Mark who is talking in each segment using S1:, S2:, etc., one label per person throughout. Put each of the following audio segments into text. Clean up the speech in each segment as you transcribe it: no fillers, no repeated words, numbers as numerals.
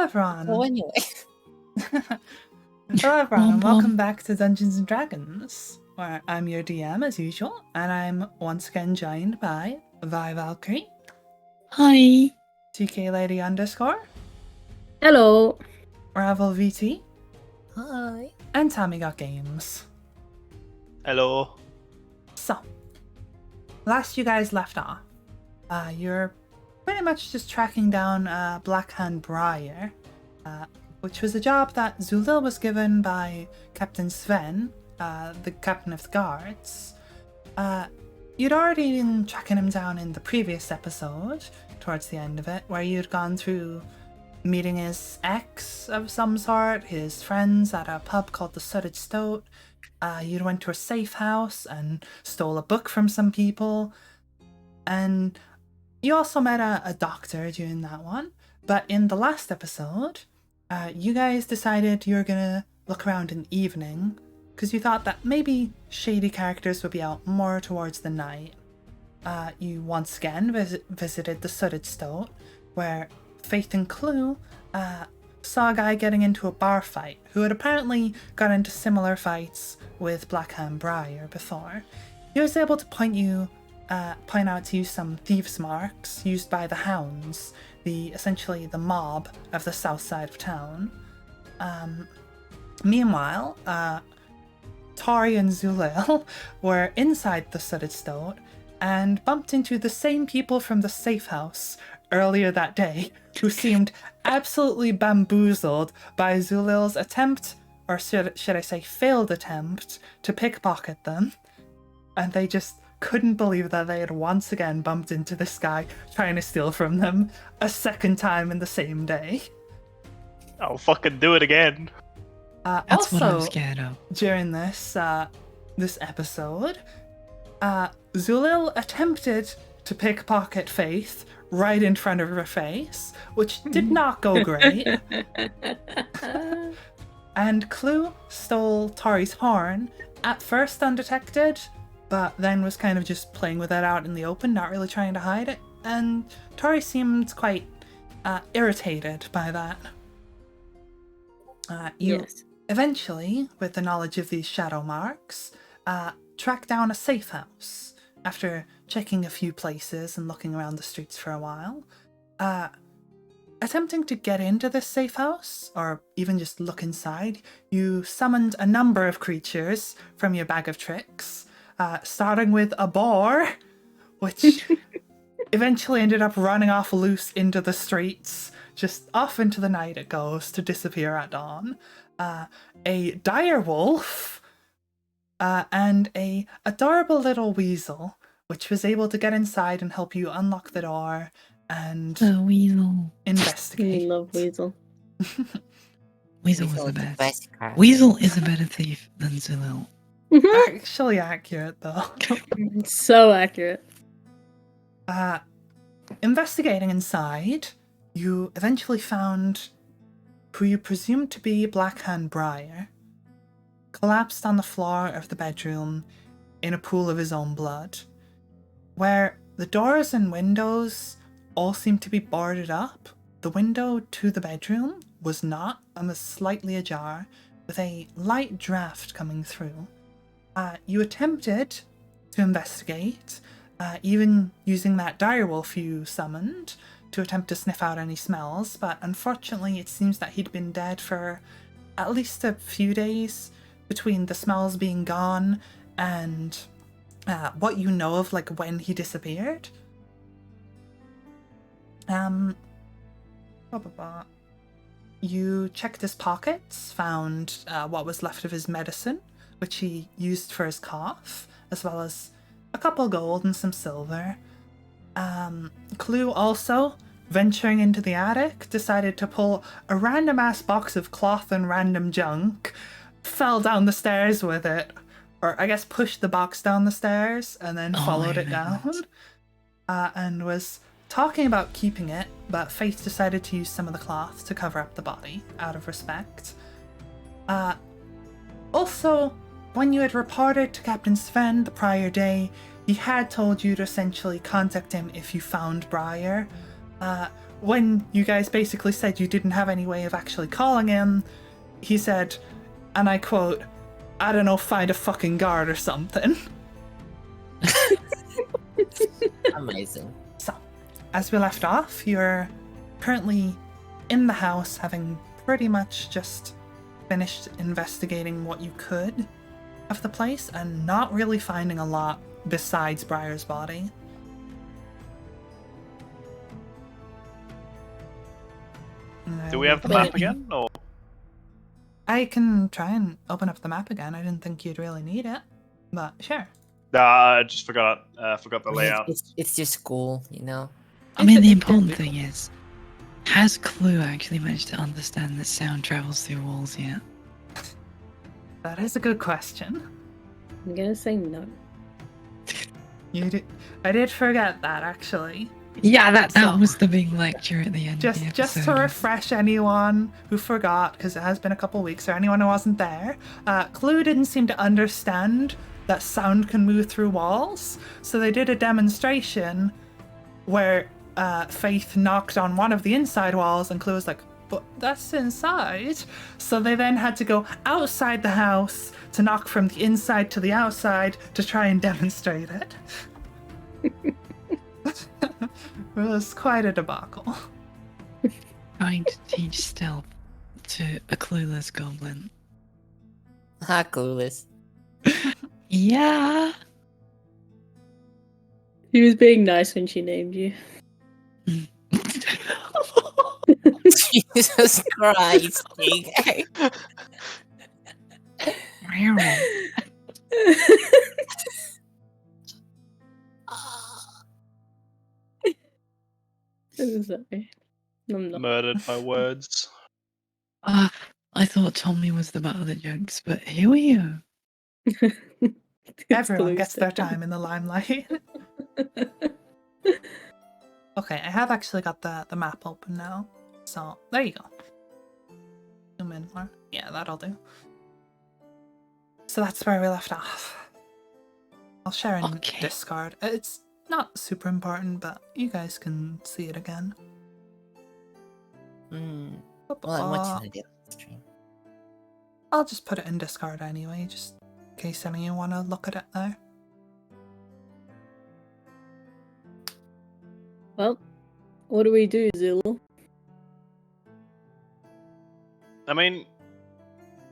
S1: everyone.
S2: So anyway.
S1: Hello everyone, and welcome back to Dungeons and Dragons, where I'm your DM as usual, and I'm once again joined by Vi Valkyrie.
S3: Hi.
S1: TK Lady _
S3: Hello.
S1: Ravel VT,
S2: Hi.
S1: and Tammy Got Games.
S4: Hello.
S1: So, last you guys left off, you're pretty much just tracking down Blackhand Briar, which was a job that Zulil was given by Captain Sven, the captain of the guards. You'd already been tracking him down in the previous episode, towards the end of it, where you'd gone through meeting his ex of some sort, his friends at a pub called the Stoat. You'd went to a safe house and stole a book from some people, and you also met a doctor during that one. But in the last episode, you guys decided you were gonna look around in the evening because you thought that maybe shady characters would be out more towards the night. You once again visited the Stoat, where Faith and Clue saw a guy getting into a bar fight who had apparently got into similar fights with Blackhand Briar before. He was able to point out to you some thieves' marks used by the hounds, essentially the mob of the south side of town. Meanwhile, Tori and Zulil were inside the Stoat and bumped into the same people from the safe house earlier that day, who seemed absolutely bamboozled by Zulil's attempt, or should I say failed attempt, to pickpocket them. And they just couldn't believe that they had once again bumped into this guy trying to steal from them a second time in the same day.
S4: I'll fucking do it again.
S3: That's
S1: also,
S3: what I'm scared of.
S1: During this episode, Zulil attempted to pickpocket Faith right in front of her face, which did not go great. And Clue stole Tori's horn, at first undetected, but then was kind of just playing with it out in the open, not really trying to hide it. And Tori seemed quite irritated by that.
S3: Yes.
S1: Eventually, with the knowledge of these shadow marks, tracked down a safe house. After checking a few places and looking around the streets for a while, attempting to get into this safe house, or even just look inside, you summoned a number of creatures from your bag of tricks, starting with a boar, which eventually ended up running off loose into the streets. Just off into the night it goes to disappear at dawn. A dire wolf, and a adorable little weasel, which was able to get inside and help you unlock the door and
S3: Weasel.
S1: investigate.
S5: We love Weasel.
S3: Weasel was the best. Weasel is a better thief than Zulil.
S1: Actually accurate, though.
S5: So accurate.
S1: Investigating inside, you eventually found who you presumed to be Blackhand Briar, collapsed on the floor of the bedroom in a pool of his own blood, where the doors and windows all seemed to be boarded up. The window to the bedroom was not, and was slightly ajar, with a light draft coming through. You attempted to investigate, even using that direwolf you summoned to attempt to sniff out any smells, but unfortunately it seems that he'd been dead for at least a few days between the smells being gone and what you know of, like, when he disappeared. You checked his pockets, found what was left of his medicine, which he used for his cough, as well as a couple gold and some silver. Clue also, venturing into the attic, decided to pull a random ass box of cloth and random junk, fell down the stairs with it, or I guess pushed the box down the stairs and then followed it down, and was talking about keeping it, but Faith decided to use some of the cloth to cover up the body, out of respect. Also, when you had reported to Captain Sven the prior day, he had told you to essentially contact him if you found Briar. when you guys basically said you didn't have any way of actually calling him, he said, and I quote, "I don't know, find a fucking guard or something."
S2: Amazing.
S1: So, as we left off, you're currently in the house, having pretty much just finished investigating what you could of the place and not really finding a lot besides Briar's body.
S4: Do we have the map again? Or
S1: I can try and open up the map again. I didn't think you'd really need it, but sure.
S4: I just forgot the layout.
S2: It's just school, you know.
S3: I mean, the important thing is, has Clue actually managed to understand that sound travels through walls yet?
S1: That is a good question.
S5: I'm gonna say no.
S1: I did forget that, actually.
S3: Yeah, that
S1: So-
S3: was the big lecture at the end of the
S1: Just to
S3: episode.
S1: refresh anyone who forgot, because it has been a couple weeks, or anyone who wasn't there, Clue didn't seem to understand that sound can move through walls, so they did a demonstration where Faith knocked on one of the inside walls, and Clue was like, "But that's inside." So they then had to go outside the house to knock from the inside to the outside to try and demonstrate it. It was quite a debacle.
S3: Trying to teach stealth to a clueless goblin.
S2: Clueless.
S3: Yeah.
S5: She was being nice when she named you.
S2: Jesus Christ, Jake.
S5: I'm sorry. I'm not.
S4: Murdered by words.
S3: I thought Tommy was the butt of the jokes, but here we are.
S1: Everyone
S5: Clue's
S1: gets their
S5: turn.
S1: time in the limelight. Okay, I have actually got the map open now. So, there you go. Zoom in more. Yeah, that'll do. So that's where we left off. I'll share in
S3: Okay.
S1: Discord. It's not super important, but you guys can see it again.
S2: Well, I'm watching the stream.
S1: I'll just put it in Discord anyway, just in case any of you want to look at it there.
S5: Well, what do we do, Zulu?
S4: I mean,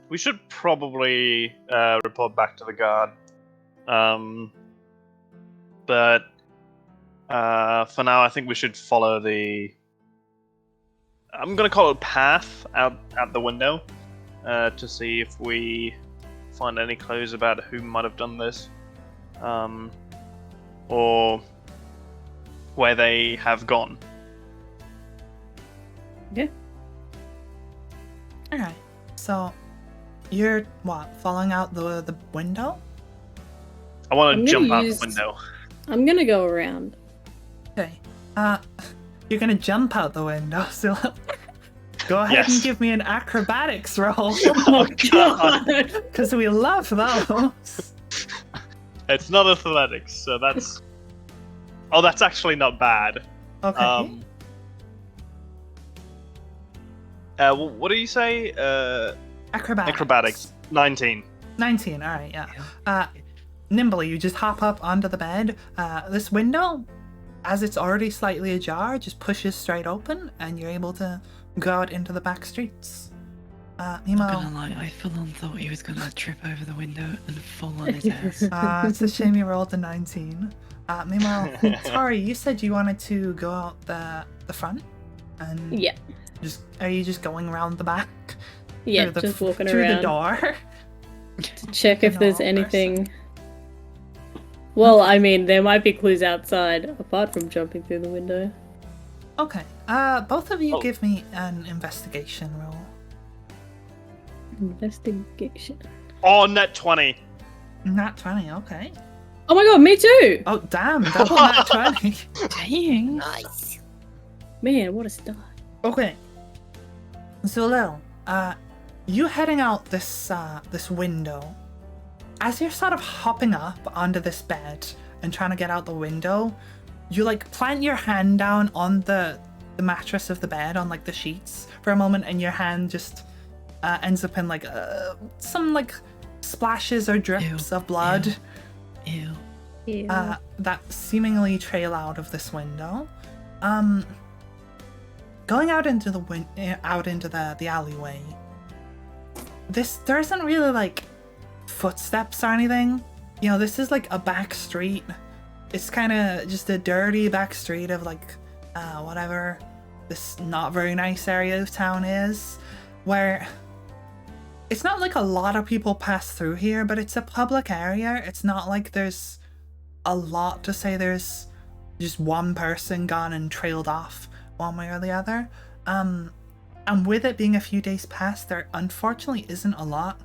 S4: we should probably report back to the guard. But for now, I think we should follow the. I'm gonna call it path out the window to see if we find any clues about who might have done this, or where they have gone.
S5: Okay.
S1: Alright, so you're what, falling out the window?
S4: I want
S5: I'm
S4: to
S5: gonna
S4: jump out the
S5: use-
S4: window.
S5: I'm gonna go around.
S1: Okay. You're gonna jump out the window, so go ahead
S4: Yes.
S1: and give me an acrobatics roll,
S4: Oh god!
S1: because we love those.
S4: It's not athletics, so that's. Oh, that's actually not bad.
S1: Okay.
S4: What do you say?
S1: Acrobatics.
S4: Acrobatics. 19.
S1: 19, alright, yeah. Nimbly, you just hop up onto the bed. This window, as it's already slightly ajar, just pushes straight open, and you're able to go out into the back streets.
S3: Not
S1: Meanwhile,
S3: gonna lie, I full on thought he was gonna trip over the window and fall on his ass.
S1: it's a shame you rolled a 19. Meanwhile, Tari, you said you wanted to go out the front, and
S5: Yeah.
S1: are you just going around the back?
S5: Yeah,
S1: Through the-
S5: just walking
S1: through
S5: around
S1: the door.
S5: to check if there's
S1: Normal
S5: anything. Well, I mean, there might be clues outside apart from jumping through the window.
S1: Okay. Both of you
S4: Oh.
S1: give me an investigation roll.
S5: Investigation.
S4: Oh, net 20.
S1: Nat 20, okay.
S5: Oh my god, me too!
S1: Oh, damn, double nat 20.
S3: Dang.
S2: Nice.
S5: Man, what a start.
S1: Okay. Zulil, you heading out this window. As you're sort of hopping up onto this bed and trying to get out the window, you like plant your hand down on the the mattress of the bed on like the sheets for a moment, and your hand just ends up in like some like splashes or drips of blood
S3: Ew.
S5: Ew.
S1: that seemingly trail out of this window. Going out into the alleyway. There isn't really like footsteps or anything. You know, this is like a back street. It's kind of just a dirty back street of like whatever this not very nice area of town is, where it's not like a lot of people pass through here, but it's a public area. It's not like there's a lot to say there's just one person gone and trailed off one way or the other. And with it being a few days past, there unfortunately isn't a lot.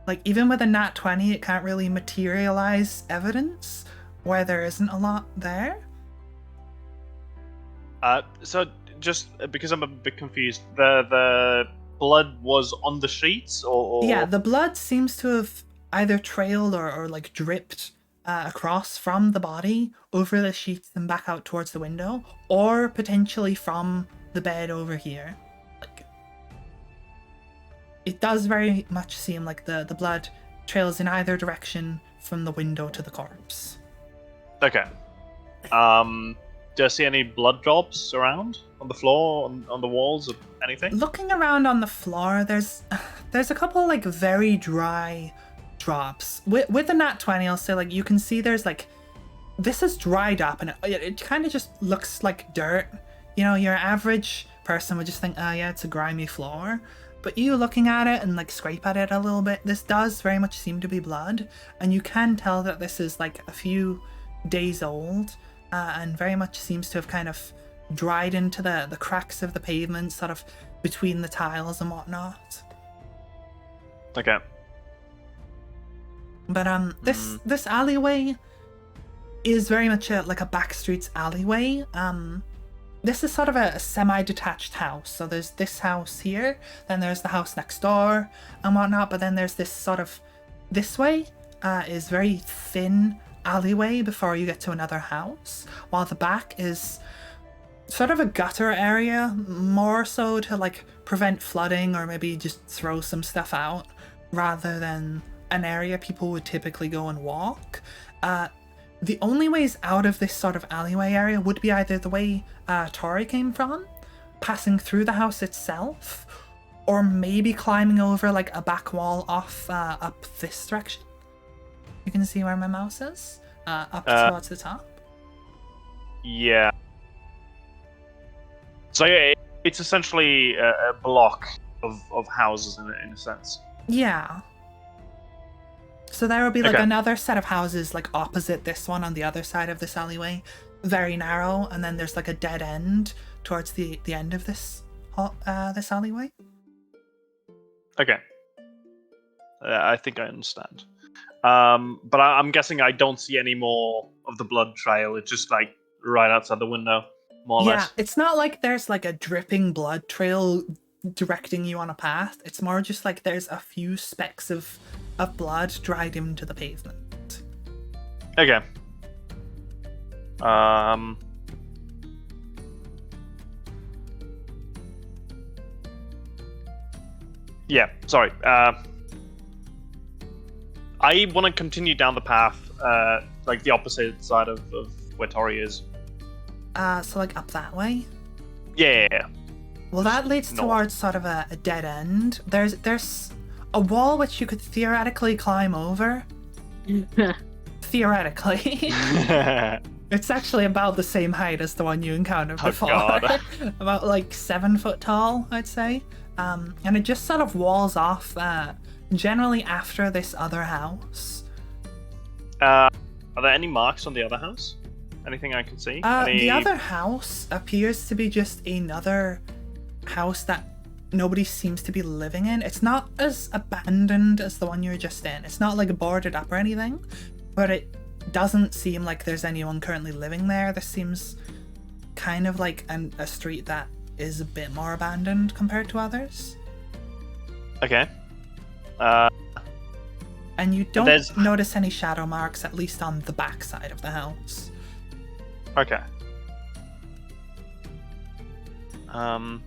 S1: Like, even with a nat 20, it can't really materialize evidence where there isn't a lot there.
S4: So just because I'm a bit confused, the blood was on the sheets, or...
S1: Yeah, the blood seems to have either trailed or like dripped across from the body over the sheets and back out towards the window, or potentially from the bed over here. Like, it does very much seem like the blood trails in either direction from the window to the corpse.
S4: Okay. Do I see any blood drops around on the floor, on the walls, or anything?
S1: Looking around on the floor, there's a couple like very dry drops. With the nat 20, I'll say like you can see there's like this is dried up and it kind of just looks like dirt. You know, your average person would just think, oh yeah, it's a grimy floor. But you looking at it and like scrape at it a little bit, this does very much seem to be blood, and you can tell that this is like a few days old, and very much seems to have kind of dried into the cracks of the pavement, sort of between the tiles and whatnot.
S4: Okay.
S1: But this alleyway is very much like a back streets alleyway. This is sort of a semi-detached house. So there's this house here, then there's the house next door and whatnot, but then there's this sort of, this way is very thin alleyway before you get to another house, while the back is sort of a gutter area, more so to like prevent flooding or maybe just throw some stuff out, rather than an area people would typically go and walk. The only ways out of this sort of alleyway area would be either the way Tori came from, passing through the house itself, or maybe climbing over like a back wall off up this direction. You can see where my mouse is, up towards the top.
S4: Yeah. So it's essentially a block of houses in a sense.
S1: Yeah. So there will be like
S4: Okay.
S1: another set of houses like opposite this one on the other side of this alleyway, very narrow, and then there's like a dead end towards the end of this this alleyway.
S4: Okay. I think I understand. But I'm guessing I don't see any more of the blood trail. It's just like right outside the window, more or
S1: Yeah,
S4: less.
S1: it's not like there's like a dripping blood trail directing you on a path. It's more just like there's a few specks of blood dried into the pavement.
S4: Okay. Yeah, sorry. I want to continue down the path, like the opposite side of where Tori is.
S1: So like up that way.
S4: Yeah.
S1: Well, that leads
S4: North.
S1: towards sort of a dead end. There's a wall which you could theoretically climb over. Theoretically. It's actually about the same height as the one you encountered
S4: Oh,
S1: before.
S4: God.
S1: About like 7 foot tall, I'd say. And it just sort of walls off generally after this other house.
S4: Are there any marks on the other house? Anything I can see?
S1: The other house appears to be just another house that nobody seems to be living in. It's not as abandoned as the one you were just in. It's not like boarded up or anything, but it doesn't seem like there's anyone currently living there. This seems kind of like a street that is a bit more abandoned compared to others.
S4: Okay.
S1: And you don't
S4: there's-
S1: notice any shadow marks, at least on the back side of the house.
S4: Okay. I'm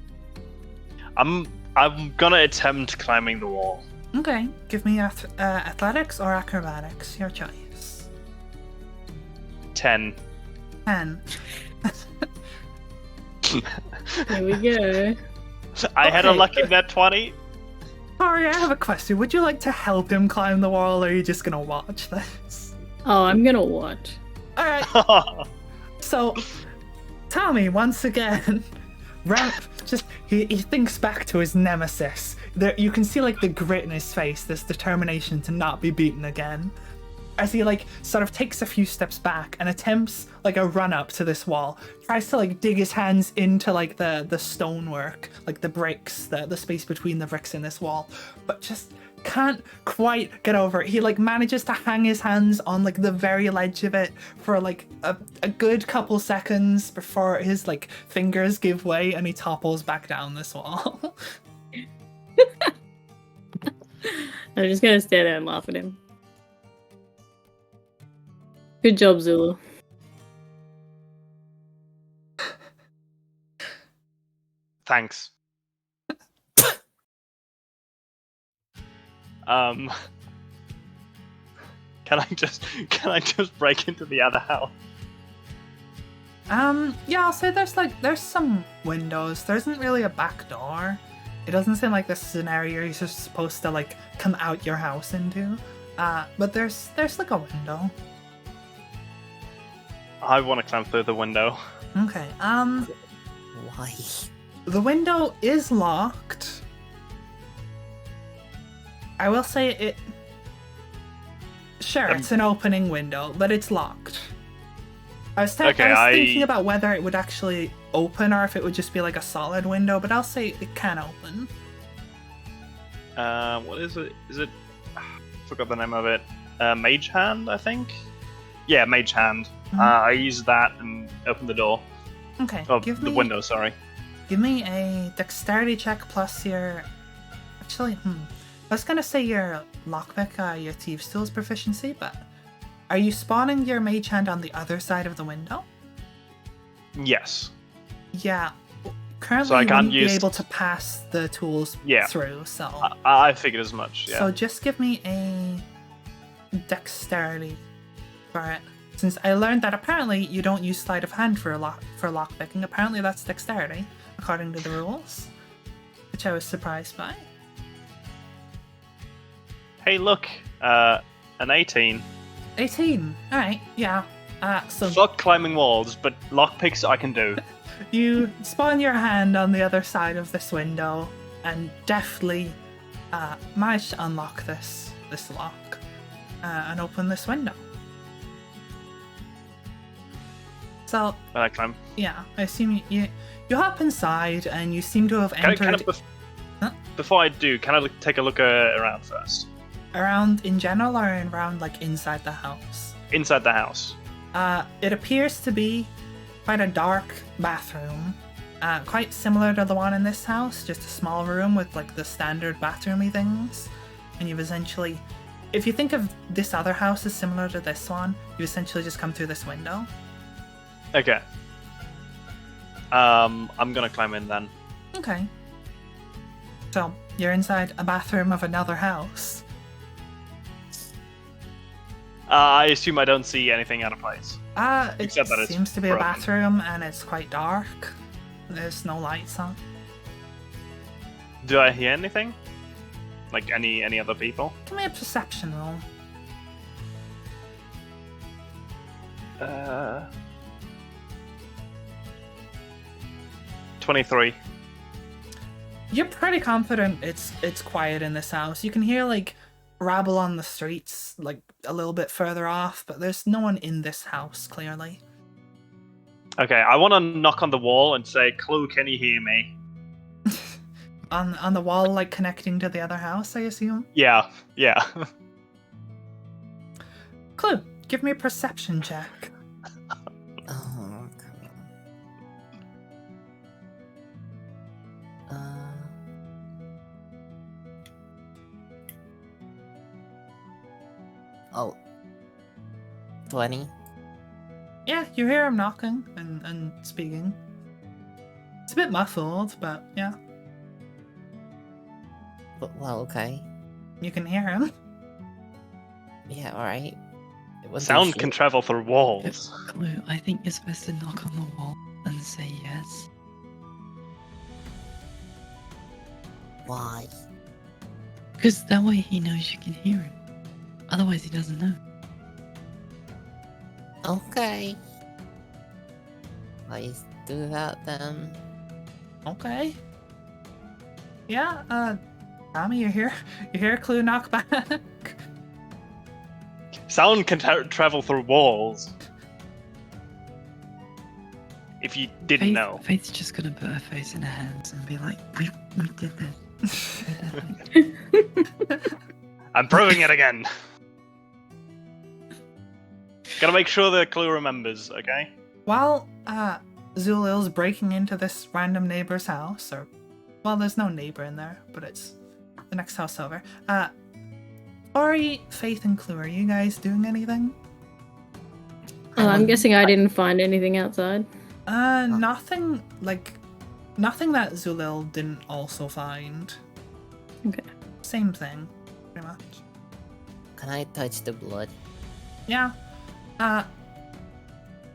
S4: gonna attempt climbing the wall.
S1: Okay, give me athletics or acrobatics, your choice.
S4: 10.
S1: 10.
S5: There we go.
S4: I had a
S1: Okay.
S4: lucky net 20.
S1: Sorry, I have a question. Would you like to help him climb the wall, or are you just gonna watch this?
S5: Oh, I'm gonna watch.
S1: Alright, so Tommy, once again, he thinks back to his nemesis. There, you can see like the grit in his face, this determination to not be beaten again. As he like sort of takes a few steps back and attempts like a run up to this wall, tries to like dig his hands into like the stonework, like the bricks, the space between the bricks in this wall, but just can't quite get over it. He like manages to hang his hands on like the very ledge of it for like a good couple seconds before his like fingers give way and he topples back down this wall.
S5: I'm just gonna stand there and laugh at him. Good job, Zulu.
S4: Thanks. Can I just break into the other house?
S1: Yeah, I'll say there's some windows. There isn't really a back door. It doesn't seem like this is an area you're just supposed to like come out your house into. But there's like a window.
S4: I want to climb through the window.
S1: Okay.
S2: Why?
S1: The window is locked. I will say it. Sure, it's an opening window, but it's locked. I was thinking about whether it would actually open or if it would just be like a solid window, but I'll say it can open.
S4: What is it? Is it? Forgot the name of it. Mage Hand, I think. Yeah, Mage Hand.
S1: Mhm.
S4: I use that and open the door.
S1: Okay,
S4: Oh, the window. Sorry.
S1: Give me a dexterity check plus your. Actually, I was gonna say your lockpick, your thieves' tools proficiency, but are you spawning your mage hand on the other side of the window?
S4: Yes.
S1: Yeah. Currently,
S4: So I
S1: you
S4: can't
S1: wouldn't be
S4: use-
S1: able to pass the tools through. So,
S4: I figured as much. Yeah.
S1: so just give me a dexterity for it. Since I learned that apparently you don't use sleight of hand for lockpicking. Apparently that's dexterity, according to the rules, which I was surprised by.
S4: Hey, look. An 18.
S1: 18. All right. Yeah. So
S4: Fuck climbing walls, but lockpicks I can do.
S1: you spawn your hand on the other side of this window and deftly manage to unlock this lock and open this window. So
S4: And I climb.
S1: yeah, I assume you hop inside and you seem to have entered Huh?
S4: Before I do, can I take a look around first?
S1: around in general or around like inside the house.
S4: Inside the house.
S1: It appears to be quite a dark bathroom, quite similar to the one in this house, just a small room with like the standard bathroomy things. And you've essentially, if you think of this other house as similar to this one, you essentially just come through this window.
S4: Okay. I'm gonna climb in then.
S1: Okay. So you're inside a bathroom of another house.
S4: I assume I don't see anything out of place.
S1: It
S4: Except that it's
S1: seems to be
S4: broken.
S1: a bathroom and it's quite dark. There's no lights on.
S4: Do I hear anything? Like any other people?
S1: Give me a perception roll.
S4: 23.
S1: You're pretty confident it's quiet in this house. You can hear like rabble on the streets, like a little bit further off, but there's no one in this house, clearly.
S4: Okay, I want to knock on the wall and say, "Clue, can you hear me?"
S1: On the wall, like connecting to the other house, I assume.
S4: Yeah.
S1: Clue, give me a perception check.
S2: Oh, come on. 20.
S1: Yeah, you hear him knocking and speaking. It's a bit muffled, but yeah,
S2: But, well, okay.
S1: you can hear him.
S2: Yeah, alright. It wasn't
S4: Sound
S2: shit.
S4: can travel through walls.
S3: Clue, I think you're supposed to knock on the wall and say yes.
S2: Why?
S3: Because that way he knows you can hear him. Otherwise he doesn't know.
S2: Okay. Let's do that then.
S1: Okay. Yeah, Tommy, you hear Clue knock back.
S4: Sound can travel through walls. If you didn't know.
S3: Faith's just gonna put her face in her hands and be like, we did this.
S4: I'm proving it again. Gotta make sure the Clue remembers, okay?
S1: While Zulil's breaking into this random neighbor's house, or well, there's no neighbor in there, but it's the next house over. Ori, Faith, and Clue, are you guys doing anything?
S5: I'm guessing I didn't find anything outside.
S1: Nothing that Zulil didn't also find.
S5: Okay.
S1: Same thing, pretty much.
S2: Can I touch the blood?
S1: Yeah.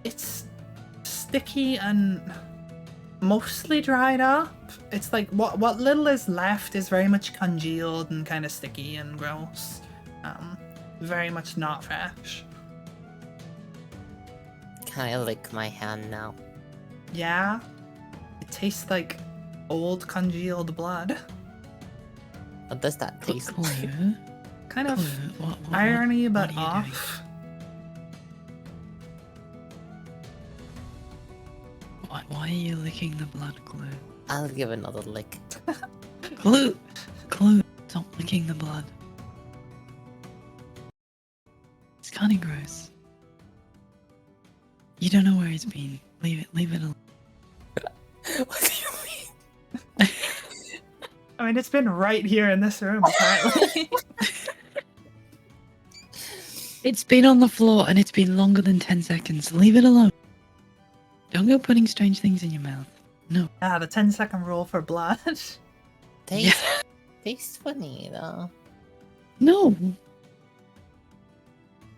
S1: It's sticky and mostly dried up. It's like what little is left is very much congealed and kind of sticky and gross. Very much not fresh.
S2: Can I lick my hand now?
S1: Yeah. It tastes like old congealed blood.
S2: What does that taste like?
S3: Clue?
S1: Kind of
S3: Clue? What,
S1: irony, but
S3: what are you doing?
S1: off.
S3: Why are you licking the blood, Clue?
S2: I'll give another lick.
S3: Clue! Clue! Stop licking the blood. It's kinda gross. You don't know where it's been. Leave it alone.
S2: What do you mean?
S1: I mean, it's been right here in this room, apparently.
S3: It's been on the floor and it's been longer than 10 seconds. Leave it alone. Don't go putting strange things in your mouth. No.
S1: The 10-second rule for blood.
S2: Tastes funny though.
S3: No.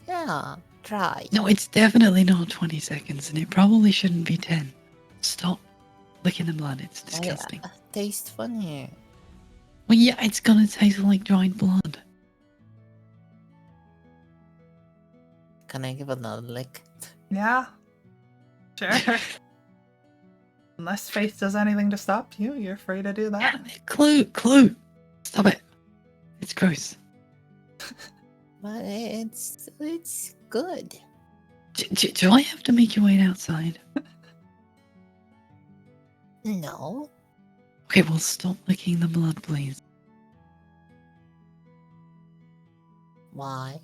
S2: Yeah, try.
S3: No, it's definitely not 20 seconds and it probably shouldn't be 10. Stop licking the blood. It's disgusting.
S2: Tastes funny.
S3: Well, yeah, it's gonna taste like dried blood.
S2: Can I give another lick?
S1: Yeah. Sure. Unless Faith does anything to stop you, you're free to do that.
S3: Damn it, Clue! Stop it. It's gross.
S2: But it's good.
S3: Do I have to make you wait outside?
S2: No.
S3: Okay, well, stop licking the blood, please.
S2: Why?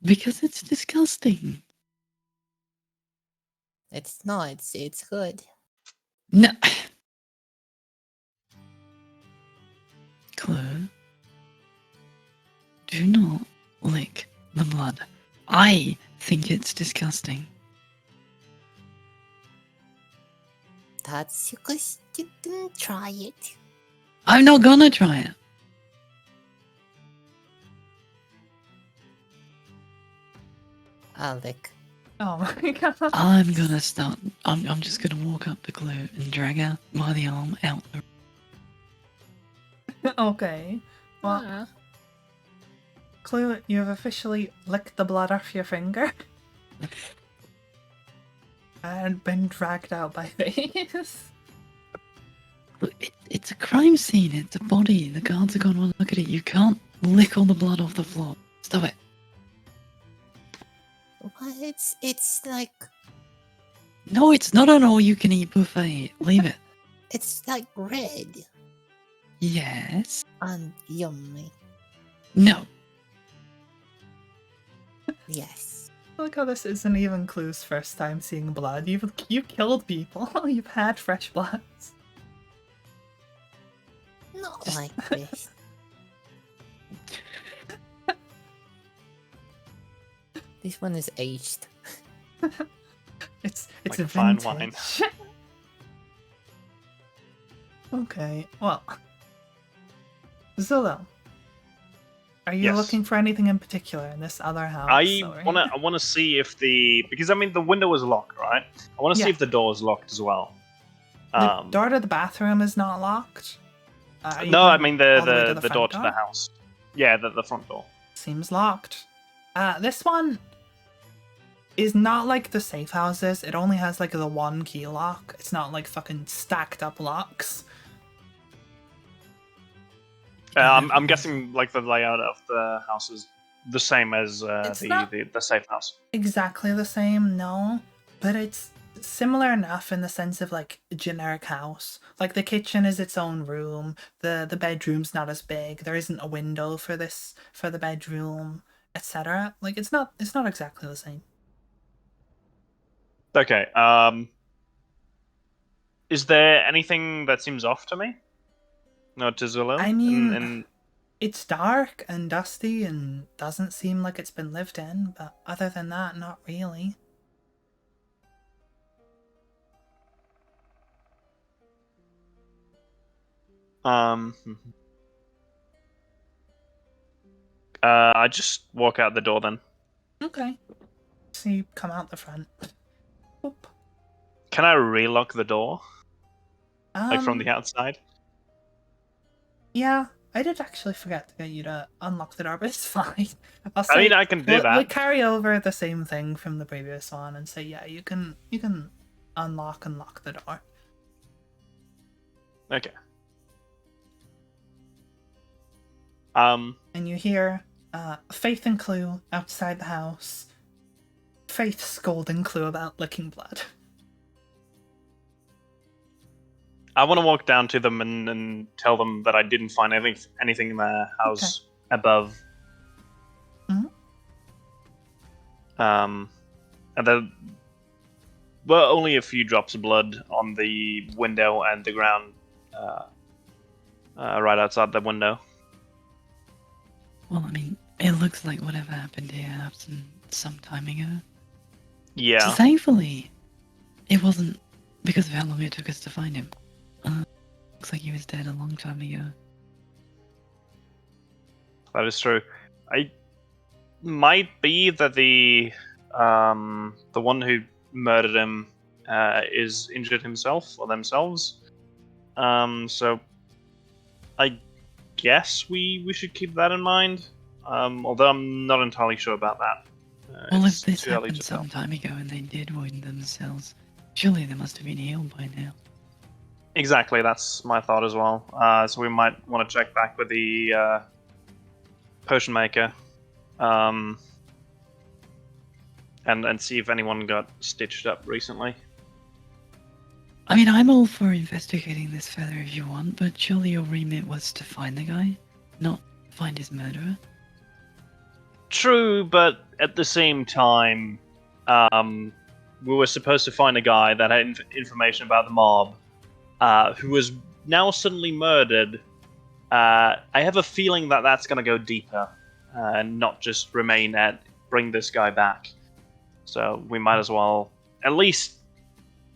S3: Because it's disgusting.
S2: It's not. It's good.
S3: No. Clue. Do not lick the blood. I think it's disgusting.
S2: That's because you didn't try it.
S3: I'm not gonna try it.
S2: I'll lick.
S1: Oh my god.
S3: I'm gonna start. I'm just gonna walk up to Clue and drag her by the arm out the.
S1: Okay. Well,
S2: Ah.
S1: Clue, you've officially licked the blood off your finger. And been dragged out by Faith.
S3: Look, it's a crime scene. It's a body. The guards are gonna want to look at it. You can't lick all the blood off the floor. Stop it.
S2: Well, it's like
S3: No, it's not an all-you-can-eat buffet. Leave it.
S2: it's like red
S3: Yes.
S2: and yummy.
S3: No.
S2: Yes.
S1: Look how this isn't even Clue's first time seeing blood. You killed people. You've had fresh bloods.
S2: Not like this. This one is aged.
S1: It's
S4: Like
S1: a
S4: a fine
S1: vintage.
S4: wine.
S1: Okay, well. Zulil, are you
S4: Yes.
S1: looking for anything in particular in this other house?
S4: I wanna see if because I mean the window is locked, right? I wanna see
S1: Yeah.
S4: if the door is locked as well.
S1: The door to the bathroom is not locked. Are you
S4: No, I
S1: going
S4: mean
S1: all the way to
S4: the
S1: front
S4: door to the house. Yeah, the front door.
S1: Seems locked. This one is not like the safe houses. It only has like the one key lock. It's not like fucking stacked up locks.
S4: I'm guessing like the layout of the house is the same as
S1: It's not-
S4: the safe house.
S1: Exactly the same, no, but it's similar enough in the sense of like a generic house. Like the kitchen is its own room, the bedroom's not as big, there isn't a window for the bedroom, etc. Like it's not exactly the same.
S4: Okay. Is there anything that seems off to me? No, to Zulil?
S1: I mean, it's dark and dusty and doesn't seem like it's been lived in, but other than that, not really.
S4: I just walk out the door then.
S1: Okay. So you come out the front. Boop.
S4: Can I relock the door? Like from
S1: Um,
S4: the outside?
S1: Yeah, I did actually forget to get you to unlock the door, but it's fine. I'll
S4: I
S1: say
S4: mean, I can do that.
S1: we'll carry over the same thing from the previous one and say, yeah, you can unlock and lock the door.
S4: Okay.
S1: And you hear Faith and Clue outside the house. Faith scolding Clue about licking blood.
S4: I want to walk down to them and tell them that I didn't find anything in the house above.
S1: Mhm.
S4: And there were only a few drops of blood on the window and the ground right outside the window.
S3: Well, I mean, it looks like whatever happened here happened some time ago.
S4: Yeah.
S3: So thankfully, it wasn't because of how long it took us to find him. Looks like he was dead a long time ago.
S4: That is true. I might be that the one who murdered him is injured himself or themselves. So I guess we should keep that in mind. Although I'm not entirely sure about that.
S3: Well,
S4: It's
S3: if this
S4: too early
S3: happened
S4: to tell.
S3: some time ago and they did wound themselves, surely they must have been healed by now.
S4: Exactly, that's my thought as well. So we might want to check back with the potion maker, and see if anyone got stitched up recently.
S3: I mean, I'm all for investigating this further if you want, but surely your remit was to find the guy, not find his murderer.
S4: True, but at the same time, we were supposed to find a guy that had information about the mob, who was now suddenly murdered. I have a feeling that that's going to go deeper, and not just remain at bring this guy back. So we might as well at least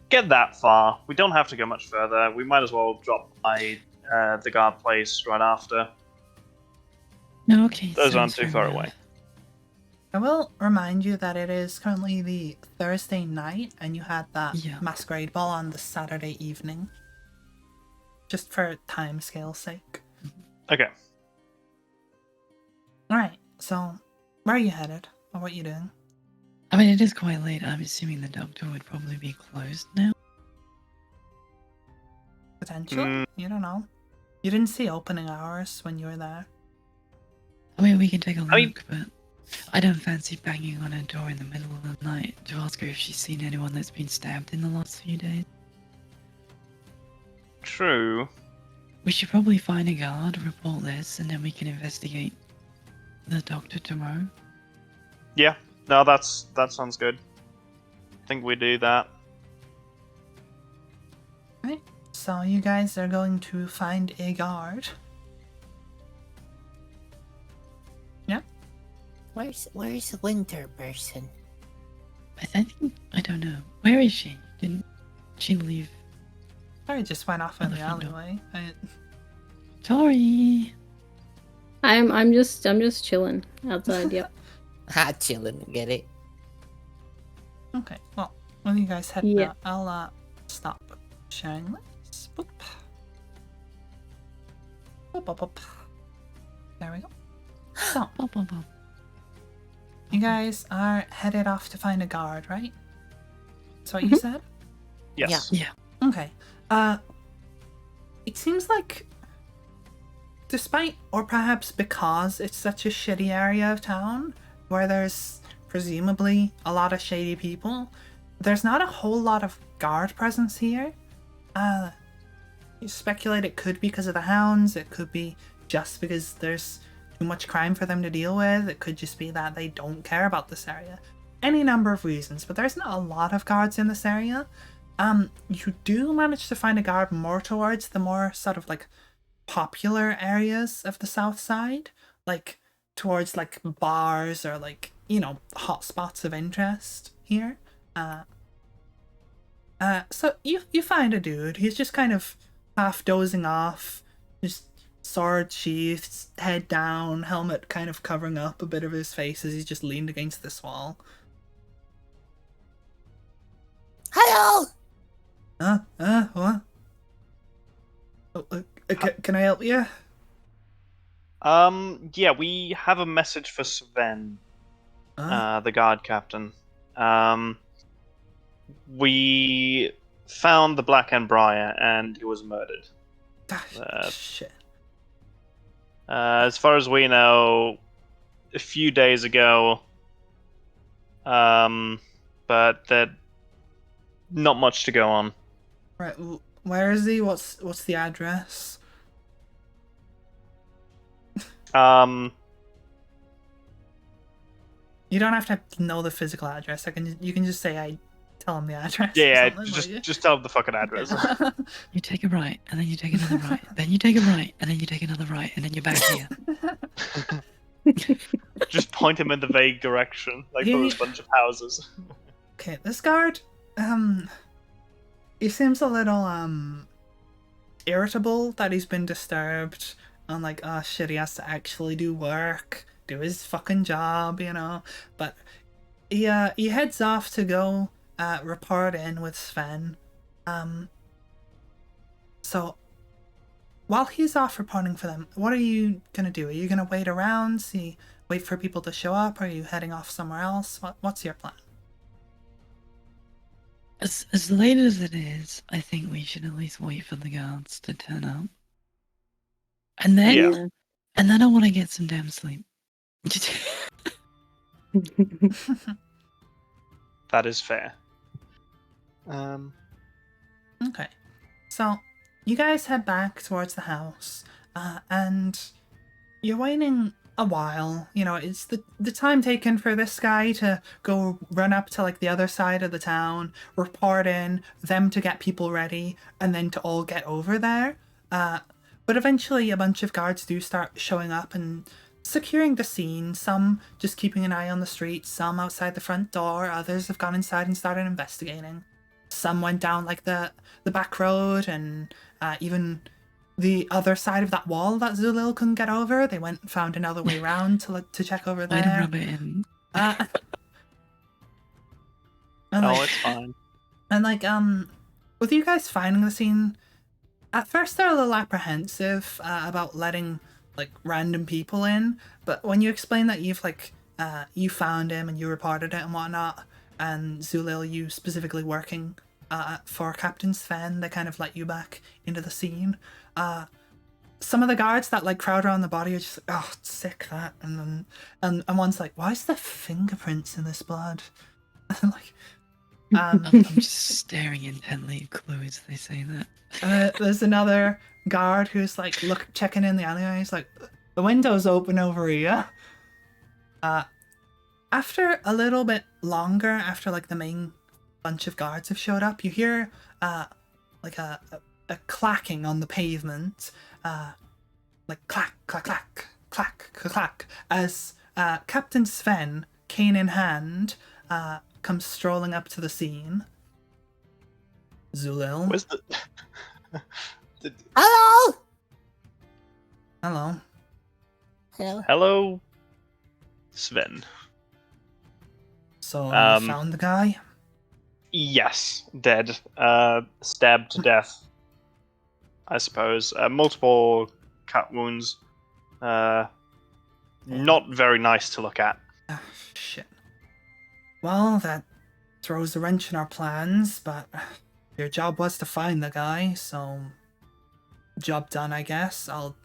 S4: get that far. We don't have to go much further. We might as well drop by the guard place right after.
S3: No, okay.
S4: Those aren't
S3: sounds
S4: too
S3: fair
S4: far
S3: enough.
S4: away.
S1: I will remind you that it is currently the Thursday night and you had that
S3: Yeah.
S1: masquerade ball on the Saturday evening. Just for timescale's sake.
S4: Okay.
S1: Alright, so where are you headed? Or what are you doing?
S3: I mean, it is quite late. I'm assuming the doctor would probably be closed now.
S1: Potentially? You don't know. You didn't see opening hours when you were there.
S3: I mean, we can take a look,
S4: I mean-
S3: but I don't fancy banging on her door in the middle of the night to ask her if she's seen anyone that's been stabbed in the last few days.
S4: True.
S3: We should probably find a guard, report this, and then we can investigate the doctor tomorrow.
S4: Yeah. No, that sounds good. I think we do that.
S1: Right, so you guys are going to find a guard. Yeah?
S2: Where's the winter person?
S3: I think, I don't know. Where is she? Didn't she leave
S1: Sorry, just went off in the
S3: Elephant dog.
S1: alleyway.
S3: Sorry.
S5: I'm just chilling outside. Yep.
S2: Chillin', get it?
S1: Okay, well, when you guys head
S5: Yeah.
S1: out, I'll stop sharing this. Boop. Boop, boop, boop. There we go. So,
S3: Bop, bop, bop.
S1: you guys are headed off to find a guard, right? That's what you said?
S4: Yes.
S3: Yeah.
S1: Okay. It seems like, despite or perhaps because it's such a shitty area of town where there's presumably a lot of shady people, there's not a whole lot of guard presence here. You speculate it could be because of the hounds, it could be just because there's too much crime for them to deal with, it could just be that they don't care about this area. Any number of reasons, but there's not a lot of guards in this area. You do manage to find a guard more towards the more sort of like popular areas of the south side, like towards like bars or like, you know, hot spots of interest here. So you find a dude. He's just kind of half dozing off, just sword sheathed, head down, helmet kind of covering up a bit of his face as he's just leaned against this wall.
S2: Hello!
S1: What? Can I help you?
S4: Yeah, we have a message for Sven,
S1: Huh?
S4: the guard captain. We found the Black and Briar, and he was murdered.
S1: Shit.
S4: As far as we know, a few days ago. But not much to go on.
S1: Right, where is he? What's the address? You don't have to know the physical address. You can just say I tell him the address.
S4: Yeah,
S1: or something, like
S4: just tell him the fucking address.
S3: You take a right, and then you take another right. Then you take a right, and then you take another right, and then you're back here.
S4: Just point him in the vague direction, like for this bunch of houses.
S1: Okay, this guard, he seems a little irritable that he's been disturbed, and like, oh shit, he has to actually do work, do his fucking job, you know. But he heads off to go report in with Sven. So while he's off reporting for them, what are you gonna do? Are you gonna wait around, wait for people to show up? Or are you heading off somewhere else? What's your plan?
S3: As late as it is, I think we should at least wait for the guards to turn up. And then,
S4: Yeah.
S3: and then I want to get some damn sleep.
S4: That is fair.
S1: Okay, so you guys head back towards the house, and you're waiting a while. You know, it's the time taken for this guy to go run up to like the other side of the town, report in, them to get people ready, and then to all get over there. But eventually a bunch of guards do start showing up and securing the scene, some just keeping an eye on the street, some outside the front door, others have gone inside and started investigating. Some went down like the back road and even the other side of that wall that Zulil couldn't get over. They went and found another way around to check over
S3: Way to
S1: there.
S3: rub it in.
S1: And
S4: Oh,
S1: like,
S4: it's fine.
S1: and like with you guys finding the scene, at first they're a little apprehensive about letting like random people in, but when you explain that you've like you found him and you reported it and whatnot, and Zulil, you specifically working for Captain Sven, they kind of let you back into the scene. Some of the guards that like crowd around the body are just like, oh, it's sick that, and then and one's like, why is there fingerprints in this blood? And like,
S3: I'm just staring intently at Chloe as they say that.
S1: there's another guard who's like checking in the alleyway. He's like, the window's open over here. After a little bit longer, after like the main bunch of guards have showed up, you hear like a clacking on the pavement, like clack, clack, clack, clack, clack, as Captain Sven, cane in hand, comes strolling up to the scene. Zulil.
S2: Hello.
S1: Hello.
S2: Hello.
S4: Hello, Sven.
S1: So,
S4: Um,
S1: you found the guy?
S4: Yes, dead. Stabbed to death, I suppose. Multiple cut wounds. Not very nice to look at.
S1: Ah, shit. Well, that throws a wrench in our plans, but your job was to find the guy, so job done, I guess. I'll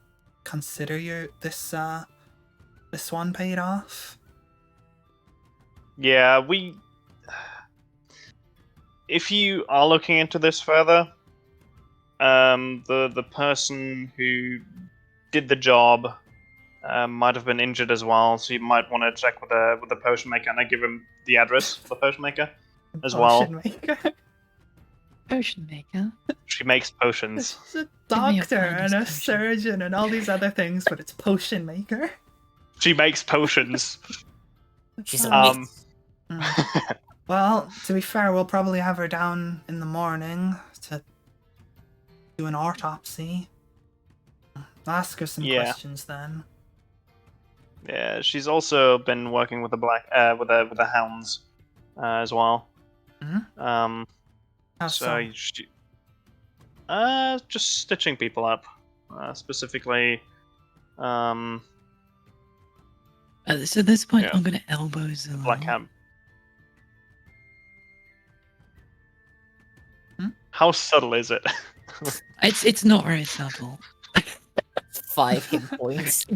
S1: consider this one paid off.
S4: Yeah, if you are looking into this further, the person who did the job might have been injured as well, so you might want to check with the potion maker, and I give him the address for the potion maker as well.
S1: Potion maker.
S3: Potion maker.
S4: She makes potions.
S1: She's a
S3: Give me your
S1: doctor and
S3: finest
S1: a
S3: potion.
S1: surgeon and all these other things, but it's potion maker.
S4: She makes potions.
S2: She's a
S4: Um,
S2: mix.
S1: Mm. Well, to be fair, we'll probably have her down in the morning to do an autopsy. I'll ask her some
S4: Yeah.
S1: questions then.
S4: Yeah, she's also been working with the with the hounds as well.
S1: Mhm. How
S4: So
S1: so?
S4: she, just stitching people up, specifically.
S3: So at this point,
S4: Yeah.
S3: I'm gonna elbow Zulu.
S4: Black Hat. How subtle is it?
S3: It's not very subtle.
S2: 5 hit points.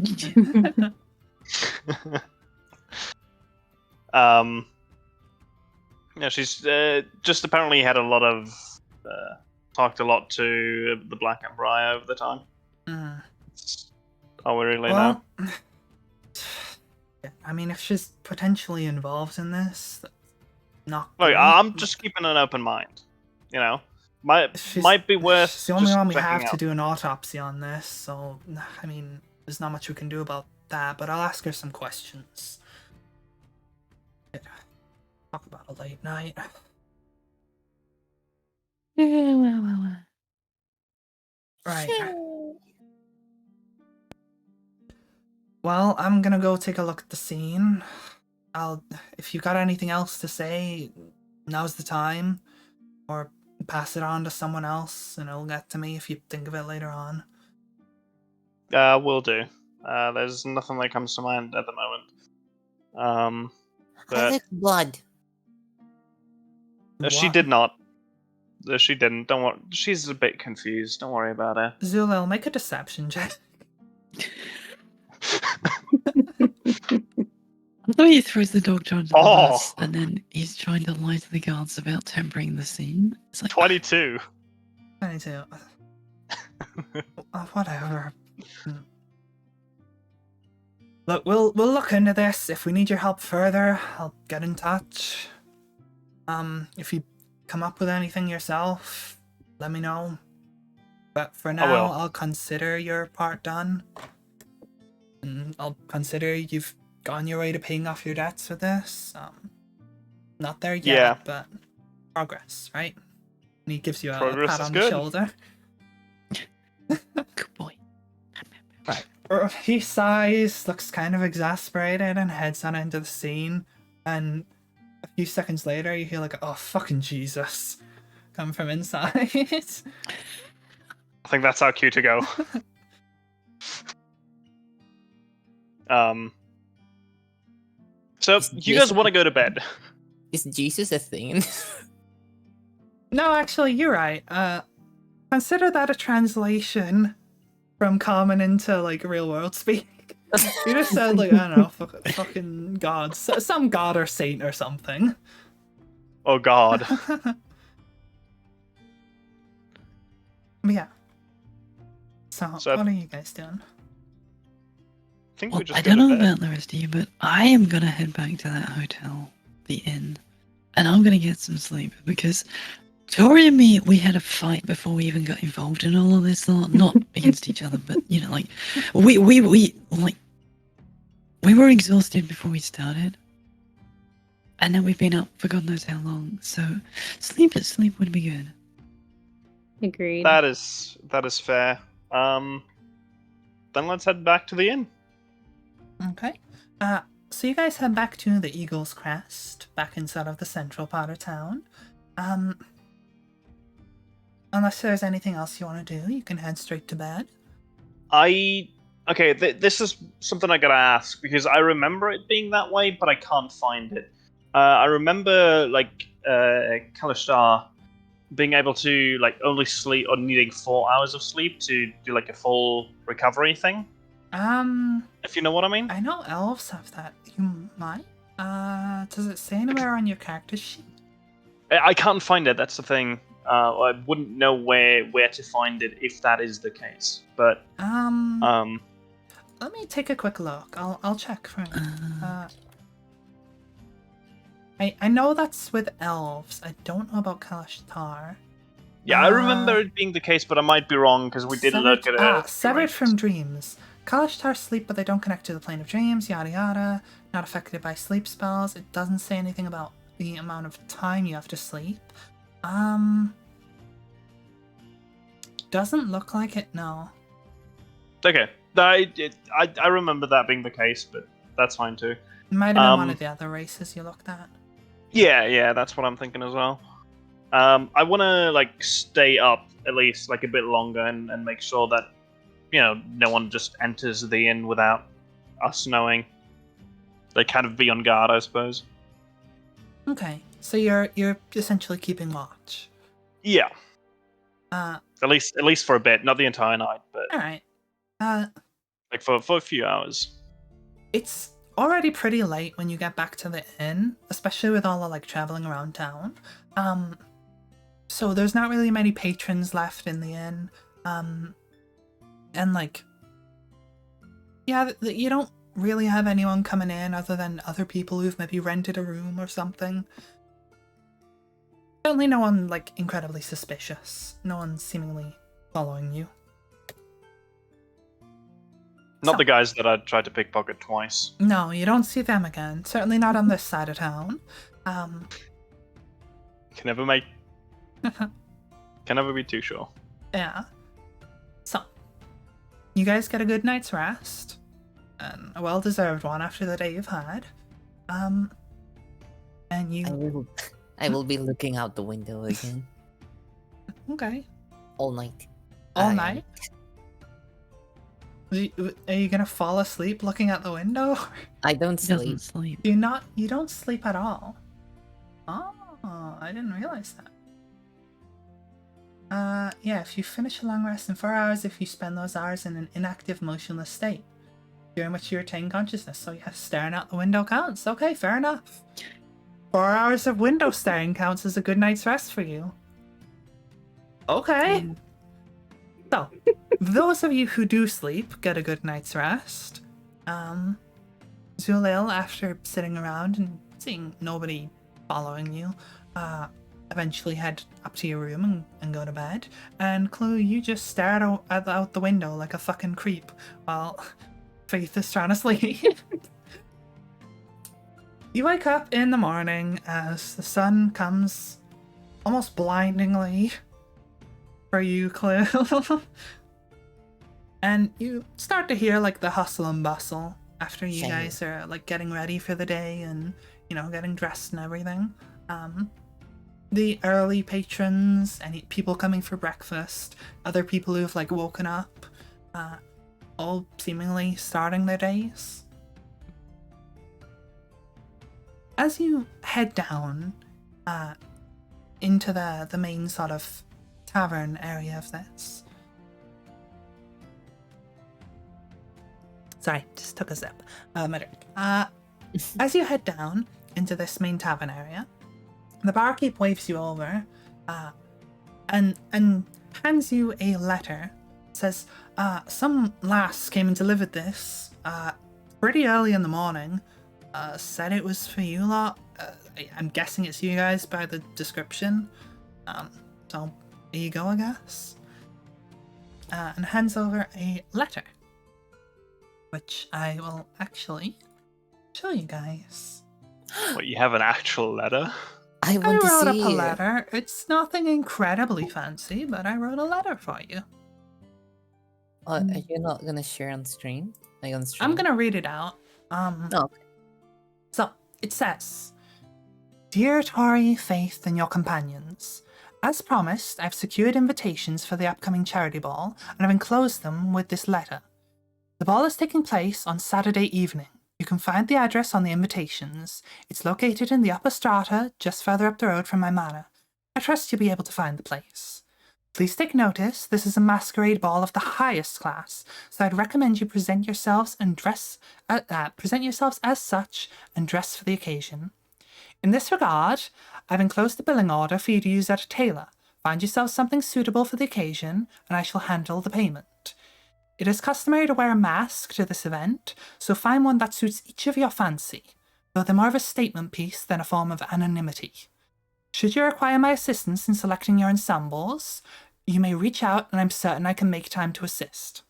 S4: Yeah, she's just apparently had a lot of talked a lot to the Black Briar over the time.
S1: Mm.
S4: All we really know.
S1: Well, I mean, if she's potentially involved in this, that's not.
S4: Look,
S1: great.
S4: I'm just keeping an open mind. You know, might be worth.
S1: She's the only
S4: just
S1: one we
S4: checking
S1: have
S4: out.
S1: to do an autopsy on this, so I mean, there's not much we can do about that. But I'll ask her some questions. Talk about a late night.
S3: Well.
S1: Right. Well, I'm gonna go take a look at the scene. If you got anything else to say, now's the time. Or pass it on to someone else and it'll get to me if you think of it later on.
S4: Will do. There's nothing that comes to mind at the moment.
S2: I
S4: But
S2: like blood.
S4: she
S1: What?
S4: did not. She didn't. Don't worry. She's a bit confused. Don't worry about her.
S1: Zulil, make a deception check.
S3: I thought he throws the dog under the
S4: Oh.
S3: bus, and then he's trying to lie to the guards about tempering the scene. It's like
S4: 22.
S1: 22. Whatever. Look, we'll look into this. If we need your help further, I'll get in touch. If you come up with anything yourself, let me know. But for now,
S4: will.
S1: I'll consider your part done. And I'll consider you've gone your way to paying off your debts with this. Not there yet,
S4: Yeah.
S1: but progress, right? And he gives you a
S4: Progress
S1: pat
S4: is
S1: on
S4: good.
S1: the shoulder.
S3: good boy.
S1: He sighs, looks kind of exasperated, and heads on into the scene. And a few seconds later, you hear like, "Oh fucking Jesus!" come from inside.
S4: I think that's our cue to go. So you guys want to go to bed?
S2: Is Jesus a thing?
S1: No, actually, you're right. Consider that a translation from common into like real world speak. You just said like, I don't know, fucking god, some god or saint or something.
S4: Oh God.
S1: Yeah. So,
S4: So-
S1: what are you guys doing?
S4: I think
S3: Well,
S4: we just
S3: I
S4: go
S3: don't
S4: to
S3: know
S4: bed.
S3: about the rest of you, but I am gonna head back to that hotel, the inn, and I'm gonna get some sleep because Tori and me, we had a fight before we even got involved in all of this. Not against each other, but you know, like we were exhausted before we started, and then we've been up for God knows how long. So sleep would be good.
S5: Agreed.
S4: That is fair. Then let's head back to the inn.
S1: Okay. So you guys head back to the Eagle's Crest, back inside of the central part of town. Unless there's anything else you want to do, you can head straight to bed.
S4: This is something I gotta ask because I remember it being that way, but I can't find it. I remember Kalishtar being able to only sleep or needing 4 hours of sleep to do a full recovery thing. If you know what I mean.
S1: I know elves have that. You might. Does it say anywhere on your character sheet?
S4: I can't find it. That's the thing. I wouldn't know where to find it if that is the case. But
S1: let me take a quick look. I'll check for you. I know that's with elves. I don't know about Kalashtar.
S4: Yeah, I remember it being the case, but I might be wrong because we did look at it.
S1: Severed from dreams. Kalashtar sleep, but they don't connect to the plane of dreams, yada yada. Not affected by sleep spells. It doesn't say anything about the amount of time you have to sleep. Doesn't look like it, no.
S4: Okay. I remember that being the case, but that's fine too.
S1: It might have been one of the other races you looked at.
S4: Yeah, that's what I'm thinking as well. I want to stay up at least a bit longer and make sure that no one just enters the inn without us knowing. They kind of be on guard, I suppose.
S1: Okay, so you're essentially keeping watch.
S4: Yeah.
S1: At
S4: least for a bit, not the entire night, but
S1: all right.
S4: For a few hours.
S1: It's already pretty late when you get back to the inn, especially with all the traveling around town. So there's not really many patrons left in the inn. And you don't really have anyone coming in other than other people who've maybe rented a room or something. Certainly no one incredibly suspicious. No one seemingly following you.
S4: Not the guys that I tried to pickpocket twice.
S1: No, you don't see them again. Certainly not on this side of town.
S4: Can never be too sure.
S1: Yeah. So, you guys get a good night's rest. And a well-deserved one after the day you've had. And you...
S2: I will be looking out the window again.
S1: Okay.
S2: All night.
S1: All night? Are you gonna fall asleep looking out the window?
S2: I don't
S3: He
S2: sleep.
S3: doesn't sleep.
S1: You don't sleep at all. Oh, I didn't realize that. Yeah, if you finish a long rest in 4 hours, if you spend those hours in an inactive, motionless state, during which you retain consciousness. So yeah, staring out the window counts. Okay, fair enough. 4 hours of window staring counts as a good night's rest for you. Okay. So, those of you who do sleep get a good night's rest. Zulil, after sitting around and seeing nobody following you, eventually head up to your room and go to bed. And Clue, you just stare out the window like a fucking creep while Faith is trying to sleep. You wake up in the morning as the sun comes almost blindingly for you, Clue. And you start to hear the hustle and bustle after you guys are getting ready for the day and getting dressed and everything. The early patrons, any people coming for breakfast, other people who've woken up, all seemingly starting their days. As you head down into the main sort of tavern area of this. Sorry, just took a sip. My drink. As you head down into this main tavern area, the barkeep waves you over and hands you a letter. It says, some lass came and delivered this pretty early in the morning. Said it was for you lot. I'm guessing it's you guys by the description. So here you go, I guess. And hands over a letter, which I will actually show you guys.
S4: What, you have an actual letter?
S2: I
S1: I
S2: want to
S1: wrote up
S2: see
S1: a
S2: it.
S1: letter. It's nothing incredibly fancy, but I wrote a letter for you.
S2: Are you not gonna share on stream? Are you on stream?
S1: I'm gonna read it out.
S2: Oh, okay.
S1: So, it says, Dear Tori, Faith, and your companions, as promised, I've secured invitations for the upcoming charity ball, and I've enclosed them with this letter. The ball is taking place on Saturday evening. You can find the address on the invitations. It's located in the upper strata, just further up the road from my manor. I trust you'll be able to find the place. Please take notice, this is a masquerade ball of the highest class, so I'd recommend you present yourselves as such and dress for the occasion. In this regard, I've enclosed the billing order for you to use at a tailor. Find yourself something suitable for the occasion, and I shall handle the payment. It is customary to wear a mask to this event, so find one that suits each of your fancy, though they're more of a statement piece than a form of anonymity. Should you require my assistance in selecting your ensembles, you may reach out and I'm certain I can make time to assist.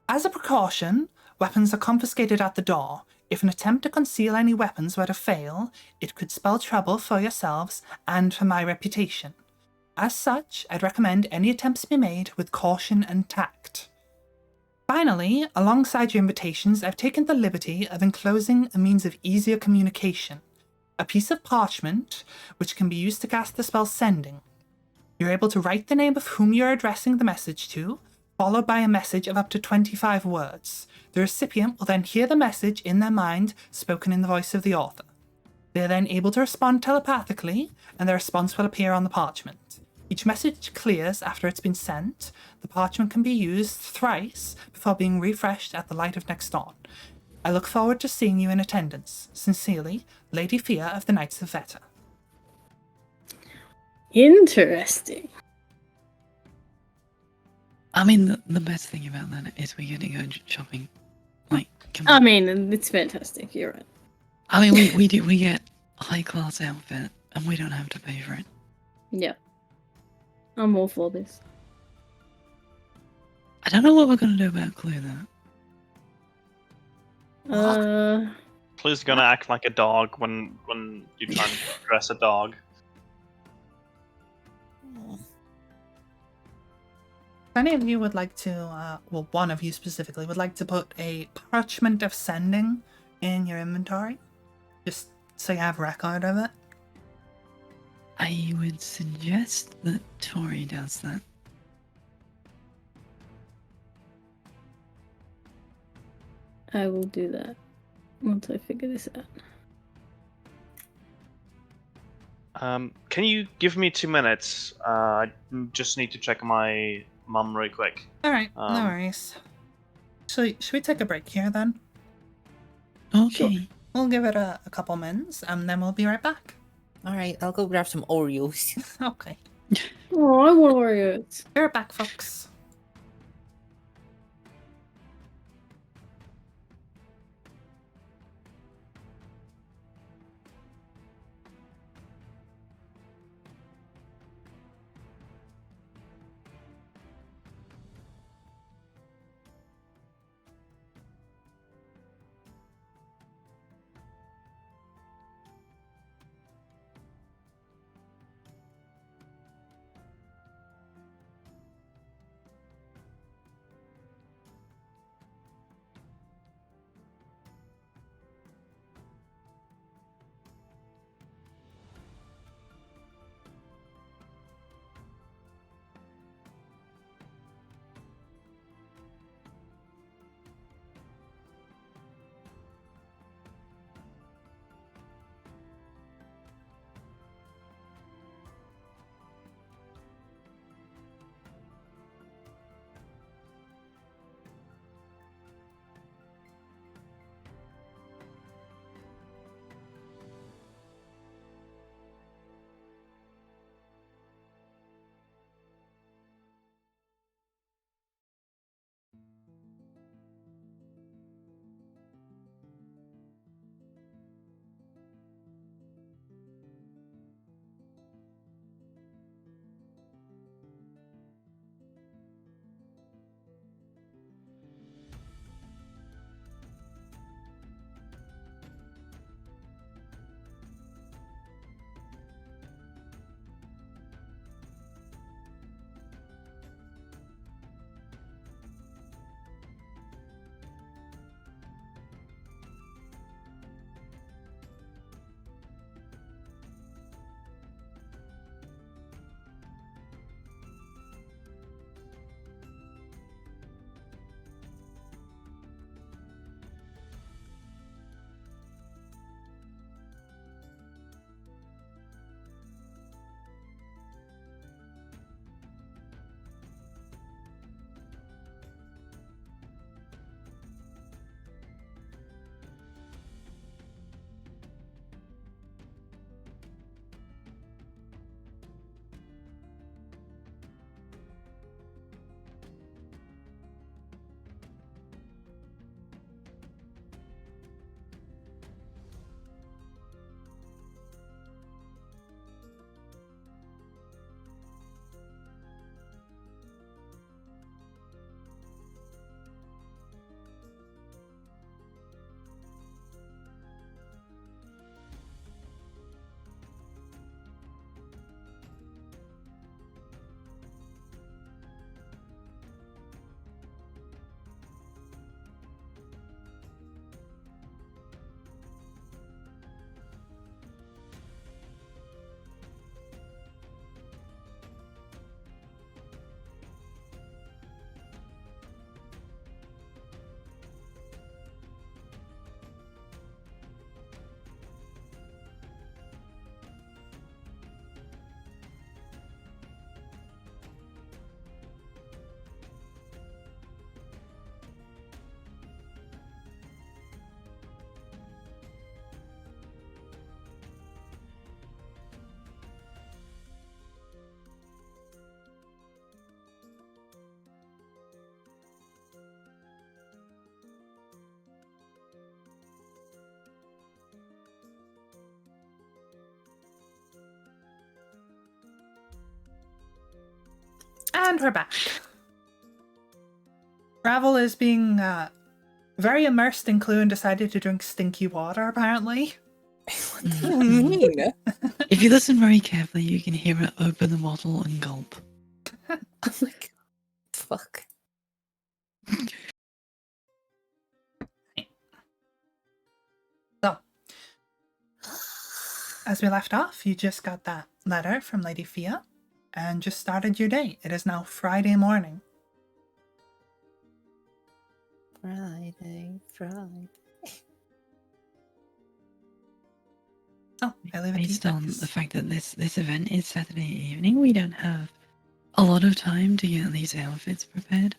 S1: As a precaution, weapons are confiscated at the door. If an attempt to conceal any weapons were to fail, it could spell trouble for yourselves and for my reputation. As such, I'd recommend any attempts be made with caution and tact. Finally, alongside your invitations, I've taken the liberty of enclosing a means of easier communication, a piece of parchment which can be used to cast the spell Sending. You're able to write the name of whom you're addressing the message to, followed by a message of up to 25 words. The recipient will then hear the message in their mind, spoken in the voice of the author. They are then able to respond telepathically, and their response will appear on the parchment. Each message clears after it's been sent. The parchment can be used thrice before being refreshed at the light of next dawn. I look forward to seeing you in attendance. Sincerely, Lady Fia of the Knights of Veta.
S5: Interesting.
S3: I mean, the best thing about that is we get to go shopping. Like, come
S5: I
S3: on.
S5: mean, it's fantastic. You're right.
S3: I mean, we get a high class outfit, and we don't have to pay for it.
S5: Yeah. I'm all for this.
S3: I don't know what we're gonna do about Clue though.
S4: Clue's gonna act like a dog when you try and dress a dog.
S1: If any of you would like to, well, one of you specifically, would like to put a parchment of sending in your inventory, just so you have record of it.
S3: I would suggest that Tori does that.
S5: I will do that once I figure this out.
S4: Can you give me 2 minutes? I just need to check my mum real quick.
S1: Alright, no
S4: Um,
S1: worries. Should we take a break here then?
S3: Okay.
S1: We'll give it a couple minutes, and then we'll be right back.
S2: Alright, I'll go grab some Oreos.
S1: Okay.
S5: Oh, I want Oreos.
S1: We're back, folks. And we're back. Ravel is being very immersed in Clue and decided to drink stinky water, apparently.
S2: What do you mean?
S3: If you listen very carefully, you can hear her open the bottle and gulp.
S2: Oh my god. Fuck.
S1: So, as we left off, you just got that letter from Lady Fia and just started your day. It is now Friday morning.
S2: Friday.
S1: So, I leave it to you
S3: Based on
S1: guys.
S3: the fact that this event is Saturday evening, we don't have a lot of time to get these outfits prepared.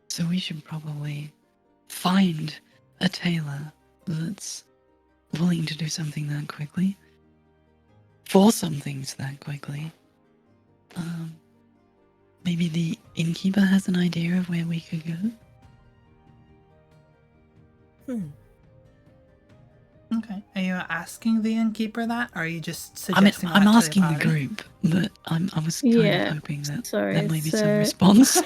S3: So we should probably find a tailor that's willing to do something that quickly. For some things that quickly. Maybe the innkeeper has an idea of where we could go.
S1: Okay. Are you asking the innkeeper that, or are you just suggesting
S3: I'm
S1: that to
S3: asking the
S1: party?
S3: group, but I was kind
S5: Yeah,
S3: of hoping that
S5: sorry,
S3: there might be
S5: so-
S3: some response.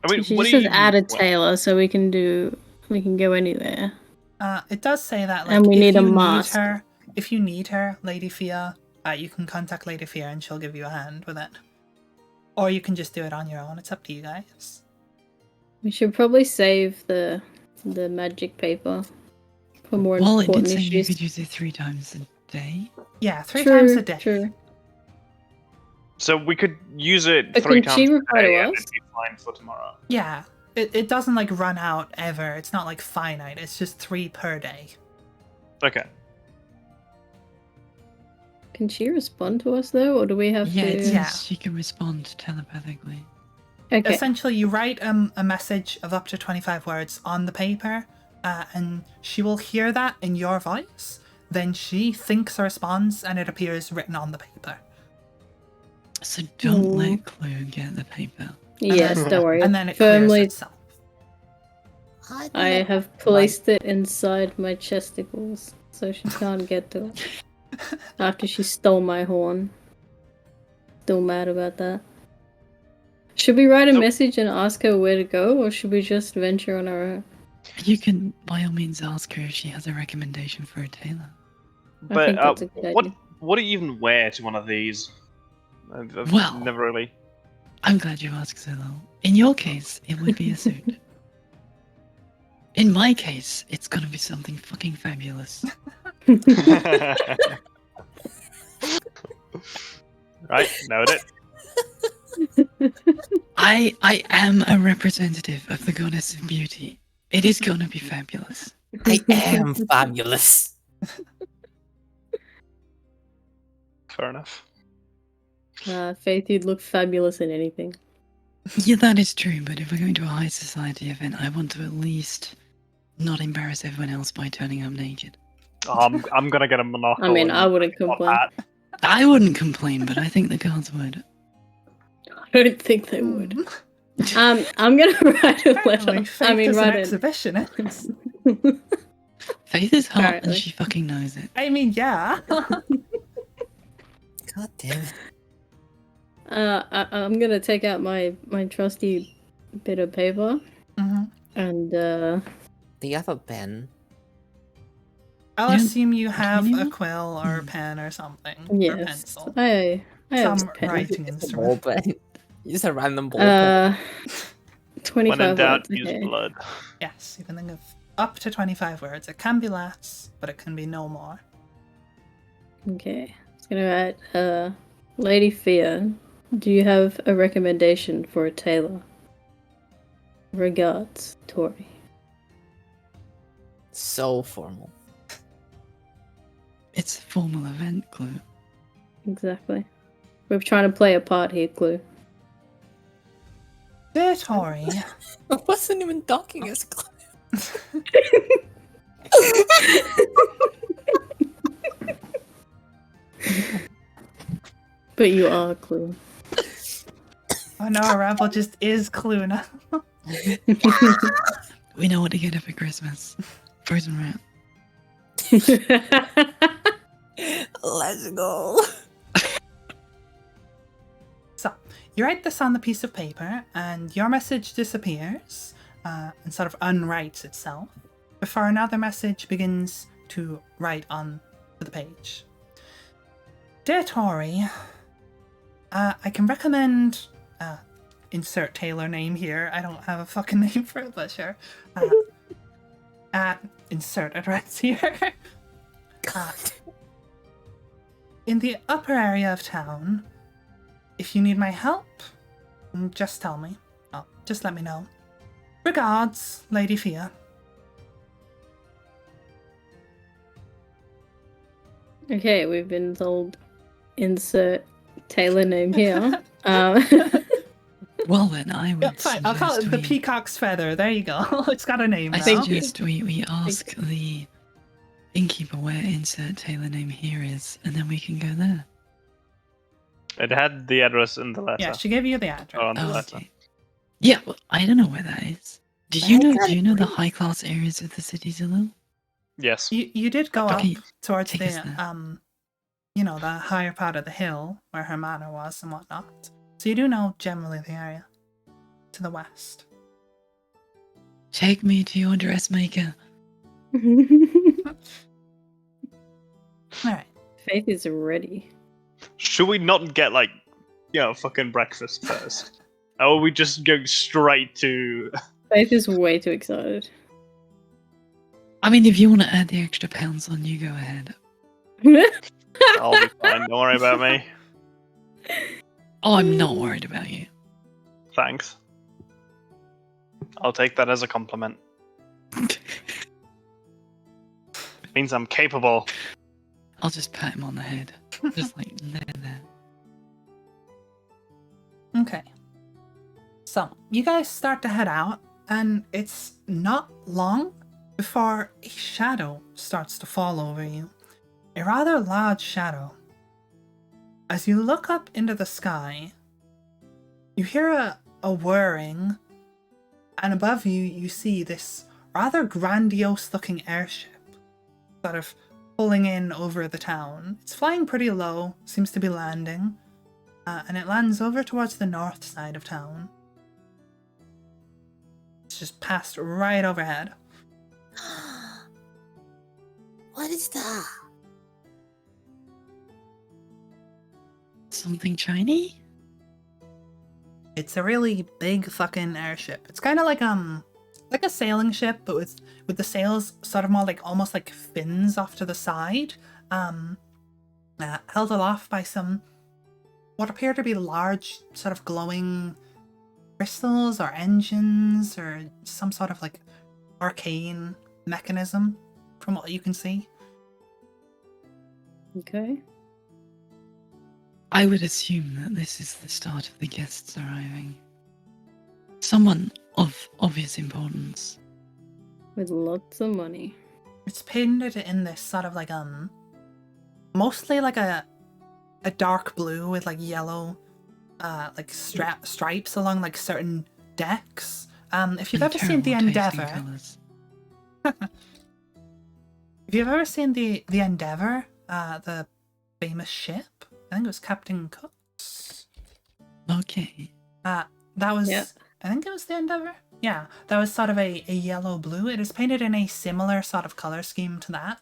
S4: I mean,
S5: She
S4: what
S5: just
S4: do
S5: says
S4: you
S5: add a
S4: want?
S5: tailor so we can go anywhere.
S1: It does say that, like,
S5: And we
S1: if
S5: need a
S1: you
S5: mask.
S1: if you need her, Lady Fia, you can contact Lady Fia and she'll give you a hand with it. Or you can just do it on your own. It's up to you guys.
S5: We should probably save the magic paper for more
S3: Well, it did
S5: important
S3: say you
S5: issues.
S3: could use it 3 times a day.
S1: Yeah, 3
S5: True,
S1: times a day.
S5: True.
S4: So we could use it
S5: But
S4: 3
S5: can she
S4: times
S5: reply
S4: a
S5: to
S4: day and
S5: us?
S4: it'd be fine for tomorrow.
S1: Yeah. It doesn't, like, run out ever. It's not, like, finite. It's just 3 per day.
S4: Okay.
S5: Can she respond to us though, or do we have
S3: Yeah, it
S5: to?
S3: says
S1: Yeah.
S3: she can respond telepathically.
S5: Okay.
S1: Essentially, you write a message of up to 25 words on the paper, and she will hear that in your voice. Then she thinks a response, and it appears written on the paper.
S3: So don't
S5: Hmm.
S3: let Clue get the paper.
S5: Yes, don't worry.
S1: And then it clears
S5: Firmly,
S1: itself.
S5: I have placed it inside my chesticles, so she can't get to it. After she stole my horn. Still mad about that. Should we write a message and ask her where to go, or should we just venture on our own?
S3: You can, by all means, ask her if she has a recommendation for a tailor.
S5: I
S4: But
S5: think that's a good idea.
S4: what do you even wear to one of these? I've
S3: Well-
S4: never really.
S3: I'm glad you asked, Zillow. In your case, it would be a suit. In my case, it's gonna be something fucking fabulous.
S4: Right, noted.
S3: I am a representative of the goddess of beauty. It is gonna be fabulous.
S2: I am fabulous.
S4: Fair enough.
S5: Faith, you'd look fabulous in anything.
S3: Yeah, that is true, but if we're going to a high society event, I want to at least not embarrass everyone else by turning up naked.
S4: I'm gonna get a monocle.
S5: I mean,
S4: and
S5: I wouldn't
S4: a
S5: complain.
S4: hat.
S3: I wouldn't complain, but I think the guards would.
S5: I don't think they would. I'm gonna write a letter.
S1: Apparently, Faith
S5: I mean,
S1: is an
S5: write it.
S1: exhibitionist.
S3: Faith is hot
S5: Apparently.
S3: and she fucking knows it.
S1: I mean, yeah.
S2: God damn it.
S5: I'm gonna take out my trusty bit of paper
S1: Mhm.
S5: and
S2: Do you have a pen?
S1: I'll
S3: Yeah,
S1: assume you have a
S3: anyone?
S1: quill or a pen or something. Or
S5: yes,
S1: pencil.
S5: I have
S1: Some
S5: a pen.
S1: writing
S2: It's a
S1: instrument.
S2: ball pen. Use a random ball pen.
S5: 25
S4: When in doubt,
S5: words.
S4: use
S5: Okay.
S4: blood.
S1: Yes, you can think of up to 25 words. It can be less, but it can be no more.
S5: Okay. It's gonna write, Lady Fia, do you have a recommendation for a tailor? Regards, Tori.
S2: So formal.
S3: It's a formal event, Clue.
S5: Exactly. We're trying to play a part here, Clue.
S1: Dear Tori,
S2: I wasn't even talking as close.
S5: But you are Clue.
S1: oh no, our Rebel just is Clue now.
S3: We know what to get her for Christmas. Frozen rat.
S2: Let's go.
S1: you write this on the piece of paper, and your message disappears and sort of unwrites itself before another message begins to write on the page. Dear Tori, I can recommend. Insert Taylor name here. I don't have a fucking name for it, but sure. Insert address here. In the upper area of town, if you need my help, just tell me. Oh, just let me know. Regards, Lady Fia.
S5: Okay, we've been told insert Taylor name here.
S3: Well then, I would
S1: Yeah, fine. I'll call it
S3: suggest
S1: the Peacock's Feather. There you go. It's got a name
S3: I
S1: now.
S3: suggest we ask the innkeeper where insert Taylor name here is, and then we can go there.
S4: It had the address in the letter.
S1: Yeah, she gave you the address.
S4: Oh, on the
S3: Oh,
S4: letter.
S3: okay. Yeah, well, I don't know where that is. Do you know the high class areas of the city, Zillow?
S4: Yes.
S1: You did go up
S3: Okay,
S1: towards
S3: take us
S1: the
S3: there.
S1: the higher part of the hill where her manor was and whatnot. So you do know generally the area to the west.
S3: Take me to your dressmaker.
S1: All right.
S5: Faith is ready.
S4: Should we not get fucking breakfast first? Or are we just going straight to?
S5: Faith is way too excited.
S3: I mean, if you want to add the extra pounds on, you go ahead.
S4: I'll be fine. Don't worry about me.
S3: Oh, I'm not worried about you.
S4: Thanks. I'll take that as a compliment. Means I'm capable.
S3: I'll just pat him on the head. Just like, there.
S1: Okay. So you guys start to head out, and it's not long before a shadow starts to fall over you. A rather large shadow. As you look up into the sky, you hear a whirring, and above you, you see this rather grandiose looking airship sort of pulling in over the town. It's flying pretty low, seems to be landing, and it lands over towards the north side of town. It's just passed right overhead.
S2: What is that?
S3: Something shiny?
S1: It's a really big fucking airship. It's kind of like a sailing ship, but with the sails sort of more like almost like fins off to the side, held aloft by some what appear to be large sort of glowing crystals or engines or some sort of like arcane mechanism from what you can see.
S5: Okay.
S3: I would assume that this is the start of the guests arriving. Someone of obvious importance.
S5: With lots of money.
S1: It's painted in this sort of like mostly like a dark blue with like yellow like stripes along like certain decks. If you've
S3: And
S1: ever seen the
S3: terrible tasting
S1: Endeavour,
S3: colours.
S1: if you've ever seen the Endeavour, the famous ship, I think it was Captain Cook's.
S3: Okay.
S1: That was,
S5: Yeah.
S1: I think it was the Endeavour. Yeah, that was sort of a yellow blue. It is painted in a similar sort of color scheme to that.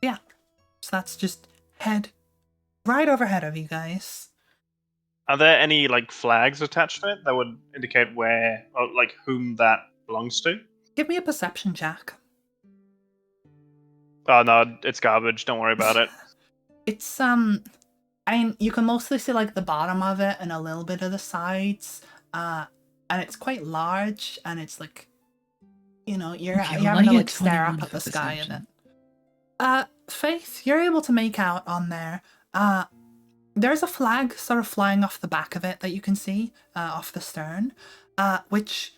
S1: Yeah. So that's just head right overhead of you guys.
S4: Are there any flags attached to it that would indicate where, or whom that belongs to?
S1: Give me a perception check.
S4: Oh no, it's garbage. Don't worry about it.
S1: It's I mean, you can mostly see like the bottom of it and a little bit of the sides. And it's quite large, and it's like, you're
S3: Okay,
S1: you're
S3: well,
S1: having to
S3: I
S1: like
S3: get
S1: stare
S3: 21
S1: up at
S3: for
S1: the sky and
S3: perception.
S1: then. Faith, you're able to make out on there. There's a flag sort of flying off the back of it that you can see off the stern, which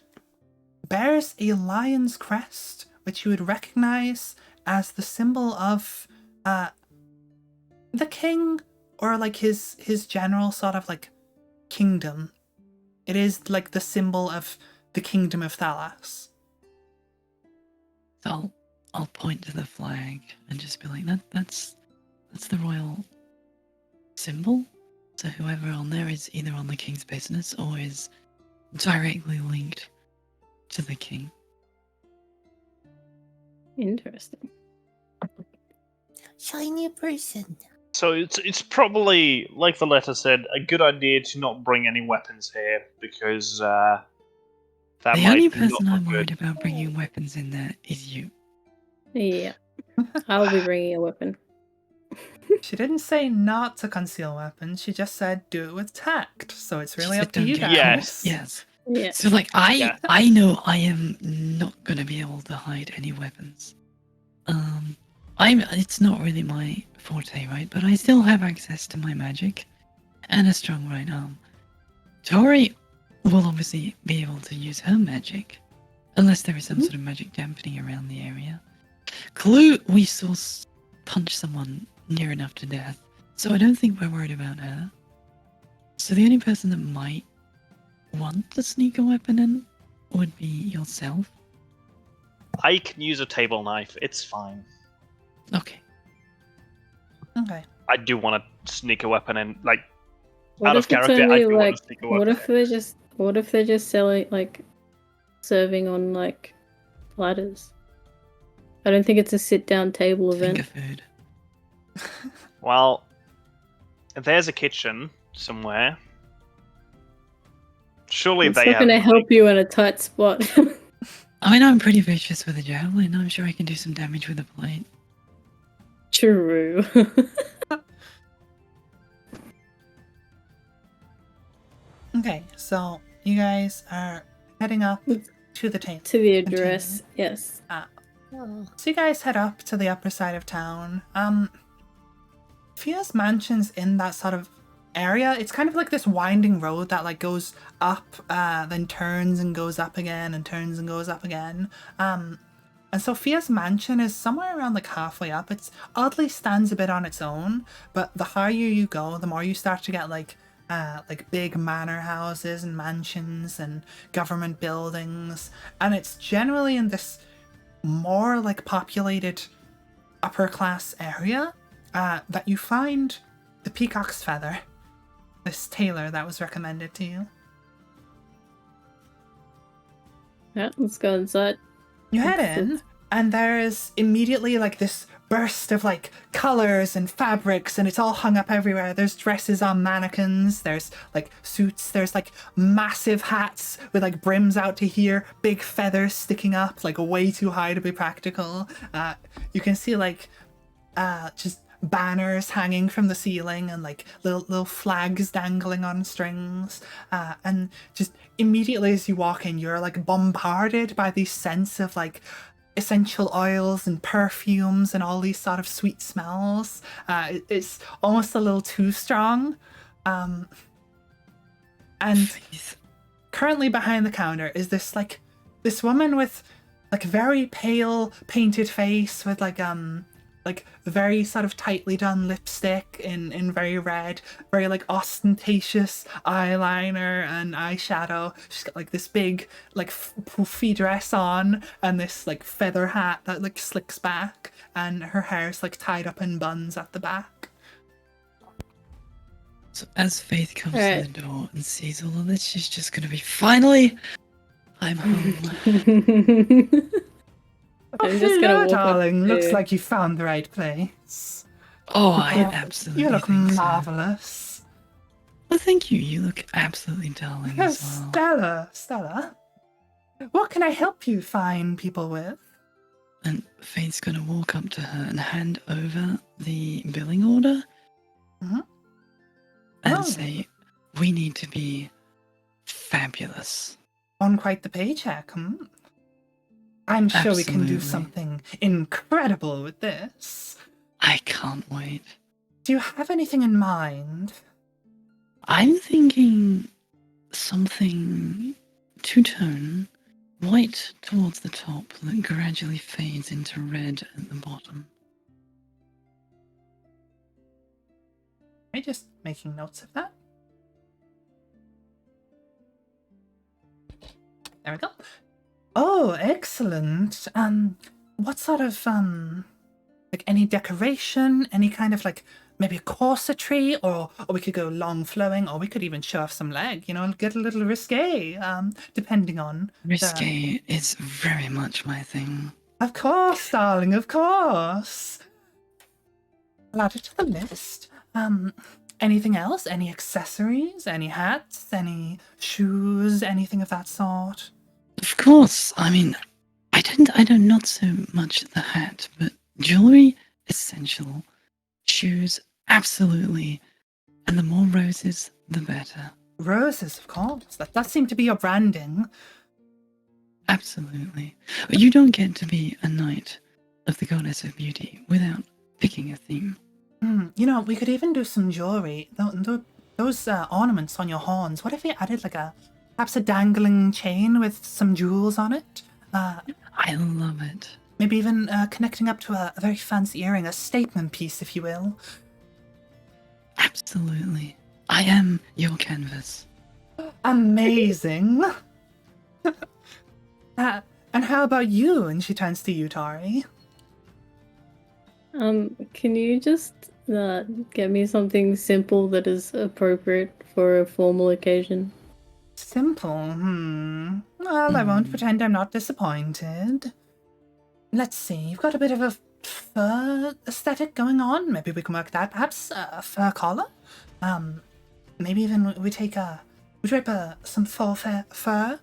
S1: bears a lion's crest, which you would recognize as the symbol of the king, or like his general sort of like kingdom. It is like the symbol of the kingdom of Thalas.
S3: So I'll point to the flag and just be like, that's the royal symbol? So whoever on there is either on the king's business or is directly linked to the king.
S5: Interesting.
S2: Shiny person.
S4: So it's probably, like the letter said, a good idea to not bring any weapons here because that
S3: The
S4: might
S3: only
S4: not
S3: person
S4: look
S3: I'm
S4: good.
S3: worried about bringing weapons in there is you.
S5: Yeah. I'll be bringing a weapon.
S1: She didn't say not to conceal weapons. She just said do it with tact. So it's
S3: She
S1: really
S3: said
S1: up to
S3: don't
S1: you
S3: get
S1: guys.
S3: caught. Yes.
S5: Yeah.
S3: So like
S4: Yeah.
S3: I know I am not gonna be able to hide any weapons. It's not really my forte, right? But I still have access to my magic and a strong right arm. Tori will obviously be able to use her magic, unless there is some sort of magic dampening around the area. Clue, we saw punch someone near enough to death, so I don't think we're worried about her. So the only person that might want to sneak a weapon in would be yourself.
S4: I can use a table knife. It's fine.
S3: Okay.
S1: Okay.
S4: I do want to sneak a weapon in, like
S5: What
S4: out of
S5: if it's
S4: character. I
S5: only
S4: do want
S5: like?
S4: to sneak a
S5: What
S4: weapon.
S5: if they're just selling like serving on like platters? I don't think it's a sit-down table event.
S3: Finger food.
S4: Well, there's a kitchen somewhere. Surely
S5: It's
S4: they
S5: not
S4: have.
S5: going to help you in a tight spot.
S3: I mean, I'm pretty vicious with a javelin. I'm sure I can do some damage with a plate.
S5: True.
S1: Okay, so you guys are heading up to the table.
S5: To the address, yes.
S2: Oh.
S1: So you guys head up to the upper side of town. Fia's mansion's in that sort of area. It's kind of like this winding road that like goes up, then turns and goes up again, and turns and goes up again. And Sophia's mansion is somewhere around like halfway up. It's oddly stands a bit on its own, but the higher you go, the more you start to get like big manor houses and mansions and government buildings, and it's generally in this more like populated upper class area that you find the peacock's feather, this tailor that was recommended to you.
S5: Yeah, let's go inside.
S1: You head in, and there is immediately like this burst of like colors and fabrics, and it's all hung up everywhere. There's dresses on mannequins, there's like suits, there's like massive hats with like brims out to here, big feathers sticking up like way too high to be practical. You can see like just banners hanging from the ceiling and like little flags dangling on strings, and just immediately as you walk in, you're like bombarded by these scents of like essential oils and perfumes and all these sort of sweet smells. It's almost a little too strong. And
S3: Please.
S1: currently behind the counter is this woman with like very pale painted face with like very sort of tightly done lipstick in very red, very like ostentatious eyeliner and eyeshadow. She's got like this big like poofy dress on and this like feather hat that like slicks back, and her hair's like tied up in buns at the back.
S3: So as Faith comes
S5: Alright.
S3: to the door and sees all of this, she's just gonna be, finally, I'm home.
S5: I'm just gonna walk up
S1: darling.
S5: to-
S1: Looks like you found the right place.
S3: Oh, I
S1: Oh,
S3: absolutely
S1: You look
S3: think so.
S1: marvelous.
S3: Well, thank you. You look absolutely darling as well.
S1: Stella. What can I help you fine people with?
S3: And Faith's gonna walk up to her and hand over the billing order
S1: Mhm.
S3: and
S1: Oh.
S3: say, "We need to be fabulous."
S1: On quite the paycheck, hmm? I'm sure we can do
S3: Absolutely.
S1: something incredible with this.
S3: I can't wait.
S1: Do you have anything in mind?
S3: I'm thinking something two-tone, white towards the top that gradually fades into red at the bottom.
S1: Am I just making notes of that? There we go. Oh, excellent. What sort of like any decoration, any kind of like maybe a corsetry, or we could go long flowing, or we could even show off some leg, get a little risque, depending on
S3: Risque is very much my thing.
S1: Of course, darling, of course. I'll add it to the list. Anything else? Any accessories? Any hats? Any shoes? Anything of that sort?
S3: Of course. I mean, I don't not so much the hat, but jewelry essential. Shoes absolutely. And the more roses, the better.
S1: Roses, of course. That does seem to be your branding.
S3: Absolutely. But you don't get to be a knight of the goddess of beauty without picking a theme.
S1: We could even do some jewelry. Those ornaments on your horns. What if we added perhaps a dangling chain with some jewels on it?
S3: I love it.
S1: Maybe even connecting up to a very fancy earring, a statement piece, if you will.
S3: Absolutely. I am your canvas.
S1: Amazing. And how about you? And she turns to you, Tari.
S5: Can you just get me something simple that is appropriate for a formal occasion?
S1: Simple, Well, I won't pretend I'm not disappointed. Let's see, you've got a bit of a fur aesthetic going on. Maybe we can work that. Perhaps a fur collar? Maybe even we drape some faux fur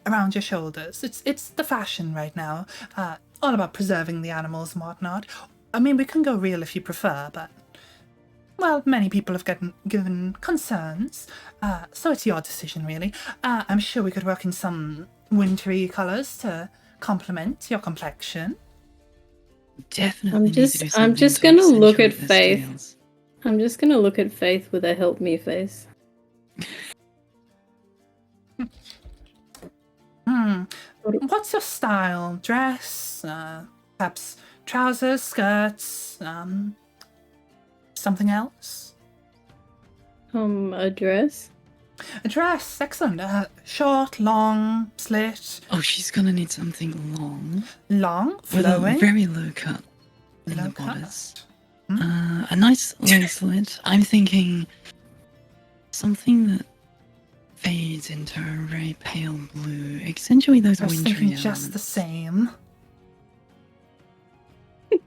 S1: around your shoulders. It's the fashion right now. All about preserving the animals and whatnot. I mean, we can go real if you prefer, but, well, many people have given concerns, so it's your decision, really. I'm sure we could work in some wintry colours to complement your complexion.
S3: Definitely.
S5: I'm just gonna look at Faith. I'm just gonna look at Faith with a help me face.
S1: What's your style? Dress? Perhaps trousers, skirts, something else?
S5: A dress?
S1: A dress, excellent. Short, long, slit.
S3: Oh, she's gonna need something long.
S1: Long,
S3: with
S1: flowing.
S3: a very low cut in
S1: Low
S3: the
S1: cut.
S3: bodice. A nice long slit. I'm thinking something that fades into a very pale blue. Accentuate those
S1: I was
S3: wintry
S1: thinking
S3: elements.
S1: just the same.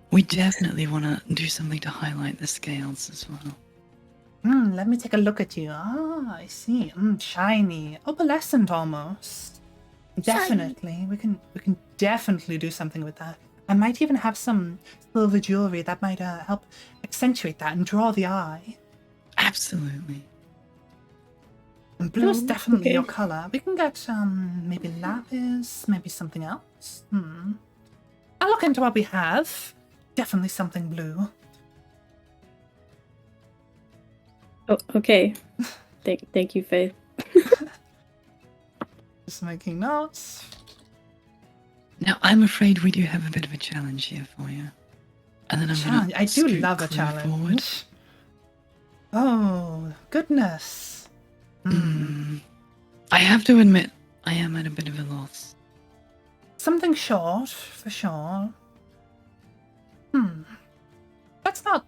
S3: We definitely want to do something to highlight the scales as well.
S1: Let me take a look at you. I see. Shiny, opalescent almost. Definitely, we can definitely do something with that. I might even have some silver jewelry that might help accentuate that and draw the eye.
S3: Absolutely.
S1: And blue is definitely
S5: okay.
S1: your color. We can get maybe lapis, maybe something else. I'll look into what we have. Definitely something blue.
S5: Oh, okay. Thank you, Faith.
S1: Just making notes.
S3: Now, I'm afraid we do have a bit of a challenge here for you. And then I'm
S1: Challenge.
S3: gonna
S1: I do
S3: scoot
S1: love a
S3: Clue forward.
S1: challenge. Oh, goodness.
S3: I have to admit, I am at a bit of a loss.
S1: Something short, for sure. Let's not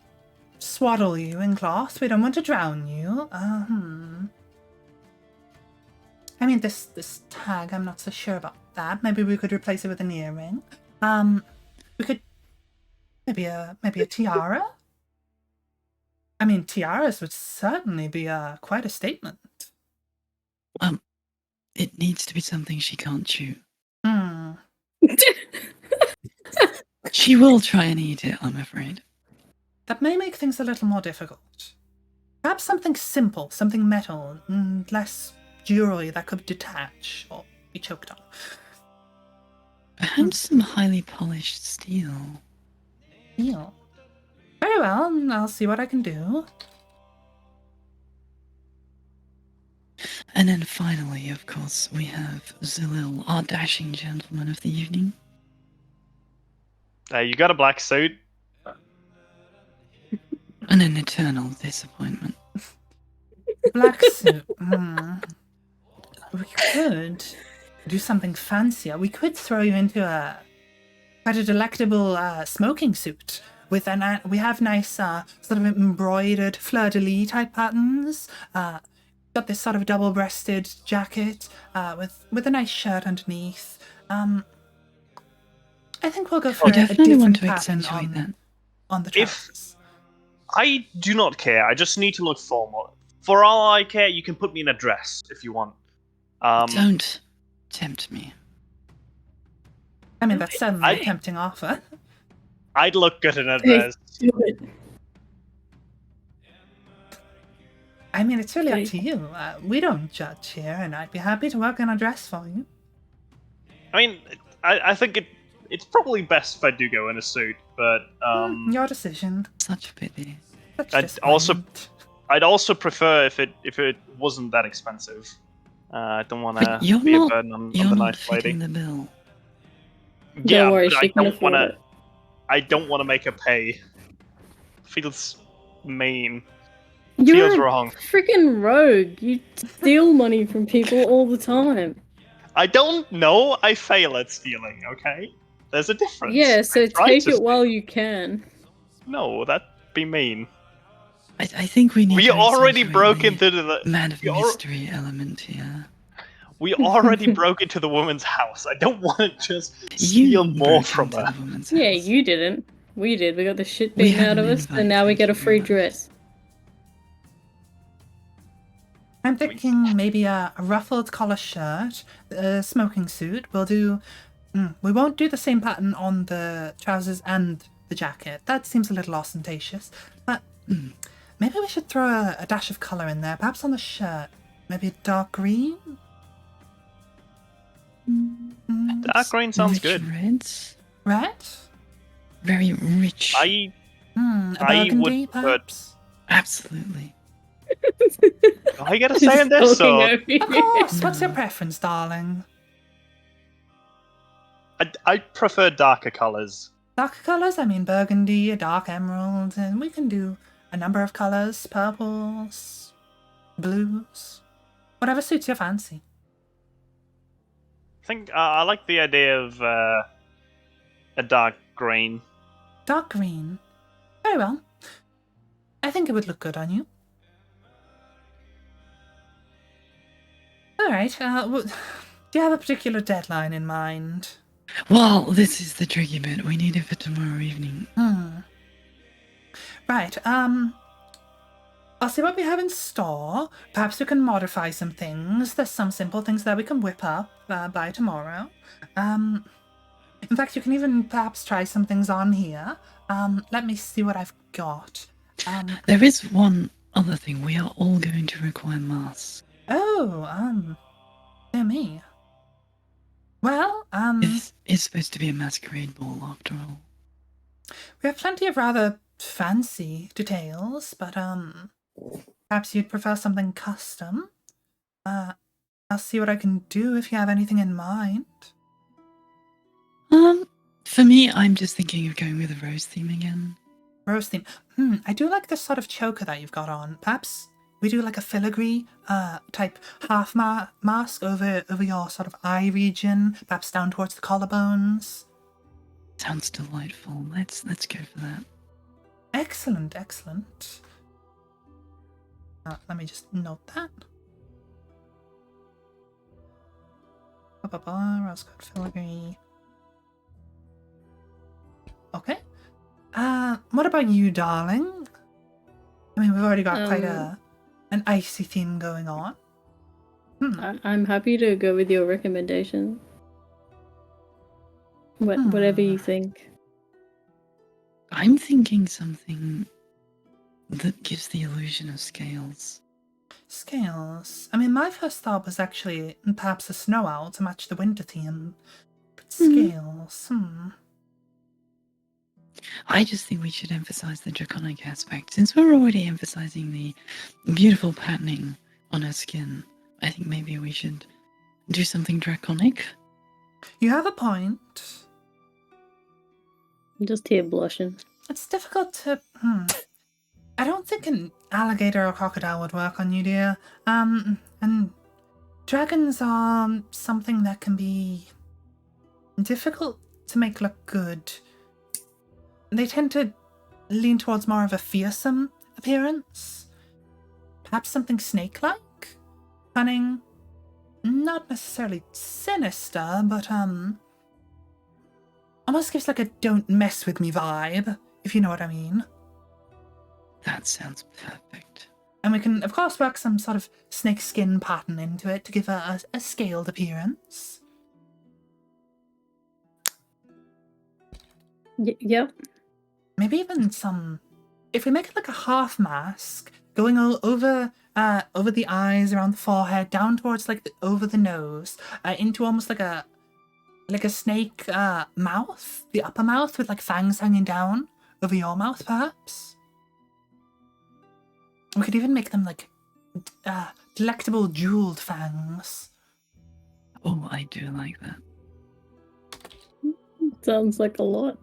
S1: swaddle you in cloth. We don't want to drown you. I mean, this tag, I'm not so sure about that. Maybe we could replace it with an earring. We could maybe a tiara. I mean, tiaras would certainly be quite a statement.
S3: It needs to be something she can't chew. She will try and eat it, I'm afraid.
S1: That may make things a little more difficult. Perhaps something simple, something metal, less jewelry that could detach or be choked on.
S3: Perhaps some highly polished steel.
S1: Steel. Very well, I'll see what I can do.
S3: And then finally, of course, we have Zalil, our dashing gentleman of the evening.
S4: You got a black suit.
S3: And an eternal disappointment.
S1: Black suit. We could do something fancier. We could throw you into quite a delectable smoking suit with we have nice sort of embroidered fleur-de-lis type patterns. Got this sort of double-breasted jacket with a nice shirt underneath. I think we'll go for
S3: I
S1: a
S3: definitely want
S1: different
S3: to
S1: pattern
S3: accentuate that.
S1: on the
S4: If-
S1: trousers.
S4: I do not care. I just need to look formal. For all I care, you can put me in a dress if you want.
S3: Don't tempt me.
S1: I mean, that's certainly a
S4: I-
S1: tempting offer.
S4: I'd look good in a
S5: Hey.
S4: dress.
S5: Do it.
S1: I mean, it's really
S5: Okay.
S1: up to you. We don't judge here, and I'd be happy to work on a dress for you.
S4: I mean, I think it's probably best if I do go in a suit, but
S1: Your decision.
S3: Such a pity.
S1: Such
S4: I'd also-
S1: disappointment.
S4: I'd also prefer if it wasn't that expensive. I don't want to
S3: But you're
S4: be a
S3: not.
S4: burden on
S3: You're
S4: the
S3: not
S4: nice lady.
S3: fitting the bill.
S4: Yeah,
S5: Don't worry,
S4: but
S5: she can
S4: don't
S5: afford
S4: wanna.
S5: it.
S4: I don't want to make her pay. Feels mean.
S5: You're
S4: Feels
S5: a
S4: wrong.
S5: freaking rogue. You steal money from people all the time.
S4: I don't know. I fail at stealing. Okay, there's a difference.
S5: Yeah, so
S4: I try
S5: take
S4: to
S5: it
S4: steal.
S5: while you can.
S4: No, that'd be mean.
S3: I think we need
S4: We
S3: to
S4: already
S3: accentuate
S4: broke
S3: the
S4: into the.
S3: man of
S4: we al-
S3: mystery element here.
S4: We already broke into the woman's house. I don't want to just
S3: You
S4: steal more
S3: broke
S4: from
S3: into
S4: her.
S3: the woman's
S5: Yeah,
S3: house.
S5: you didn't. We did. We got the shit
S3: We
S5: beaten
S3: had
S5: out of
S3: an
S5: us,
S3: invite,
S5: and now we
S3: thank
S5: get a
S3: you very
S5: free
S3: much.
S5: dress.
S1: I'm thinking maybe a ruffled collar shirt, a smoking suit. We'll do. We won't do the same pattern on the trousers and the jacket. That seems a little ostentatious. But maybe we should throw a dash of color in there. Perhaps on the shirt. Maybe a dark green?
S4: Dark green sounds
S3: Rich
S4: good.
S3: reds.
S1: Red?
S3: Very rich.
S4: I
S1: A
S4: I would
S1: burgundy,
S4: put-
S1: perhaps?
S3: Absolutely.
S4: I get a say in this.
S5: Just
S4: So
S5: talking over you.
S1: Of course. What's your preference, darling?
S4: I prefer darker colors.
S1: Darker colors? I mean burgundy, a dark emerald, and we can do a number of colors. Purples, blues. Whatever suits your fancy.
S4: I think I like the idea of a dark green.
S1: Dark green. Very well. I think it would look good on you. Alright, do you have a particular deadline in mind?
S3: Well, this is the tricky bit. We need it for tomorrow evening.
S1: Right, I'll see what we have in store. Perhaps we can modify some things. There's some simple things that we can whip up by tomorrow. In fact, you can even perhaps try some things on here. Let me see what I've got.
S3: There is one other thing. We are all going to require masks.
S1: Dear me. Well,
S3: It's supposed to be a masquerade ball after all.
S1: we have plenty of rather fancy details, but perhaps you'd prefer something custom. I'll see what I can do if you have anything in mind.
S3: For me, I'm just thinking of going with a rose theme again.
S1: Rose theme. I do like this sort of choker that you've got on. Perhaps we do like a filigree type half mask over your sort of eye region, perhaps down towards the collarbones.
S3: Sounds delightful. Let's go for that.
S1: Excellent, excellent. Let me just note that. Rose gold filigree. Okay. What about you, darling? I mean, we've already got quite an icy theme going on.
S5: I'm happy to go with your recommendation. Whatever you think.
S3: I'm thinking something that gives the illusion of scales.
S1: Scales. I mean, my first thought was actually perhaps a snow owl to match the winter theme. But scales,
S3: I just think we should emphasize the draconic aspect. Since we're already emphasizing the beautiful patterning on her skin, I think maybe we should do something draconic.
S1: You have a point.
S5: I'm just here blushing.
S1: It's difficult to. I don't think an alligator or crocodile would work on you, dear. And dragons are something that can be difficult to make look good. They tend to lean towards more of a fearsome appearance. Perhaps something snake-like? Cunning? Not necessarily sinister, but, almost gives like a don't mess with me vibe, if you know what I mean.
S3: That sounds perfect.
S1: And we can, of course, work some sort of snake skin pattern into it to give a scaled appearance.
S5: Yep.
S1: Maybe even some... If we make it like a half mask, going over the eyes, around the forehead, down towards like over the nose, into almost like a snake mouth, the upper mouth with like fangs hanging down over your mouth, perhaps. We could even make them like delectable jeweled fangs.
S3: Oh, I do like that.
S5: Sounds like a lot.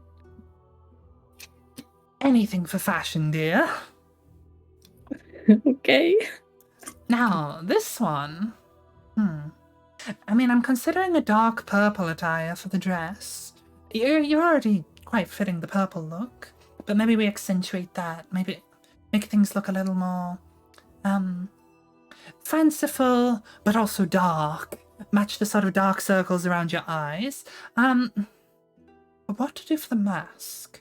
S1: Anything for fashion, dear.
S5: Okay.
S1: Now, this one. I mean, I'm considering a dark purple attire for the dress. You're already quite fitting the purple look, but maybe we accentuate that. Maybe make things look a little more, fanciful, but also dark. Match the sort of dark circles around your eyes. But what to do for the mask?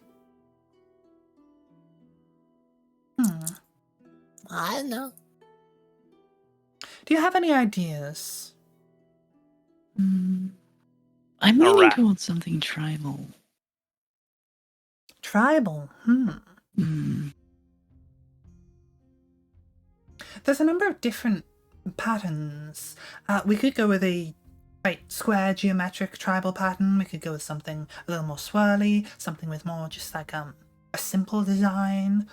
S2: I don't know.
S1: Do you have any ideas?
S3: I'm
S4: A
S3: leaning
S4: rat.
S3: towards something tribal.
S1: Tribal? There's a number of different patterns. We could go with a quite square geometric tribal pattern. We could go with something a little more swirly, something with more just like a simple design.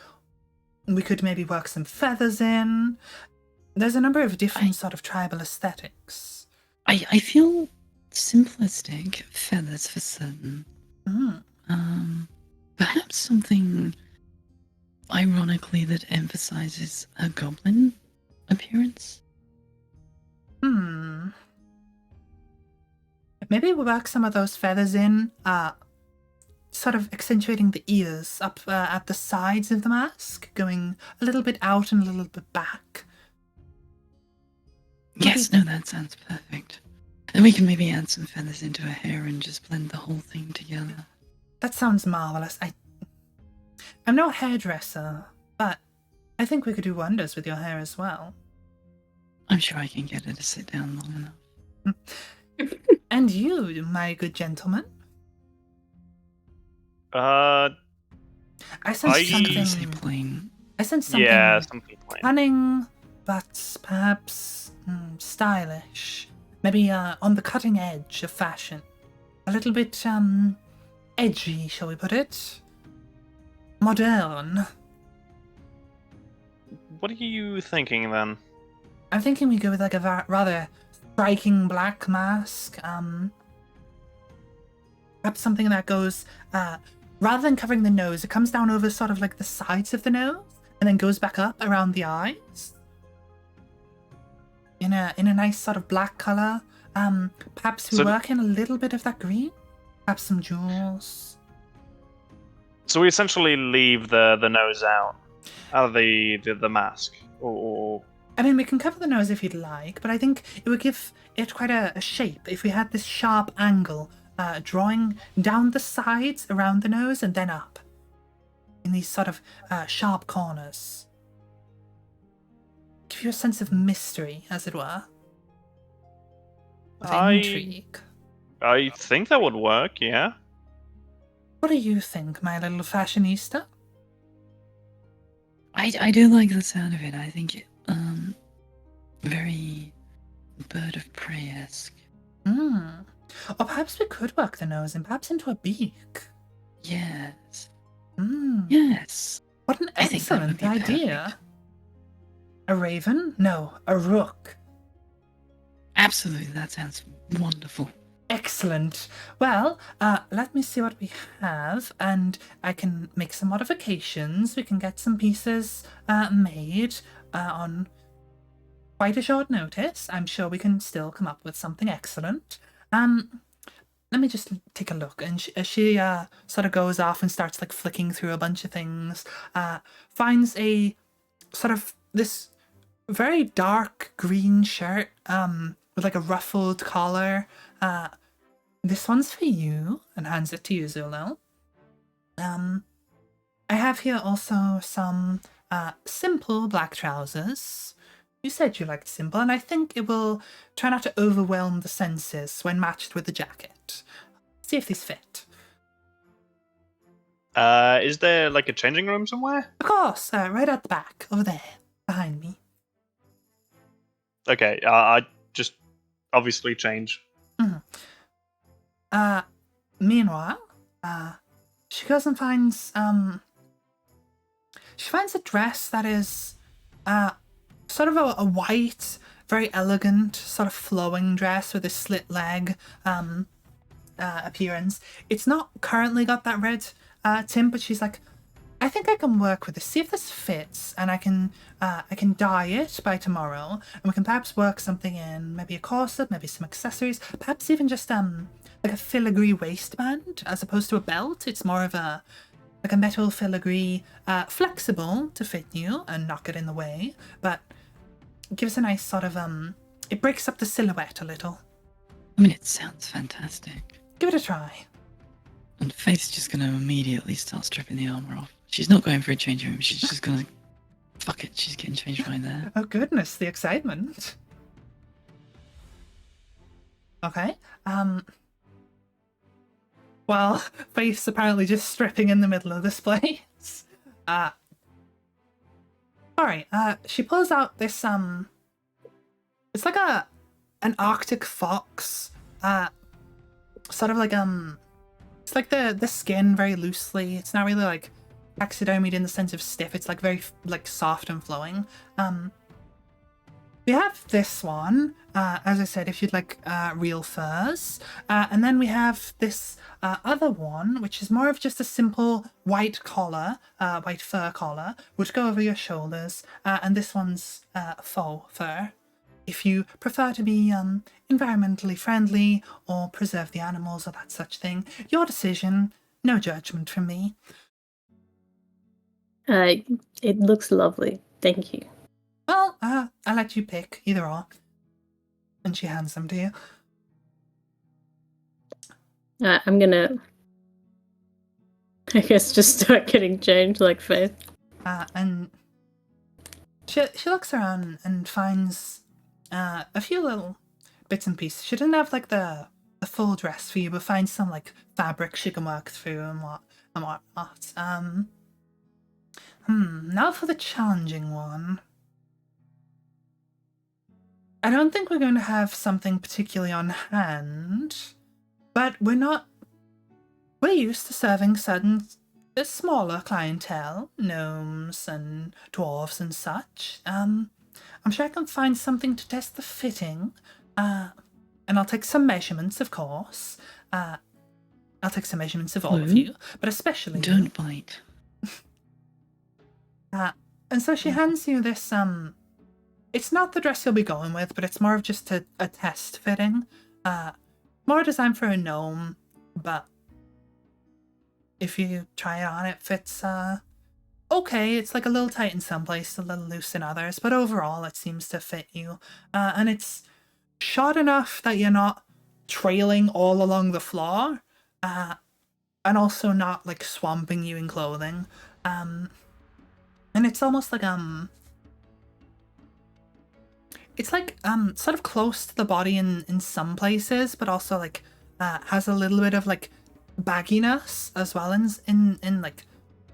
S1: We could maybe work some feathers in. There's a number of different sort of tribal aesthetics.
S3: I feel simplistic feathers for certain. Perhaps something ironically that emphasizes a goblin appearance.
S1: Maybe we'll work some of those feathers in, sort of accentuating the ears up at the sides of the mask, going a little bit out and a little bit back.
S3: Yes, no, that sounds perfect. And we can maybe add some feathers into her hair and just blend the whole thing together.
S1: That sounds marvelous. I'm no hairdresser, but I think we could do wonders with your hair as well.
S3: I'm sure I can get her to sit down long enough.
S1: And you, my good gentleman? I sense
S4: I-
S3: Can say
S1: something.
S3: plain.
S1: I sense something.
S4: Yeah, something plain.
S1: Cunning, but perhaps stylish. Maybe on the cutting edge of fashion. A little bit edgy, shall we put it? Modern.
S4: What are you thinking then?
S1: I'm thinking we go with like a rather striking black mask. Perhaps something that goes, rather than covering the nose, it comes down over sort of like the sides of the nose and then goes back up around the eyes. In a nice sort of black color. Perhaps we
S4: So-
S1: work in a little bit of that green. Perhaps some jewels.
S4: So we essentially leave the nose out of the mask, or
S1: I mean, we can cover the nose if you'd like, but I think it would give it quite a shape if we had this sharp angle drawing down the sides around the nose and then up in these sort of sharp corners. Give you a sense of mystery, as it were. Of intrigue.
S4: I think that would work. Yeah.
S1: What do you think, my little fashionista?
S3: I do like the sound of it. I think it, very bird of prey-esque.
S1: Or perhaps we could work the nose and perhaps into a beak.
S3: Yes.
S1: Hmm.
S3: Yes.
S1: What an
S3: I think that would
S1: excellent
S3: be
S1: idea.
S3: perfect.
S1: A raven? No, a rook.
S3: Absolutely, that sounds wonderful.
S1: Excellent. Well, let me see what we have, and I can make some modifications. We can get some pieces made on quite a short notice. I'm sure we can still come up with something excellent. let me just take a look. And she sort of goes off and starts like flicking through a bunch of things. Finds a sort of this very dark green shirt with like a ruffled collar. This one's for you, and hands it to you, Zulil. I have here also some simple black trousers. You said you liked simple, and I think it will try not to overwhelm the senses when matched with the jacket. See if these fit.
S4: Is there like a changing room somewhere?
S1: Of course, right at the back, over there, behind me.
S4: Okay, I just obviously change.
S1: Meanwhile, she goes and finds she finds a dress that is sort of a white, very elegant, sort of flowing dress with a slit leg appearance. It's not currently got that red tint, but she's like, I think I can work with this. See if this fits, and I can dye it by tomorrow, and we can perhaps work something in, maybe a corset, maybe some accessories, perhaps even just like a filigree waistband as opposed to a belt. It's more of a like a metal filigree, flexible to fit you and not get in the way, but gives a nice sort of it breaks up the silhouette a little.
S3: I mean, it sounds fantastic.
S1: Give it a try.
S3: And Faith's just going to immediately start stripping the armor off. She's not going for a change room. She's just going to... Fuck it, she's getting changed right there.
S1: Oh goodness, the excitement. Okay, well, Faith's apparently just stripping in the middle of this place. Alright, she pulls out this, it's like an Arctic fox, sort of like, it's like the skin very loosely. It's not really like taxidermied in the sense of stiff. It's like very like soft and flowing. We have this one, as I said, if you'd like real furs. And then we have this other one, which is more of just a simple white collar, white fur collar, which go over your shoulders. And this one's faux fur. If you prefer to be environmentally friendly or preserve the animals or that such thing, your decision, no judgment from me.
S5: It looks lovely. Thank you.
S1: Well, I'll let you pick, either or. And she hands them to you.
S5: I'm gonna, I guess, just start getting changed like Faith.
S1: And she looks around and finds a few little bits and pieces. She didn't have like the full dress for you, but finds some like fabric she can work through and whatnot. Now for the challenging one. I don't think we're going to have something particularly on hand, but we're used to serving a smaller clientele, gnomes and dwarves and such. I'm sure I can find something to test the fitting, and I'll take some measurements, of course. I'll take some measurements of all of you, but especially you.
S3: Don't bite.
S1: And so she hands you this, it's not the dress you'll be going with, but it's more of just a test fitting. More designed for a gnome, but if you try it on, it fits, okay. It's like a little tight in some places, a little loose in others, but overall it seems to fit you. And it's short enough that you're not trailing all along the floor, and also not like swamping you in clothing. And it's almost like, it's like sort of close to the body in some places, but also like has a little bit of like bagginess as well in like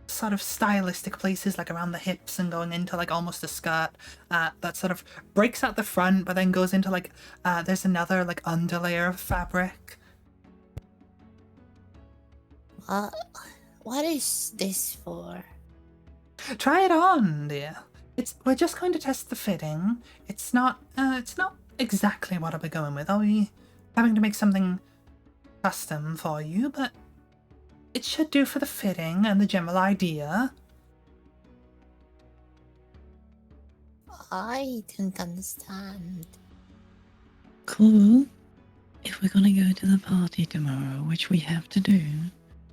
S1: sort of stylistic places, like around the hips and going into like almost a skirt that sort of breaks out the front, but then goes into like there's another like underlayer of fabric.
S2: What is this for?
S1: Try it on, dear. We're just going to test the fitting. It's not exactly what I'll be going with. I'll be having to make something custom for you, but it should do for the fitting and the general idea.
S2: I don't understand.
S3: Cool. if we're gonna go to the party tomorrow, which we have to do,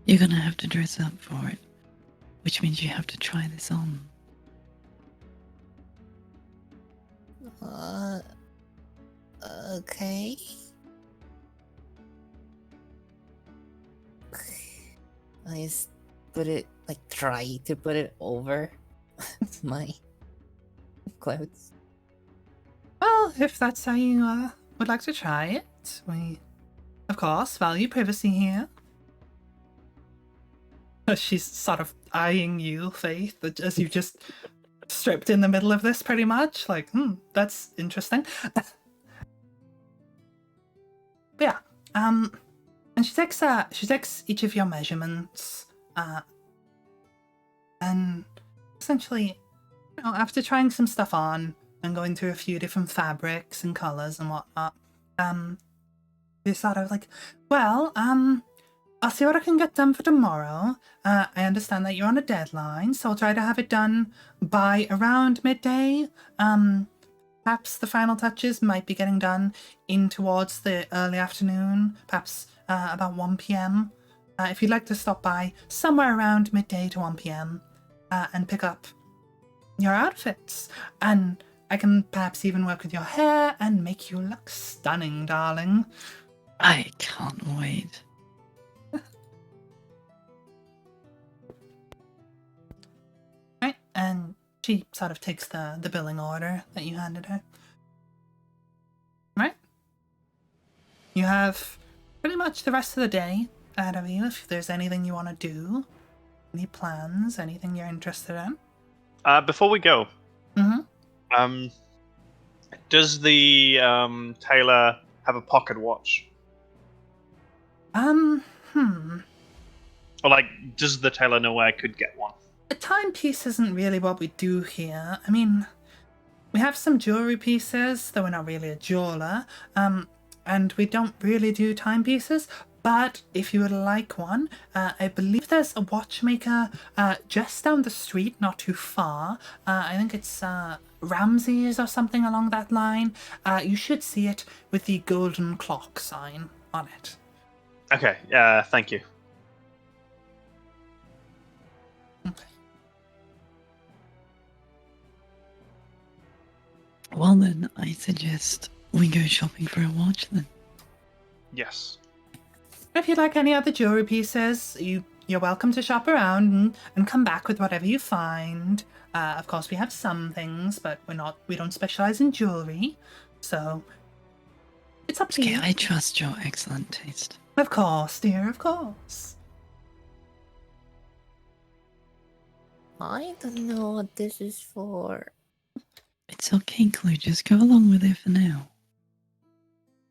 S3: you're gonna have to dress up for it, which means you have to try this on.
S2: Okay. I just try to put it over my clothes.
S1: Well, if that's how you would like to try it, we, of course, value privacy here. She's sort of eyeing you, Faith, as you just stripped in the middle of this, pretty much. Like, that's interesting. But yeah, and she takes each of your measurements, and essentially, after trying some stuff on and going through a few different fabrics and colors and whatnot, you're sort of like, well, I'll see what I can get done for tomorrow. I understand that you're on a deadline, so I'll try to have it done by around midday. Perhaps the final touches might be getting done in towards the early afternoon, perhaps about 1 p.m. If you'd like to stop by somewhere around midday to 1 p.m. And pick up your outfits, and I can perhaps even work with your hair and make you look stunning, darling.
S3: I can't wait.
S1: Right, and she sort of takes the billing order that you handed her. Right? You have pretty much the rest of the day ahead of you if there's anything you want to do. Any plans, anything you're interested in.
S4: Before we go,
S1: Mm-hmm.
S4: Does the tailor have a pocket watch? Or does the tailor know where I could get one?
S1: A timepiece isn't really what we do here. I mean, we have some jewelry pieces, though we're not really a jeweler. And we don't really do timepieces. But if you would like one, I believe there's a watchmaker just down the street, not too far. I think it's Ramsey's or something along that line. You should see it with the golden clock sign on it.
S4: Okay, thank you.
S1: Okay.
S3: Well then, I suggest we go shopping for a watch then.
S4: Yes.
S1: If you'd like any other jewelry pieces, you're welcome to shop around and come back with whatever you find. Of course, we have some things, but we don't specialize in jewelry, so it's up to
S3: Okay,
S1: you.
S3: I trust your excellent taste.
S1: Of course, dear, of course.
S2: I don't know what this is for.
S3: It's okay, Clue, just go along with it for now.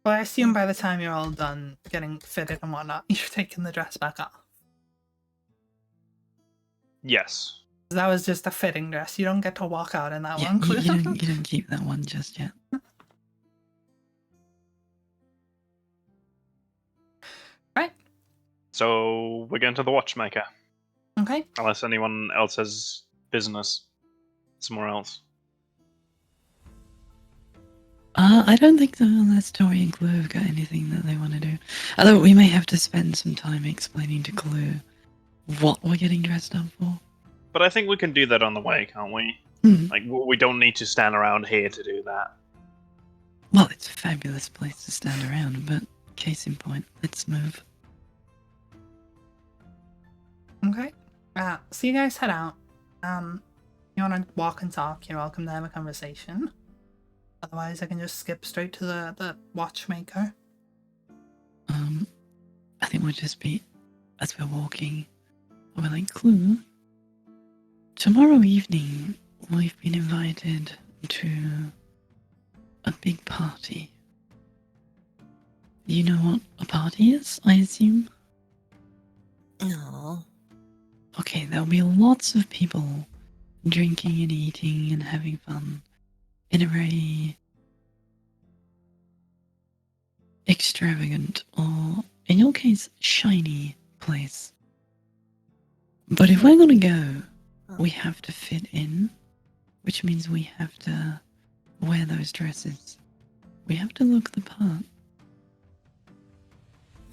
S1: Well, I assume by the time you're all done getting fitted and whatnot, you've taken the dress back off.
S4: Yes.
S1: That was just a fitting dress. You don't get to walk out in that
S3: Yeah,
S1: one, Clue.
S3: you don't keep that one just yet.
S1: Right.
S4: So we're going to the watchmaker.
S1: Okay.
S4: Unless anyone else has business somewhere else.
S3: I don't think unless Tori and Clue have got anything that they want to do. Although we may have to spend some time explaining to Clue what we're getting dressed up for.
S4: But I think we can do that on the way, can't we? We don't need to stand around here to do that.
S3: Well, it's a fabulous place to stand around, but case in point, let's move.
S1: Okay. So you guys head out. You want to walk and talk, you're welcome to have a conversation. Otherwise, I can just skip straight to the watchmaker.
S3: I think we'll just be, as we're walking, we're like, Clue, tomorrow evening we've been invited to a big party. You know what a party is, I assume?
S2: No.
S3: Okay, there'll be lots of people drinking and eating and having fun in a very extravagant, or in your case, shiny place. But if we're gonna go, we have to fit in, which means we have to wear those dresses. We have to look the part.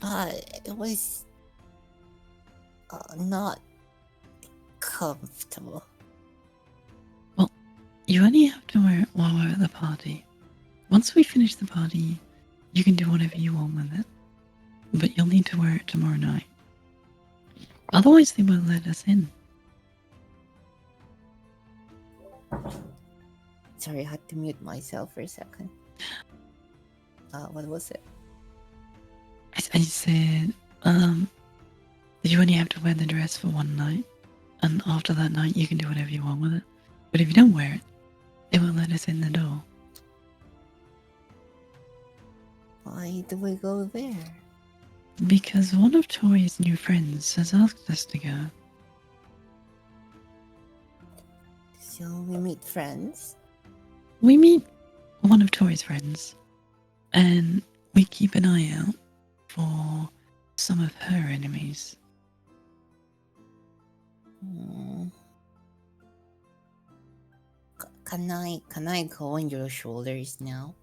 S2: It was not comfortable.
S3: You only have to wear it while we're at the party. Once we finish the party, you can do whatever you want with it. But you'll need to wear it tomorrow night. Otherwise, they won't let us in.
S2: Sorry, I had to mute myself for a second. What was it?
S3: I said, you only have to wear the dress for one night. And after that night, you can do whatever you want with it. But if you don't wear it, they won't let us in the door.
S2: Why do we go there?
S3: Because one of Tori's new friends has asked us to go.
S2: So we meet friends?
S3: We meet one of Tori's friends, and we keep an eye out for some of her enemies.
S2: Can I go on your shoulders now?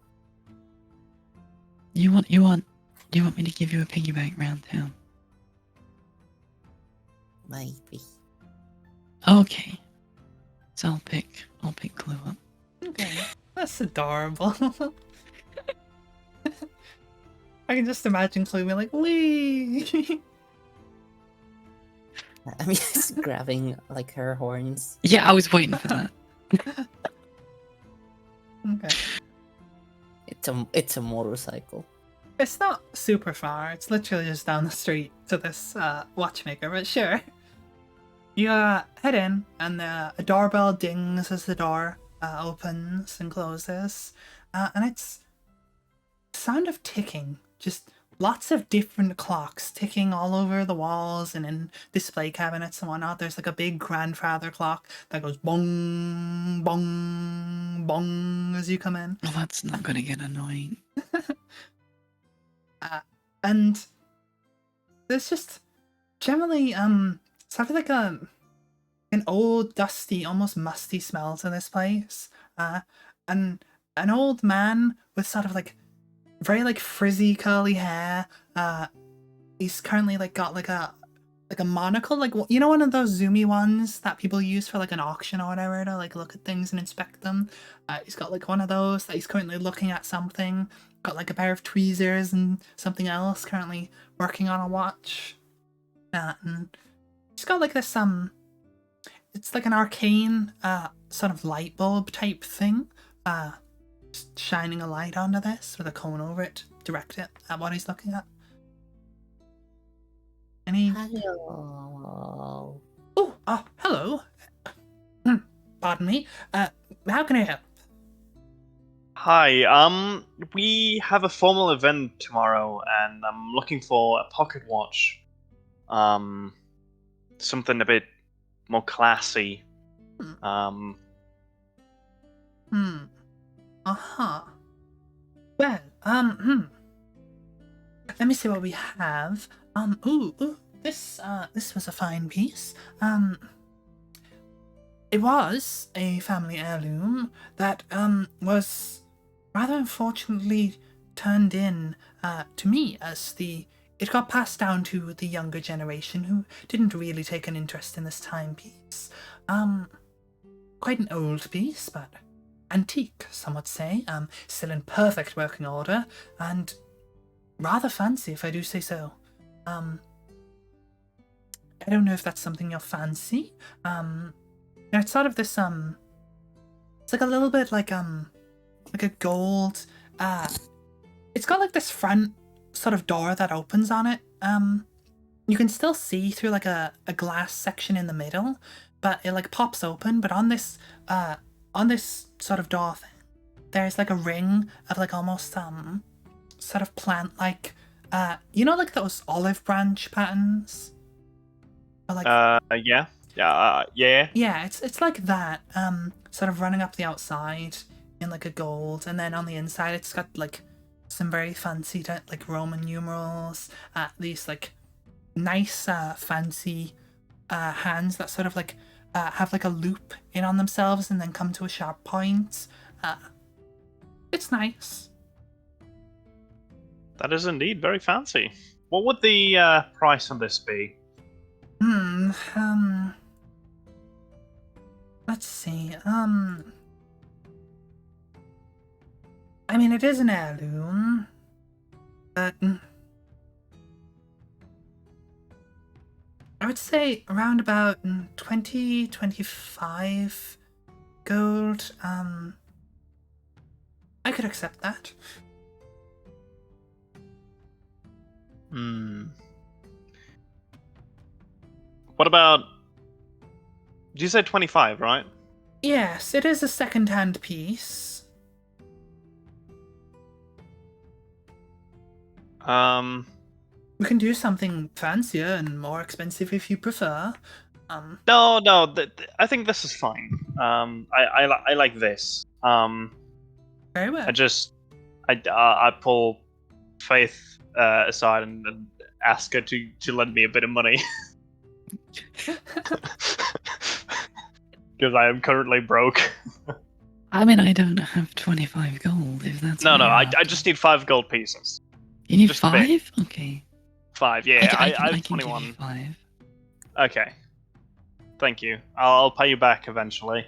S3: You want me to give you a piggyback round town?
S2: Maybe.
S3: Okay. So I'll pick Clue up.
S1: Okay, that's adorable. I can just imagine Chloe being like, "Wee."
S2: I'm just grabbing like her horns.
S3: Yeah, I was waiting for that.
S1: Okay.
S2: It's a motorcycle.
S1: It's not super far. It's literally just down the street to this watchmaker, but sure. You head in, and a doorbell dings as the door opens and closes, and it's sound of ticking. Just lots of different clocks ticking all over the walls and in display cabinets and whatnot. There's like a big grandfather clock that goes bong, bong, bong as you come in.
S3: Well, that's not gonna get annoying.
S1: And there's just generally sort of like an old, dusty, almost musty smell to this place. And an old man with sort of like very like frizzy curly hair. He's currently like got like a monocle, like, you know, one of those zoomy ones that people use for like an auction or whatever to like look at things and inspect them. He's got like one of those that he's currently looking at something. Got like a pair of tweezers and something else, currently working on a watch. And he's got like this it's like an arcane sort of light bulb type thing. Just shining a light onto this with a cone over it to direct it at what he's looking at. Any
S2: Hello.
S1: hello. Pardon me. How can I help?
S4: Hi, we have a formal event tomorrow, and I'm looking for a pocket watch. Something a bit more classy.
S1: Uh-huh. Well, let me see what we have. This was a fine piece. It was a family heirloom that, was rather unfortunately turned in, to me as it got passed down to the younger generation who didn't really take an interest in this timepiece. Quite an old piece, but antique, some would say. Still in perfect working order, and rather fancy, if I do say so. I don't know if that's something you'll fancy. It's sort of this, it's like a little bit like a gold, it's got like this front sort of door that opens on it. You can still see through like a glass section in the middle, but it like pops open, but on this sort of door thing, there's like a ring of like almost, sort of plant-like, you know, like those olive branch patterns? Or like,
S4: Yeah.
S1: yeah, it's like that, sort of running up the outside in like a gold, and then on the inside it's got like some very fancy like Roman numerals, these like nice fancy hands that sort of like have like a loop in on themselves and then come to a sharp point. It's nice.
S4: That is indeed very fancy. what would the price on this be?
S1: Let's see. I mean, it is an heirloom, but I would say around about 20, 25 gold. I could accept that.
S4: What about? Did you say 25, right?
S1: Yes, it is a second-hand piece. We can do something fancier and more expensive if you prefer.
S4: No, I think this is fine. I like this.
S1: Very well.
S4: I pull Faith aside and ask her to lend me a bit of money. Because I am currently broke.
S3: I mean, I don't have 25 gold, if that's
S4: No,
S3: what
S4: no,
S3: you're
S4: I
S3: after.
S4: just need 5 gold pieces.
S3: You need
S4: just a bit.
S3: 5? Okay.
S4: 5, yeah.
S3: I
S4: I have
S3: can give
S4: 21.
S3: you 5.
S4: Okay. Thank you. I'll pay you back eventually.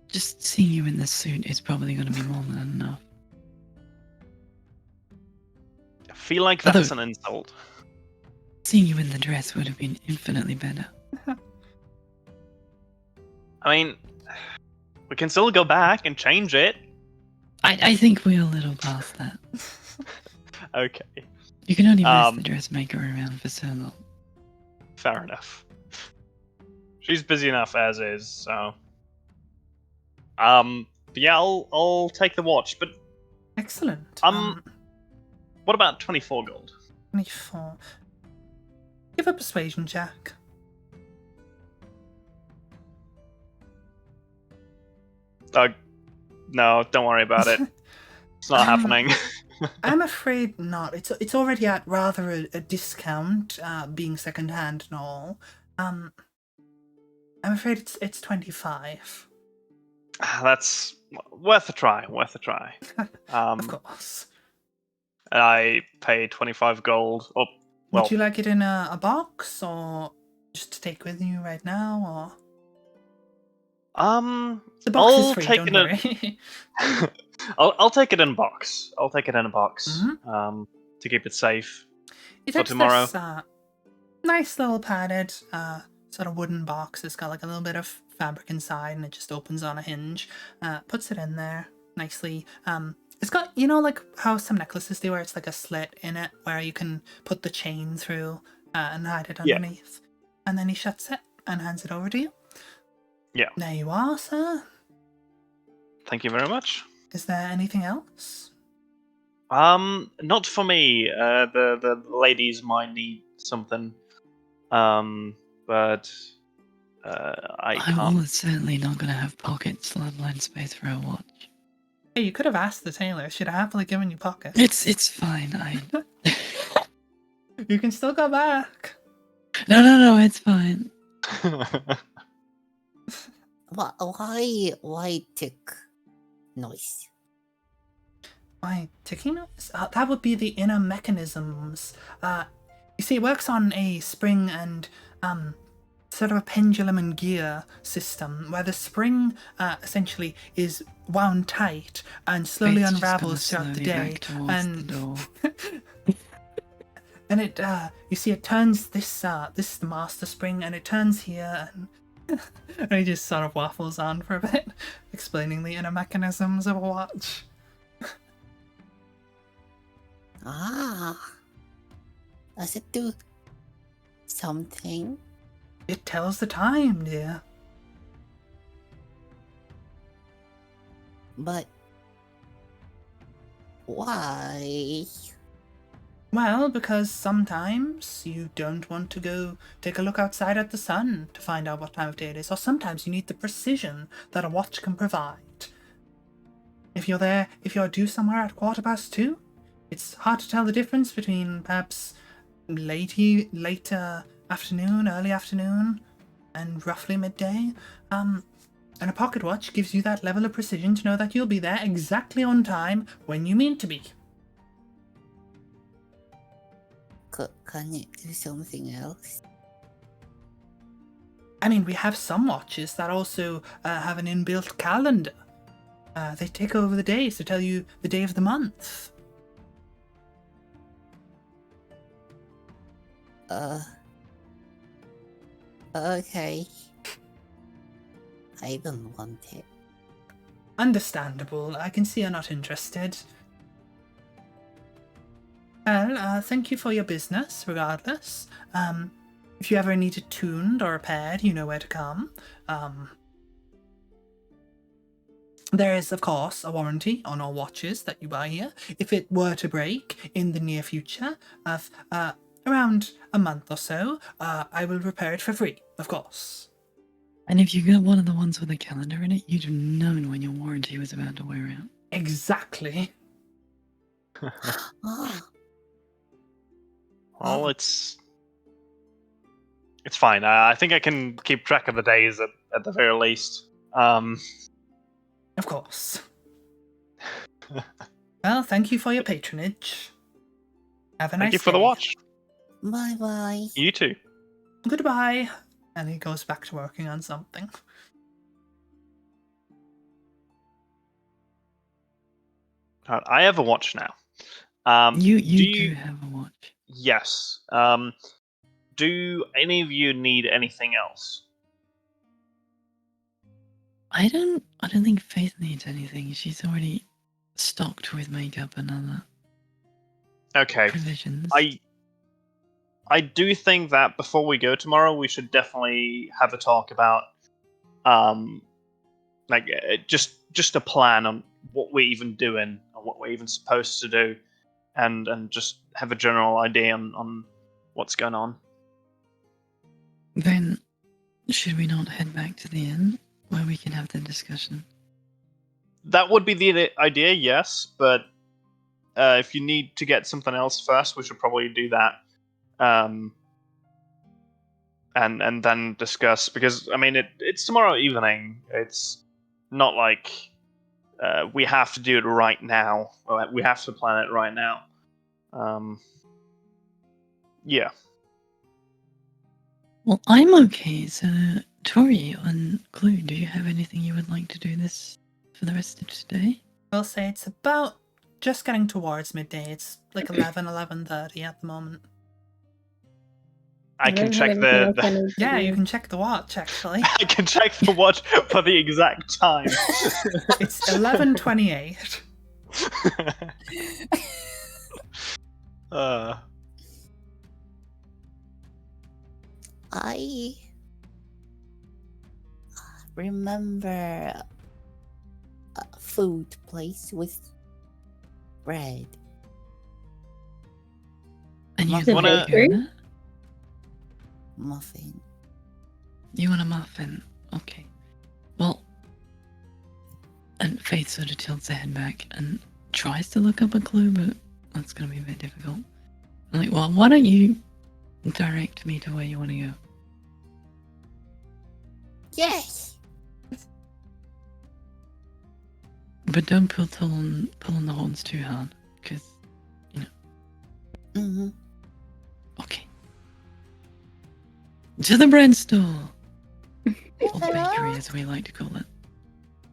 S3: Just seeing you in this suit is probably going to be more than enough.
S4: I feel like that's
S3: Although-
S4: an insult.
S3: Seeing you in the dress would have been infinitely better.
S4: I mean, we can still go back and change it.
S3: I think we're a little past that.
S4: Okay,
S3: You can only mess the dressmaker around for so long.
S4: fair enough. She's busy enough as is, so. But yeah, I'll take the watch. But
S1: Excellent.
S4: what about 24 gold?
S1: 24. Give a persuasion check.
S4: No, don't worry about it. It's not happening.
S1: I'm afraid not. It's already at rather a discount, being second-hand and all. I'm afraid it's 25.
S4: That's worth a try. Worth a try.
S1: Of course.
S4: I pay 25 gold. Oh, well,
S1: Would you like it in a box, or just to take with you right now, or the box is
S4: I'll
S1: free,
S4: take
S1: don't worry.
S4: I'll take it in a box. I'll take it in a box.
S1: Mhm.
S4: To keep it safe.
S1: It
S4: For
S1: takes
S4: tomorrow.
S1: this nice little padded sort of wooden box. It's got like a little bit of fabric inside, and it just opens on a hinge. Puts it in there nicely. It's got, you know, like how some necklaces do, where it's like a slit in it where you can put the chain through and hide it
S4: Yeah.
S1: underneath. And then he shuts it and hands it over to you.
S4: Yeah.
S1: There you are, sir.
S4: Thank you very much.
S1: Is there anything else?
S4: Not for me. The ladies might need something. But I
S3: I'm
S4: can't.
S3: almost certainly not going to have pockets, let alone space for a watch.
S1: Hey, you could have asked the tailor. She'd have happily given you pockets.
S3: It's fine.
S1: You can still go back.
S3: No, it's fine.
S2: Why tick noise?
S1: Why, ticking noise? That would be the inner mechanisms. You see, it works on a spring and sort of a pendulum and gear system, where the spring essentially is wound tight and slowly
S3: Faith's just
S1: unravels
S3: gonna
S1: throughout the
S3: slowly
S1: day.
S3: back towards
S1: And
S3: the door.
S1: and it, you see, it turns this is the master spring, and it turns here, and he just sort of waffles on for a bit, explaining the inner mechanisms of a watch.
S2: Does it do something?
S1: It tells the time, dear.
S2: But why?
S1: Well, because sometimes you don't want to go take a look outside at the sun to find out what time of day it is, or sometimes you need the precision that a watch can provide. If you're due somewhere at 2:15, it's hard to tell the difference between perhaps late afternoon, early afternoon, and roughly midday. And a pocket watch gives you that level of precision to know that you'll be there exactly on time when you mean to be.
S2: Can it do something else?
S1: I mean, we have some watches that also have an inbuilt calendar. They take over the days to tell you the day of the month.
S2: Okay. I don't want it.
S1: Understandable. I can see you're not interested. Well, thank you for your business, regardless. If you ever need it tuned or repaired, you know where to come. There is, of course, a warranty on all watches that you buy here. If it were to break in the near future, of around a month or so, I will repair it for free, of course.
S3: And if you got one of the ones with a calendar in it, you'd have known when your warranty was about to wear out.
S1: Exactly.
S2: Ah,
S4: Well, it's fine. I think I can keep track of the days at the very least.
S1: Of course. Well, thank you for your patronage. Have a nice
S4: Thank you for the
S1: day.
S4: watch.
S2: bye.
S4: You too.
S1: Goodbye. And he goes back to working on something.
S4: I have a watch now.
S3: You
S4: do
S3: do have a watch.
S4: Yes. Do any of you need anything else?
S3: I don't think Faith needs anything. She's already stocked with makeup and other
S4: Okay.
S3: provisions.
S4: I do think that before we go tomorrow, we should definitely have a talk about, just a plan on what we're even doing and what we're even supposed to do, and just have a general idea on what's going on.
S3: Then, should we not head back to the inn where we can have the discussion?
S4: That would be the idea, yes, but if you need to get something else first, we should probably do that. And then discuss, because I mean it's tomorrow evening. It's not like we have to do it right now. We have to plan it right now. Yeah.
S3: Well, I'm okay. So, Tori and Clue, do you have anything you would like to do this for the rest of today?
S1: I'll say it's about just getting towards midday. It's like 11:30 at the moment.
S4: I can
S5: don't
S4: check
S5: have anything else I
S4: the
S5: need to
S1: Yeah,
S5: do.
S1: you can check the watch, actually.
S4: I can check the watch for the exact time.
S1: It's 11:28.
S2: I remember a food place with bread.
S3: And you
S2: Muffin.
S3: want to
S4: Wanna-
S3: go there?
S2: Muffin.
S3: You want a muffin? Okay. Well, and Faith sort of tilts her head back and tries to look up a clue, but that's going to be a bit difficult. I'm like, well, why don't you direct me to where you want to go?
S2: Yes.
S3: But don't pull on the horns too hard, because,
S2: Mm-hmm.
S3: okay. To the bread store! Or bakery, as we like to call it.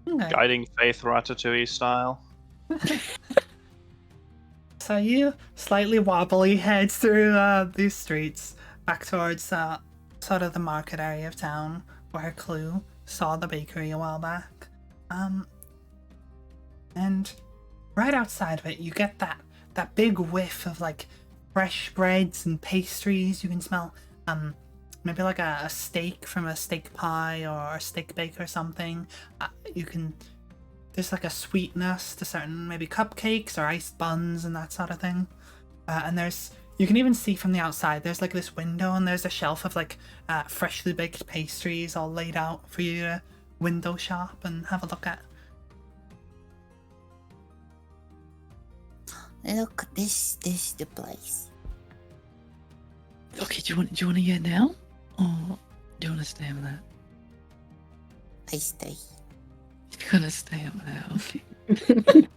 S1: Okay.
S4: Guiding Faith Ratatouille style.
S1: So you slightly wobbly head through these streets back towards sort of the market area of town where Clue saw the bakery a while back. And right outside of it, you get that big whiff of like fresh breads and pastries. You can smell maybe like a steak from a steak pie or a steak bake or something. There's like a sweetness to certain maybe cupcakes or iced buns and that sort of thing. And you can even see from the outside, there's like this window and there's a shelf of like freshly baked pastries all laid out for you to window shop and have a look at.
S2: Look, this is the place.
S3: Okay, do you want to get down? Or do you want to stay up there?
S2: I stay.
S3: You're gonna stay up there, okay.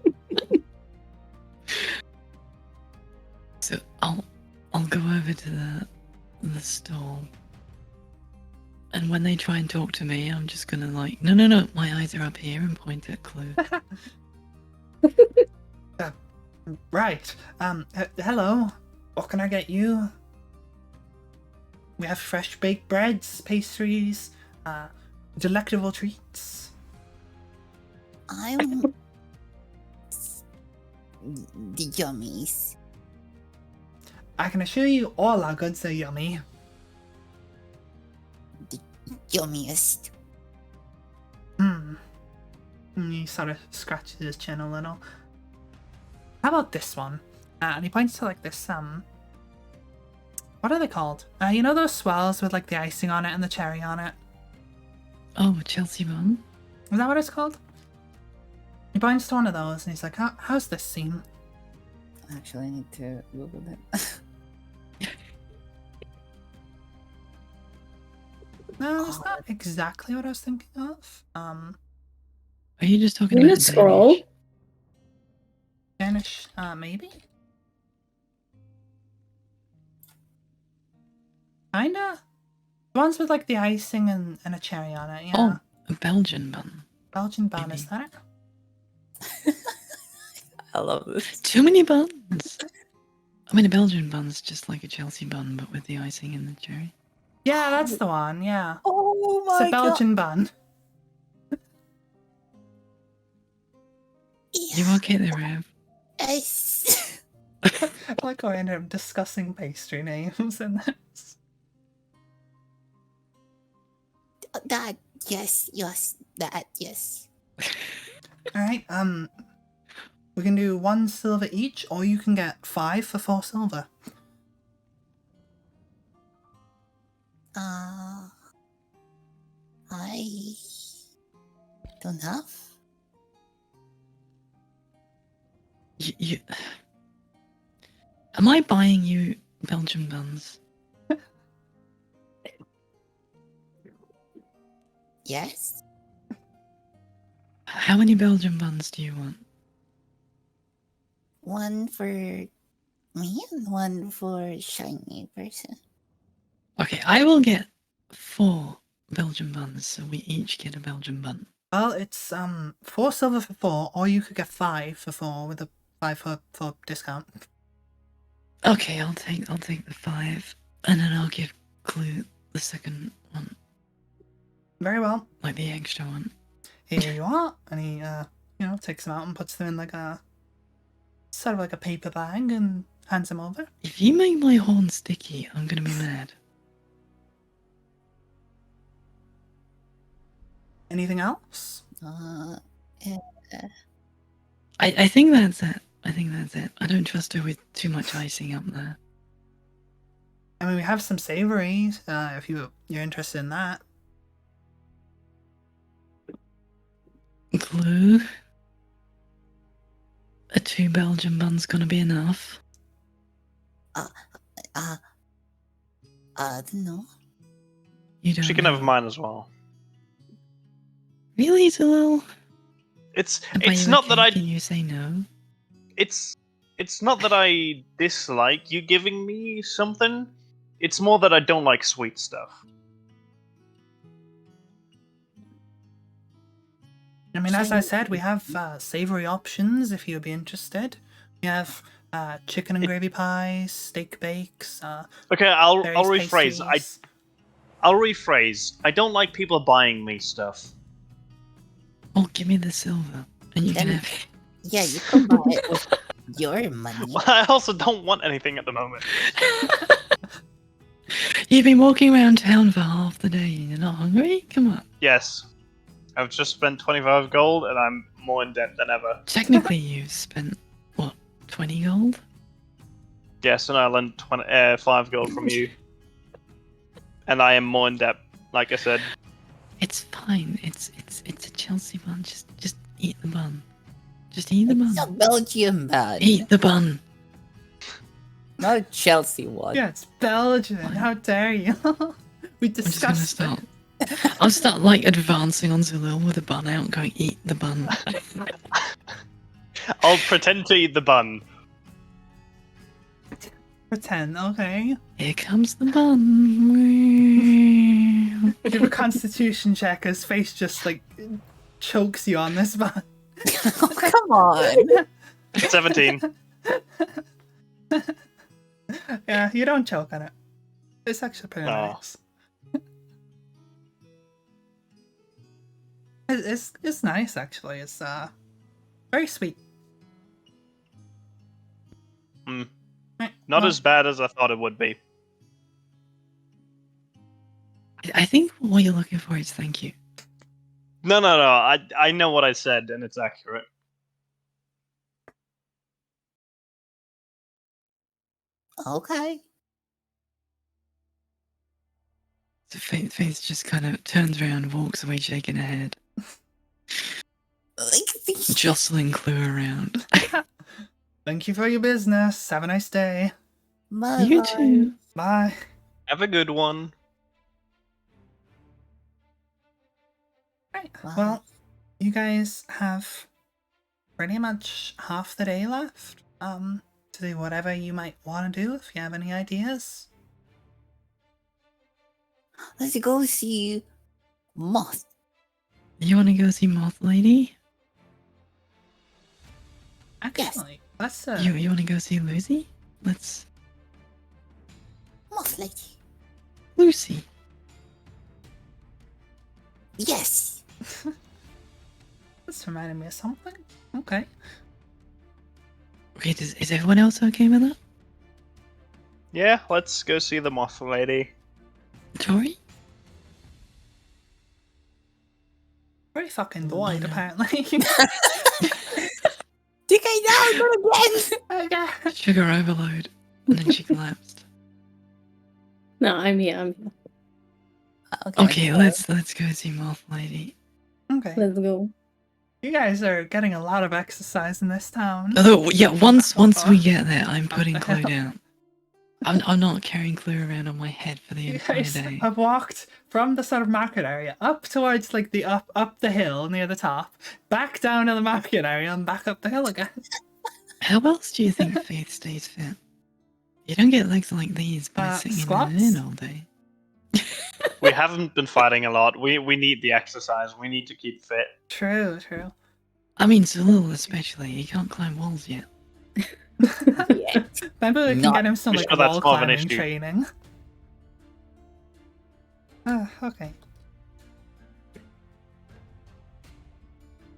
S3: So I'll I'll go over to the stall. And when they try and talk to me, I'm just gonna like, no, my eyes are up here and point at Clue.
S1: Right. Hello. What can I get you? We have fresh baked breads, pastries, delectable treats.
S6: I'm the yummies.
S1: I can assure you all our goods are yummy.
S6: The yummiest.
S1: He sort of scratches his chin a little. How about this one? And he points to like this, what are they called? You know those swells with like the icing on it and the cherry on it?
S3: Oh, Chelsea bun?
S1: Is that what it's called? He points to one of those and he's like, how's this seem?
S2: Actually, I need to Google it.
S1: No, it's not exactly what I was thinking of.
S3: Are you just talking
S5: In
S3: about
S5: a scroll.
S1: Danish, maybe? Kinda? The ones with like the icing and a cherry on it, yeah.
S3: Oh, a Belgian bun.
S1: Belgian bun, is
S3: maybe.
S1: that it?
S2: I love this.
S3: Too many buns. I mean, a Belgian bun's just like a Chelsea bun, but with the icing and the cherry.
S1: Yeah, that's the one, yeah.
S2: Oh
S1: It's
S2: my
S1: a Belgian bun.
S3: You okay there, Rev?
S6: Yes.
S1: I like how I ended up discussing pastry names in this.
S6: That, yes, that, yes.
S1: Alright, we can do 1 silver each, or you can get 5 for 4 silver.
S6: I don't have.
S3: You... Am I buying you Belgian buns?
S6: Yes.
S3: How many Belgian buns do you want?
S6: 1 for me and 1 for shiny person.
S3: Okay, I will get 4 Belgian buns, so we each get a Belgian bun.
S1: Well, it's 4 silver for 4, or you could get 5 for 4 with a 5 for discount.
S3: Okay, I'll take the 5, and then I'll give Clue the second one,
S1: Very well.
S3: like the extra one.
S1: Here you are. And he, takes them out and puts them in like a sort of like a paper bag and hands them over.
S3: If you make my horn sticky, I'm gonna be mad.
S1: Anything else?
S3: I think that's it. I don't trust her with too much icing up there.
S1: I mean, we have some savories, if you're interested in that.
S3: Clue? A 2 Belgian bun's gonna be enough.
S6: I don't know.
S3: You don't
S4: She can
S3: know.
S4: have mine as well.
S3: Really, Zalil?
S4: It's
S3: I buy
S4: it's
S3: you a
S4: not that I
S3: cake and you say no?
S4: it's not that I dislike you giving me something. It's more that I don't like sweet stuff.
S1: I mean, as I said, we have savory options if you'd be interested. We have chicken and gravy pies, steak bakes.
S4: Okay, I'll
S1: various
S4: rephrase.
S1: pastries.
S4: I'll rephrase. I don't like people buying me stuff.
S3: Oh, give me the silver, and you can
S6: Then-
S3: have.
S6: Yeah, you can buy it with your money.
S4: I also don't want anything at the moment.
S3: You've been walking around town for half the day and you're not hungry? Come on.
S4: Yes, I've just spent 25 gold and I'm more in debt than ever.
S3: Technically, you've spent, what, 20 gold?
S4: Yes, and I lent 5 gold from you, and I am more in debt. Like I said.
S3: It's fine. It's a Chelsea bun. Just eat the bun. Just eat the
S6: It's a
S3: bun.
S6: Belgian bun.
S3: Eat the bun.
S2: Not a Chelsea one.
S1: Yeah, it's Belgian. How dare you? We
S3: I'm just gonna
S1: discussed
S3: start.
S1: it.
S3: I'll start like advancing on Zalil with a bun out, going eat the bun.
S4: I'll pretend to eat the bun.
S1: For 10, okay.
S3: Here comes the bun.
S1: Give a constitution check. His face just like chokes you on this bun.
S6: Oh, come on.
S4: 17.
S1: Yeah, you don't choke on it. It's actually pretty
S4: Oh.
S1: nice. It's nice actually. It's very sweet.
S4: Mm.
S1: Right,
S4: Not
S1: well,
S4: as bad as I thought it would be.
S3: I think what you're looking for is thank you.
S4: No. I know what I said, and it's accurate.
S6: Okay.
S3: So Faith just kind of turns around, walks away, shaking her head, jostling Clue around.
S1: Thank you for your business. Have a nice day.
S6: Bye.
S3: You too.
S1: Bye.
S4: Have a good one.
S1: Right.
S6: Bye.
S1: Well, you guys have pretty much half the day left. To do whatever you might want to do if you have any ideas.
S6: Let's go see Moth.
S3: You want to go see Moth Lady?
S1: Actually, let's
S3: You want to go see Lucy? Let's
S6: Moth lady.
S3: Lucy.
S6: Yes.
S1: This reminded me of something. Okay.
S3: Okay, is everyone else okay with that?
S4: Yeah, let's go see the moth lady.
S3: Tori?
S1: Very fucking
S3: Oh, I
S1: delayed,
S3: know.
S1: apparently.
S6: Did I now do it again?
S1: Okay.
S3: Sugar overload. And then she collapsed.
S5: No, I'm here.
S3: Okay, let's go see Moth Lady.
S1: Okay.
S5: Let's go.
S1: You guys are getting a lot of exercise in this town.
S3: Although, yeah, once we get there, I'm
S1: What
S3: putting
S1: the
S3: Clue
S1: hell?
S3: down. I'm not carrying Clue around on my head for the
S1: You
S3: entire
S1: guys
S3: day.
S1: have walked from the sort of market area up towards like the up the hill near the top, back down to the market area, and back up the hill again.
S3: How else do you think Faith stays fit? You don't get legs like these by sitting
S1: Squats?
S3: in an inn all day.
S4: We haven't been fighting a lot. We need the exercise. We need to keep fit.
S1: True.
S3: I mean, Zalul especially. He can't climb walls yet.
S1: Maybe we can
S6: Not
S1: get him some
S4: sure
S1: like
S4: that's
S1: wall
S4: more of an
S1: climbing
S4: issue.
S1: training. Okay.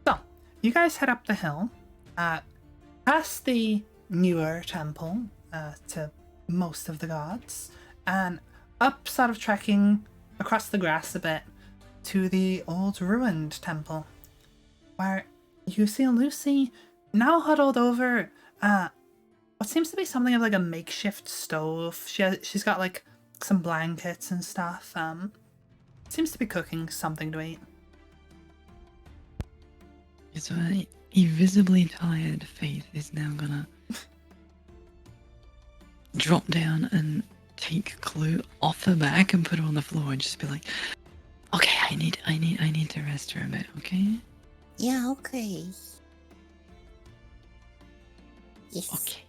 S1: So, you guys head up the hill, past the newer temple to most of the gods, and up sort of trekking across the grass a bit to the old ruined temple, where you see Lucy now huddled over what seems to be something of like a makeshift stove. She's got like some blankets and stuff. Seems to be cooking something to eat.
S3: So a visibly tired Faith is now gonna drop down and take Clue off her back and put her on the floor and just be like, "Okay, I need to rest her a bit, okay?
S6: Yeah, okay. Yes.
S3: Okay.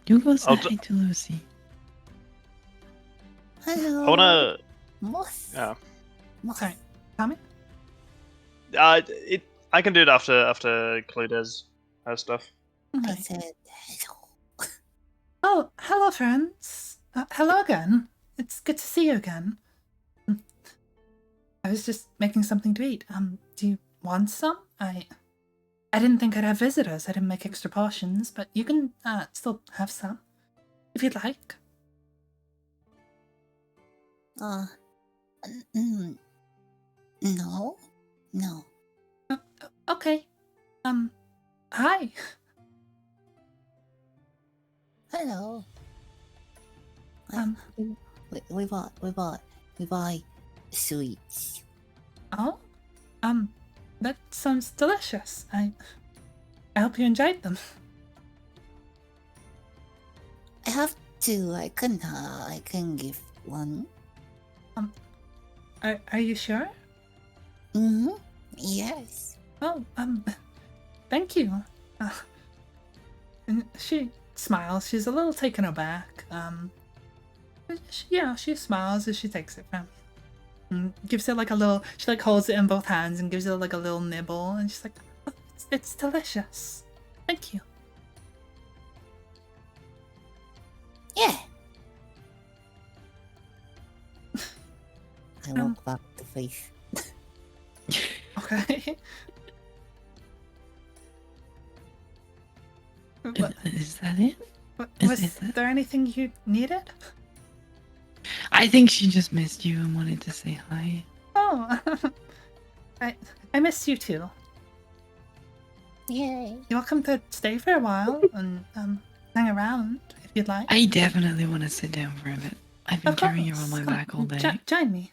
S3: You go say
S4: I'll
S3: hi to Lucy."
S6: Hello.
S4: I wanna.
S6: Moth.
S4: Yeah.
S6: Moth.
S1: Sorry, Tommy?
S4: I can do it after Clue does her stuff.
S6: I
S1: Okay.
S6: said hello.
S1: Oh, hello, friends. Hello again. It's good to see you again. I was just making something to eat. Do you want some? I didn't think I'd have visitors. I didn't make extra portions, but you can still have some if you'd like.
S6: No. No.
S1: Okay. Hi.
S6: Hello.
S1: Um,
S6: We buy sweets.
S1: Oh, that sounds delicious. I hope you enjoyed them.
S6: I have to. I can give one.
S1: Are you sure?
S6: Mm-hmm. Yes.
S1: Oh, thank you. smiles. She's a little taken aback. But she smiles as she takes it from you. And gives it like a little. She like holds it in both hands and gives it like a little nibble, and she's like, oh, "It's delicious. Thank you."
S6: Yeah. I walk back to Faith.
S1: Okay. What,
S3: Is that it?
S1: was
S3: is it?
S1: there anything you needed?
S3: I think she just missed you and wanted to say hi.
S1: Oh, I miss you too.
S6: Yay.
S1: You're welcome to stay for a while and hang around if you'd like.
S3: I definitely want to sit down for a bit. I've been
S1: Of
S3: carrying her on
S1: course.
S3: my
S1: Come,
S3: back all day.
S1: Join me.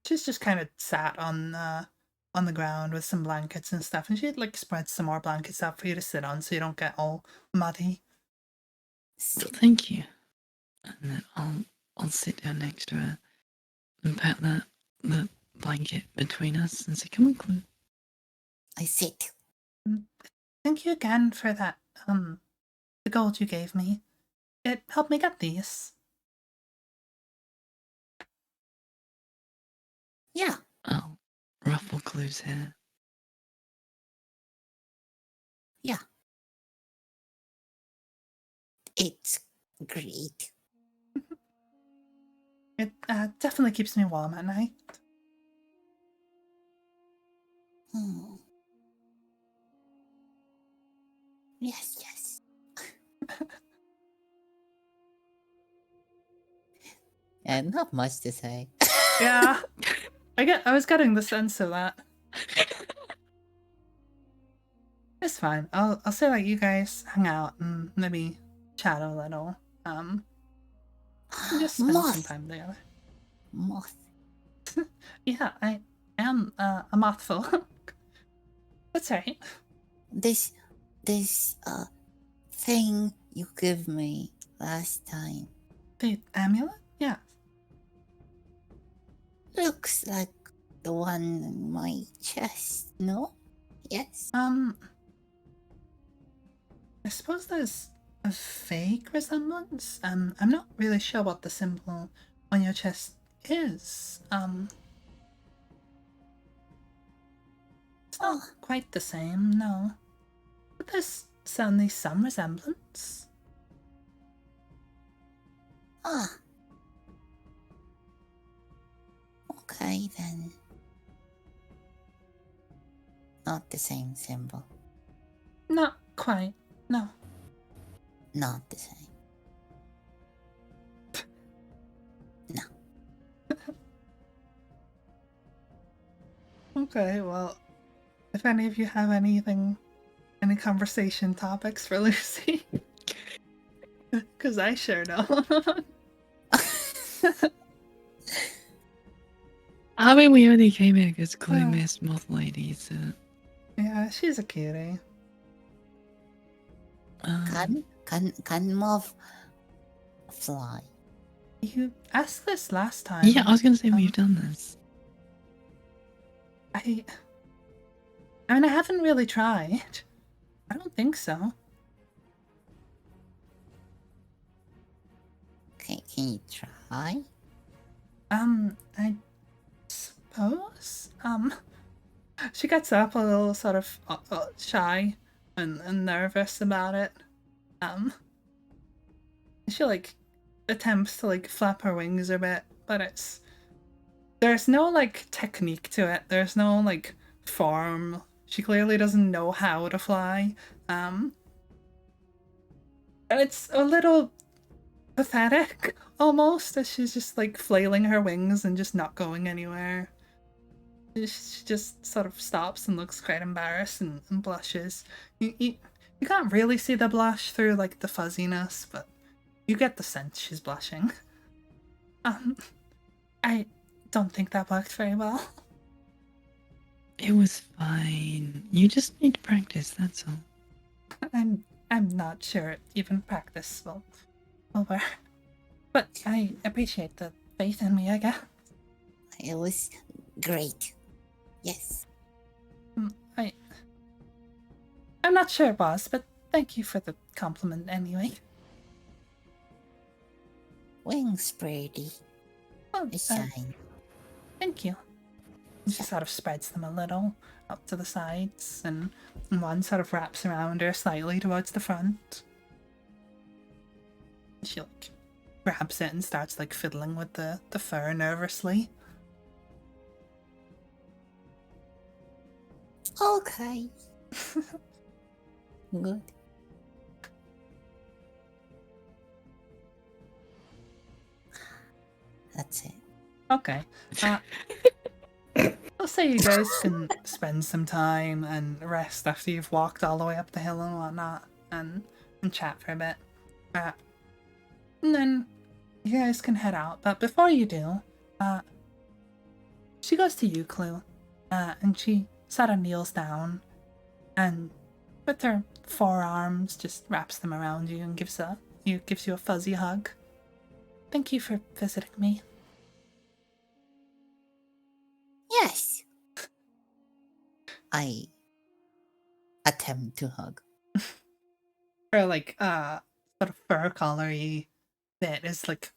S1: She's just kind of sat on the ground with some blankets and stuff, and she'd like spread some more blankets out for you to sit on so you don't get all muddy.
S3: Thank you. And then I'll sit down next to her and pat the blanket between us and say, "Come on, Clue."
S6: I sit.
S1: Thank you again for that the gold you gave me. It helped me get these.
S6: Yeah.
S3: I'll ruffle Clue's hair.
S6: Yeah. It's great.
S1: It definitely keeps me warm at night.
S6: Hmm. Yes, yes. And not much to say.
S1: Yeah. I was getting the sense of that. It's fine. I'll say like you guys hang out and maybe chat a little. And just spend some
S6: Moth.
S1: time together.
S6: Moth.
S1: Yeah, I am a mouthful. That's right.
S6: This thing you gave me last time
S1: The amulet? Yeah.
S6: looks like the one in my chest, no? Yes?
S1: I suppose there's a vague resemblance. I'm not really sure what the symbol on your chest is. It's not quite the same, no. But there's certainly some resemblance.
S6: Ah. Okay then. Not the same symbol.
S1: Not quite, no.
S6: Not the same. No.
S1: Okay, well, if any of you have any conversation topics for Lucy, because I sure don't.
S3: I mean, we only came here because Clue missed Moth Lady, so...
S1: Yeah, she's a cutie.
S6: Can moth fly?
S1: You asked this last time.
S3: Yeah, I was gonna say we've done this.
S1: I mean, I haven't really tried. I don't think so.
S6: Okay, can you try?
S1: I suppose. She gets up a little sort of shy and nervous about it. She like attempts to like flap her wings a bit, but there's no like technique to it. There's no like form. She clearly doesn't know how to fly. And it's a little pathetic almost, as she's just like flailing her wings and just not going anywhere. She just sort of stops and looks quite embarrassed and blushes. You can't really see the blush through like the fuzziness, but you get the sense she's blushing. I don't think that worked very well.
S3: It was fine. You just need to practice, that's all.
S1: I'm not sure even practice will work. But I appreciate the faith in me, I guess.
S6: It was great. Yes.
S1: I'm not sure it was, but thank you for the compliment anyway.
S6: Wings, Brady.
S1: Oh,
S6: A sign.
S1: thank you. And she sort of spreads them a little up to the sides, and one sort of wraps around her slightly towards the front. She like grabs it and starts like fiddling with the fur nervously.
S6: Okay. Good. That's it.
S1: Okay. I'll say you guys can spend some time and rest after you've walked all the way up the hill and whatnot, and chat for a bit. And then you guys can head out. But before you do, she goes to you, Clue, and she sort of kneels down, and with her forearms just wraps them around you and gives you a fuzzy hug. Thank you for visiting me.
S6: Yes. I attempt to hug.
S1: Her like sort of fur collar-y bit is like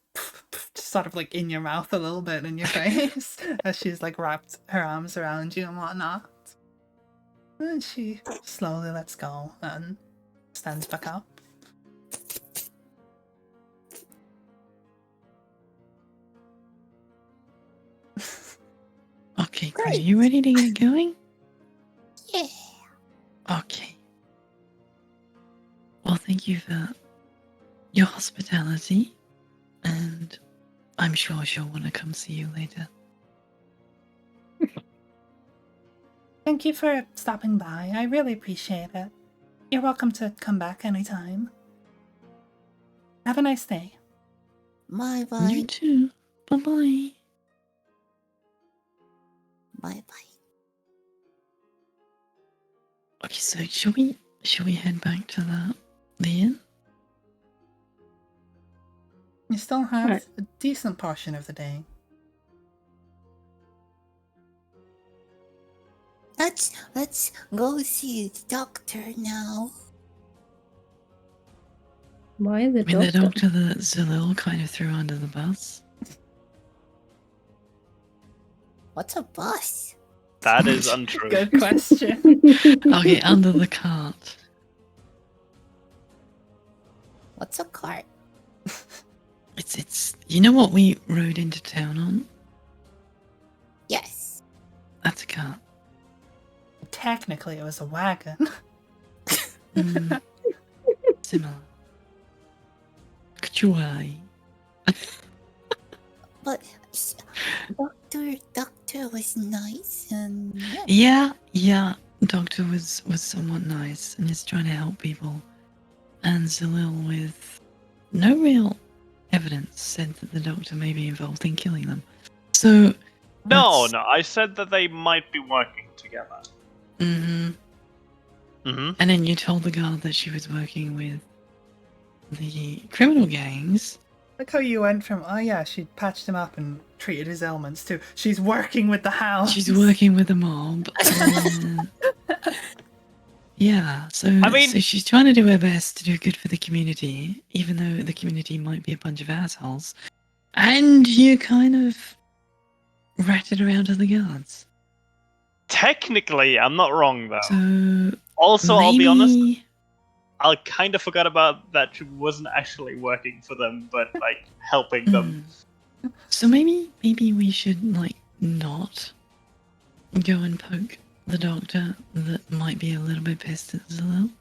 S1: just sort of like in your mouth a little bit in your face as she's like wrapped her arms around you and whatnot. And she slowly lets go and stands back up.
S3: Okay, are you ready to get going?
S6: Yeah.
S3: Okay. Well, thank you for your hospitality, and I'm sure she'll want to come see you later.
S1: Thank you for stopping by. I really appreciate it. You're welcome to come back anytime. Have a nice day.
S6: Bye
S3: You
S6: bye.
S3: too. Bye-bye.
S6: Bye bye.
S3: Okay, so shall we head back to the inn?
S1: You still have
S5: Right.
S1: a decent portion of the day.
S6: Let's go see the doctor now.
S5: Why the
S3: I mean, the
S5: doctor?
S3: doctor that Zalil kind of threw under the bus.
S6: What's a bus?
S4: That is untrue.
S1: Good question.
S3: Okay, under the cart.
S6: What's a cart?
S3: It's you know what we rode into town on?
S6: Yes.
S3: That's a cart.
S1: Technically, it was a wagon.
S3: Mm, similar. Kuchuai.
S6: But doctor was nice and
S3: Yeah. Doctor was somewhat nice and is trying to help people. And Zalil, with no real evidence, said that the doctor may be involved in killing them. So
S4: No,
S3: that's-
S4: no, I said that they might be working together.
S3: Mhm.
S4: Mm-hmm.
S3: And then you told the guard that she was working with the criminal gangs.
S1: Look how you went from, oh yeah, she patched him up and treated his ailments, to she's working with the hounds.
S3: She's working with the mob. Yeah, so
S4: mean-
S3: so she's trying to do her best to do good for the community, even though the community might be a bunch of assholes. And you kind of ratted around to the guards.
S4: Technically, I'm not wrong though.
S3: So
S4: Also, I'll be honest,
S3: maybe-
S4: I kind of forgot about that she wasn't actually working for them, but like helping them.
S3: So maybe we should like not go and poke the doctor that might be a little bit pissed at Zalil.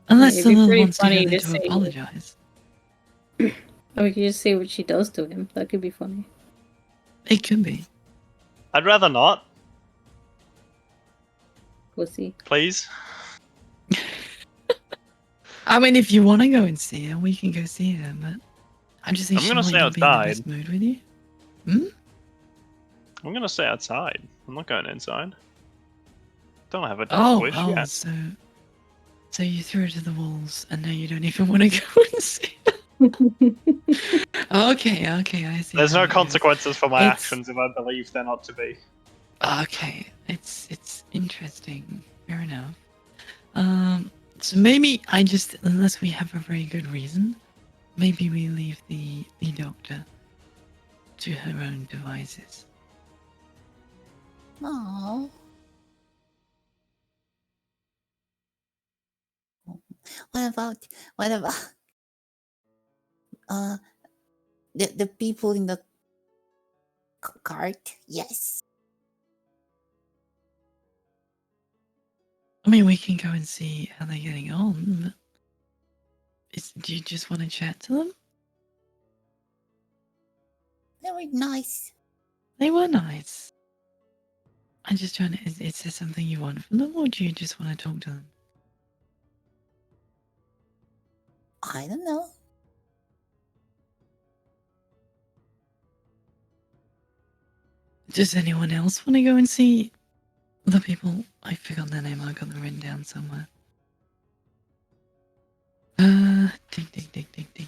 S3: Unless
S5: it'd be
S3: Zalil
S5: pretty
S3: wants to go
S5: funny
S3: there
S5: to
S3: to
S5: see.
S3: apologize.
S5: Or we could just see what she does to him. That could be funny.
S3: It could be.
S4: I'd rather not,
S5: Pussy.
S4: please.
S3: I mean, if you want to go and see her, we can go see her, but I'm just thinking
S4: I'm
S3: she
S4: gonna
S3: might
S4: stay
S3: not be in the
S4: outside.
S3: best mood with you.
S4: I'm gonna stay outside. I'm not going inside. Don't have a
S3: Oh,
S4: wish
S3: oh,
S4: yet.
S3: so you threw her to the wolves, and now you don't even want to go and see her. Okay, I see.
S4: There's
S3: how
S4: no
S3: it goes.
S4: consequences for my
S3: It's-
S4: actions if I believe they're not to be.
S3: Okay, it's interesting. fair enough. So maybe unless we have a very good reason, maybe we leave the doctor to her own devices.
S6: Oh. What about uh the people in the cart? Yes.
S3: I mean, we can go and see how they're getting on. But do you just want to chat to them?
S6: They were nice.
S3: They were nice. I'm just trying to. Is there something you want from them, or do you just want to talk to them?
S6: I don't know.
S3: Does anyone else want to go and see the people? I forgot their name. I got them written down somewhere. Ding, ding, ding, ding, ding.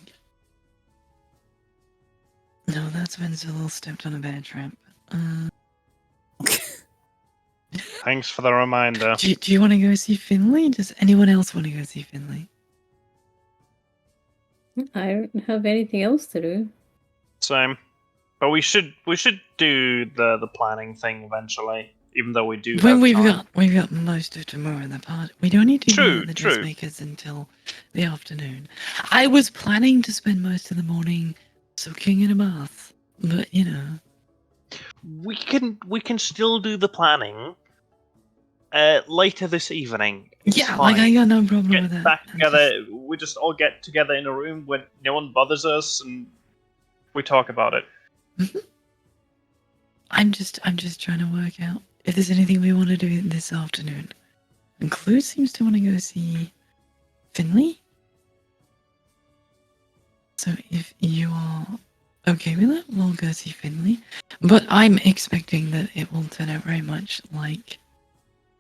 S3: No, that's when Zilil stepped on a bear trap.
S4: Thanks for the reminder.
S3: Do you want to go see Finley? Does anyone else want to go see Finley?
S5: I don't have anything else to do.
S4: Same. But we should do the planning thing eventually, even though we do
S3: When
S4: have
S3: we've
S4: time.
S3: got most of tomorrow in the party, we don't need to
S4: True,
S3: do the
S4: true.
S3: dressmakers until the afternoon. I was planning to spend most of the morning soaking in a bath, but you know.
S4: We can still do the planning later this evening. It's
S3: Yeah,
S4: fine.
S3: like I got no problem
S4: Get
S3: with that.
S4: back
S3: I'm
S4: together. We just all get together in a room when no one bothers us, and we talk about it.
S3: I'm just trying to work out if there's anything we want to do this afternoon. And Clue seems to want to go see Finley. So if you are okay with it, we'll go see Finley. But I'm expecting that it will turn out very much like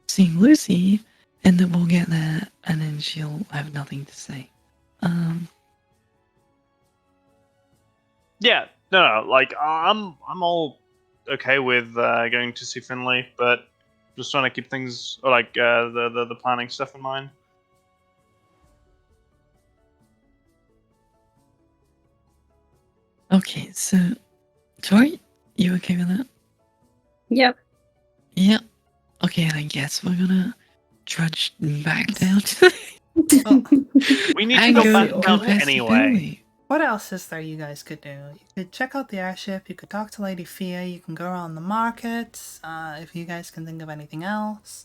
S3: seeing Lucy, and that we'll get there and then she'll have nothing to say.
S4: Yeah, no, like I'm all okay with going to see Finley, but just trying to keep things like the planning stuff in mind.
S3: Okay, so Tori, you okay with that?
S5: Yep.
S3: Yeah. Okay, I guess we're gonna trudge back down to
S1: Well,
S4: We need to
S3: and
S4: go
S1: go-
S4: back
S1: go
S4: down
S3: past
S4: anyway.
S3: Finley.
S1: what else is there you guys could do? You could check out the airship, you could talk to Lady Fia, you can go around the markets, if you guys can think of anything else.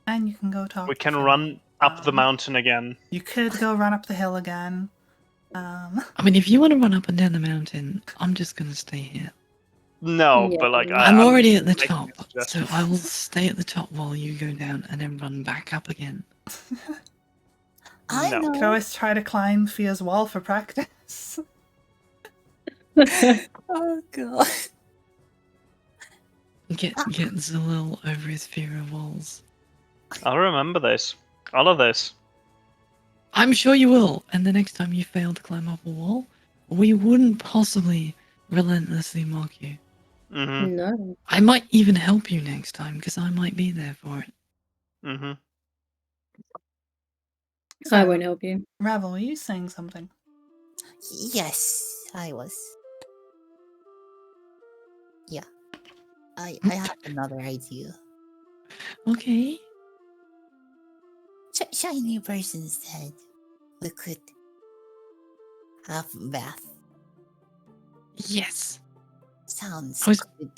S1: And you can go talk
S4: We
S1: to
S4: can
S1: Finley.
S4: run up the
S1: Um,
S4: mountain again.
S1: You could go run up the hill again.
S3: I mean, if you want to run up and down the mountain, I'm just gonna stay here.
S4: No,
S5: Yeah.
S4: but like
S3: I'm already at the
S4: making
S3: top,
S4: a
S3: so
S4: suggestion.
S3: I will stay at the top while you go down and then run back up again.
S6: I
S4: No.
S1: you could
S6: know.
S1: always try to climb Fia's wall for practice.
S6: Oh god.
S3: Get Zalil over his fear of walls.
S4: I'll remember this. All of this.
S3: I'm sure you will, and the next time you fail to climb up a wall, we wouldn't possibly relentlessly mock you.
S4: Mm-hmm.
S5: No.
S3: I might even help you next time, because I might be there for it.
S4: Mm-hmm.
S1: So,
S5: I won't help you.
S1: Ravel, were you saying something?
S6: Yes, I was. Yeah. I have another idea.
S3: Okay.
S6: Shiny person said we could have bath.
S3: Yes.
S6: Sounds
S3: I was-
S6: good.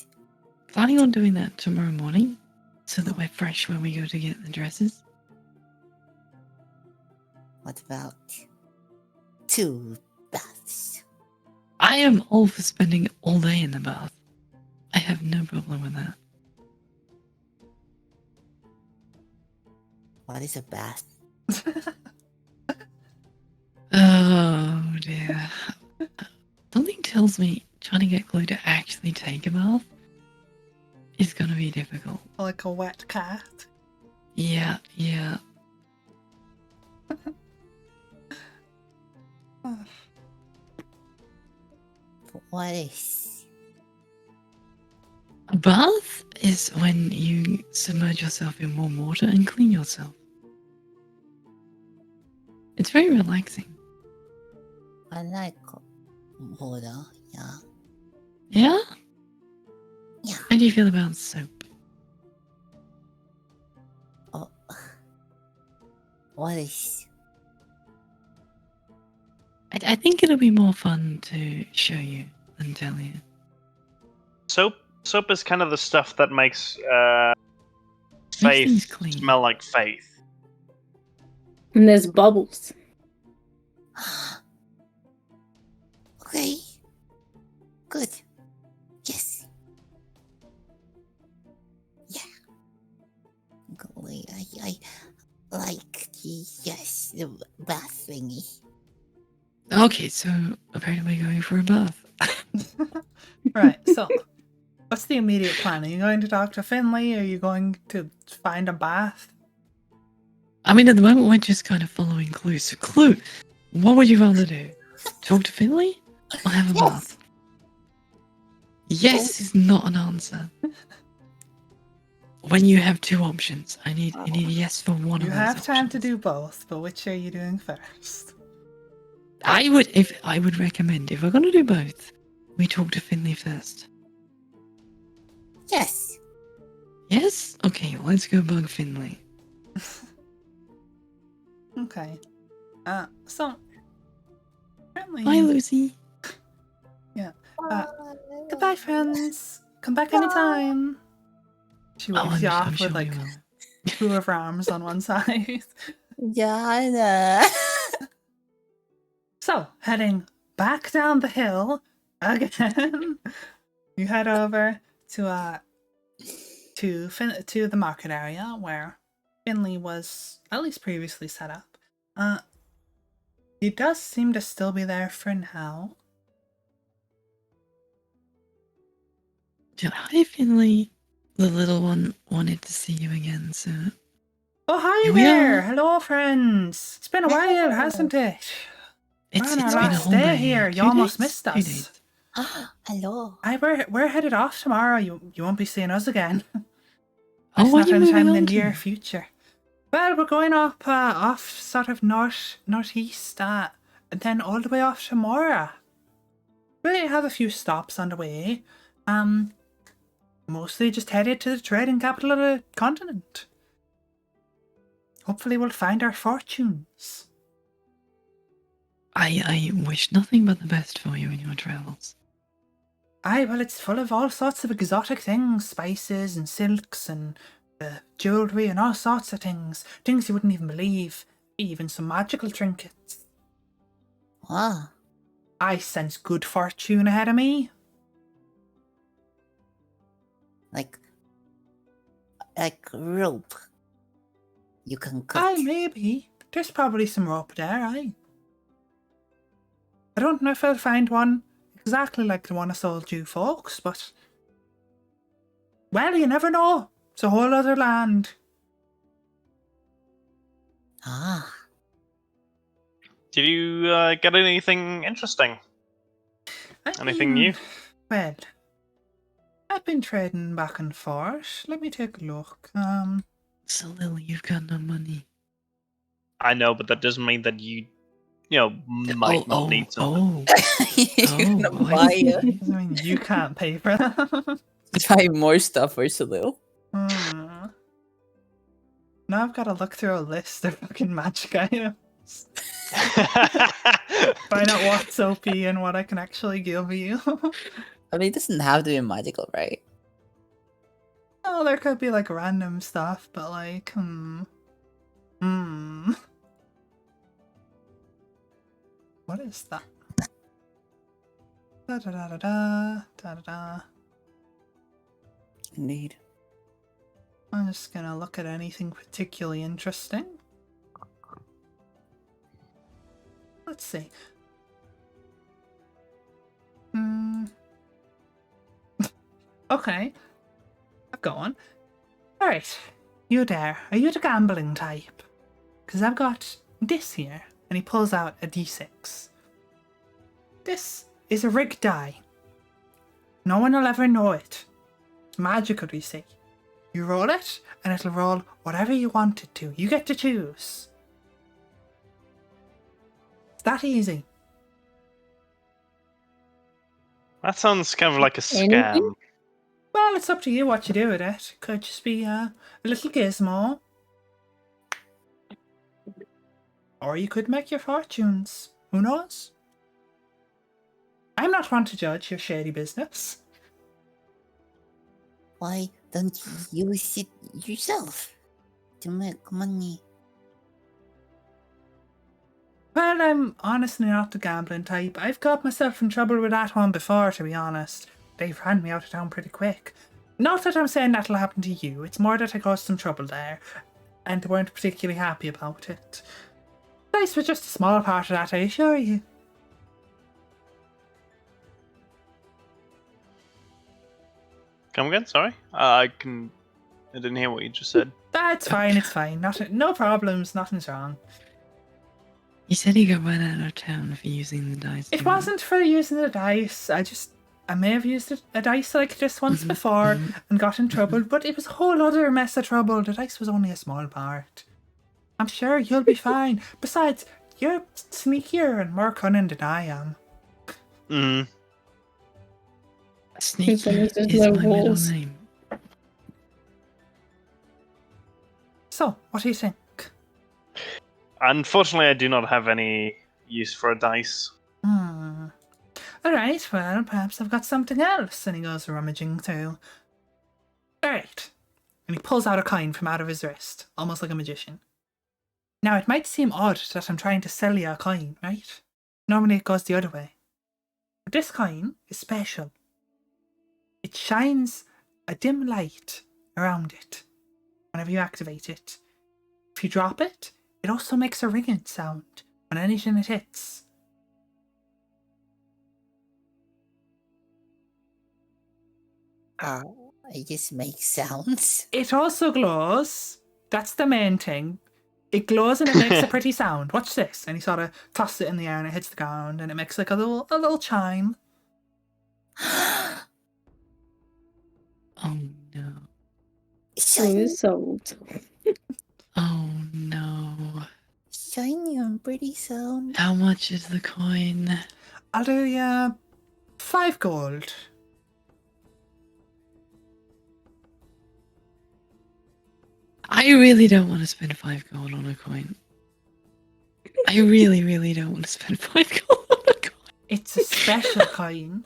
S3: Planning on doing that tomorrow morning, so that we're fresh when we go to get the dresses.
S6: What about 2 baths?
S3: I am all for spending all day in the bath. I have no problem with that.
S6: What is a bath?
S3: Oh dear. Something tells me trying to get Chloe to actually take a bath is gonna be difficult.
S1: Like a wet cat?
S3: Yeah.
S6: What is?
S3: A bath is when you submerge yourself in warm water and clean yourself. It's very relaxing.
S6: I like water. Yeah.
S3: Yeah?
S6: Yeah.
S3: How do you feel about soap?
S6: Oh. What is?
S3: I think it'll be more fun to show you than tell you.
S4: Soap is kind of the stuff that makes
S3: Makes things
S4: faith
S3: clean.
S4: smell like faith.
S5: And there's bubbles.
S6: Okay. Good. Yes. Yeah. Golly, I like the bath thingy.
S3: Okay, so apparently we're going for a bath.
S1: Right, so what's the immediate plan? Are you going to talk to Finley? Are you going to find a bath?
S3: I mean, at the moment, we're just kind of following clues. So, Clue, what would you rather do? Talk to Finley or have a bath? Yes is not an answer. When you have two options, you need a yes for one
S1: You
S3: of those
S1: have time to
S3: options.
S1: do both, but which are you doing first?
S3: I would recommend if we're gonna do both, we talk to Finley first.
S6: Yes.
S3: Yes? Okay, let's go bug Finley.
S1: Okay. So apparently,
S3: Bye, Lucy.
S1: goodbye, friends. Come back anytime. She waves you
S3: I'm
S1: off
S3: sure
S1: with
S3: we
S1: like
S3: will.
S1: two of her arms on one side.
S6: Yeah, I know.
S1: So, heading back down the hill again, you head over to the market area where Finley was at least previously set up. He does seem to still be there for now.
S3: Hi, Finley. The little one wanted to see you again, so
S1: Oh, hi
S3: Here we
S1: there!
S3: are.
S1: Hello, friends! It's been a while, hasn't it?
S3: it's
S1: We're on our
S3: been a
S1: last
S3: whole
S1: day
S3: day.
S1: here. You
S3: 2
S1: almost
S3: days?
S1: missed
S3: 2
S1: us.
S3: days.
S6: Hello.
S1: We're headed off tomorrow. You won't be seeing us again.
S3: Oh,
S1: It's
S3: what
S1: not
S3: are you
S1: anytime
S3: moving
S1: in the
S3: on
S1: near
S3: to?
S1: future. Well, we're going off sort of northeast, and then all the way off to Mora. We have a few stops on the way. Mostly just headed to the trading capital of the continent. Hopefully we'll find our fortunes.
S3: I wish nothing but the best for you in your travels.
S1: Aye, well, it's full of all sorts of exotic things, spices and silks and jewellery and all sorts of things. Things you wouldn't even believe. Even some magical trinkets.
S6: Wow.
S1: I sense good fortune ahead of me.
S6: Like rope. You can cut.
S1: Aye, maybe. There's probably some rope there, aye. I don't know if I'll find one exactly like the one I sold you folks, but... Well, you never know. It's a whole other land.
S6: Ah.
S4: Did you get anything interesting? Anything new?
S1: Well, I've been trading back and forth. Let me take a look.
S3: So, Lily, you've got no money.
S4: I know, but that doesn't mean that you might not need something.
S6: You're gonna
S3: Oh,
S6: buy
S1: I mean, you can't pay for that.
S6: buy more stuff for Salil.
S1: Now I've got to look through a list of fucking magic items. Find out what's OP and what I can actually give you.
S6: I mean, it doesn't have to be magical, right?
S1: Oh, there could be like random stuff, but like, What is that? Da da da da da da da da.
S6: Indeed.
S1: I'm just gonna look at anything particularly interesting. Let's see. Okay. Go on. Alright. You there. Are you the gambling type? Because I've got this here. And he pulls out a d6. This is a rigged die. No one will ever know it. It's magical, you see. You roll it, and it'll roll whatever you want it to. You get to choose. It's that easy.
S4: That sounds kind of like a scam.
S5: Anything?
S1: Well, it's up to you what you do with it. Could just be a little gizmo. Or you could make your fortunes. Who knows? I'm not one to judge your shady business.
S6: Why don't you use it yourself to make money?
S1: Well, I'm honestly not the gambling type. I've got myself in trouble with that one before, to be honest. They ran me out of town pretty quick. Not that I'm saying that'll happen to you, it's more that I caused some trouble there, and they weren't particularly happy about it. Dice were just a small part of that, I assure you.
S4: Come again? Sorry? I didn't hear what you just said.
S1: That's fine, it's fine. No problems, nothing's wrong.
S3: He said he got run out of town for using the dice.
S1: It wasn't for using the dice, I may have used a dice like this once before and got in trouble, but it was a whole other mess of trouble. The dice was only a small part. I'm sure you'll be fine. Besides, you're sneakier and more cunning than I am.
S4: Mm.
S3: Sneaky
S5: There's
S3: is
S5: no
S3: my middle
S5: walls.
S3: name.
S1: So, what do you think?
S4: Unfortunately, I do not have any use for a dice.
S1: Alright, well, perhaps I've got something else. And he goes rummaging through. Alright. And he pulls out a coin from out of his wrist, almost like a magician. Now, it might seem odd that I'm trying to sell you a coin, right? Normally it goes the other way. But this coin is special. It shines a dim light around it whenever you activate it. If you drop it, it also makes a ringing sound when anything it hits.
S6: I just make sounds.
S1: It also glows. That's the main thing. It glows and it makes a pretty sound. Watch this. And he sort of tosses it in the air and it hits the ground and it makes like a little chime.
S3: Oh no.
S6: Shiny,
S5: Sold.
S3: Oh no.
S6: shiny and pretty sound.
S3: How much is the coin?
S1: I'll do you 5 gold.
S3: I really don't want to spend 5 gold on a coin. I really, really don't want to spend 5 gold on a coin.
S1: It's a special coin.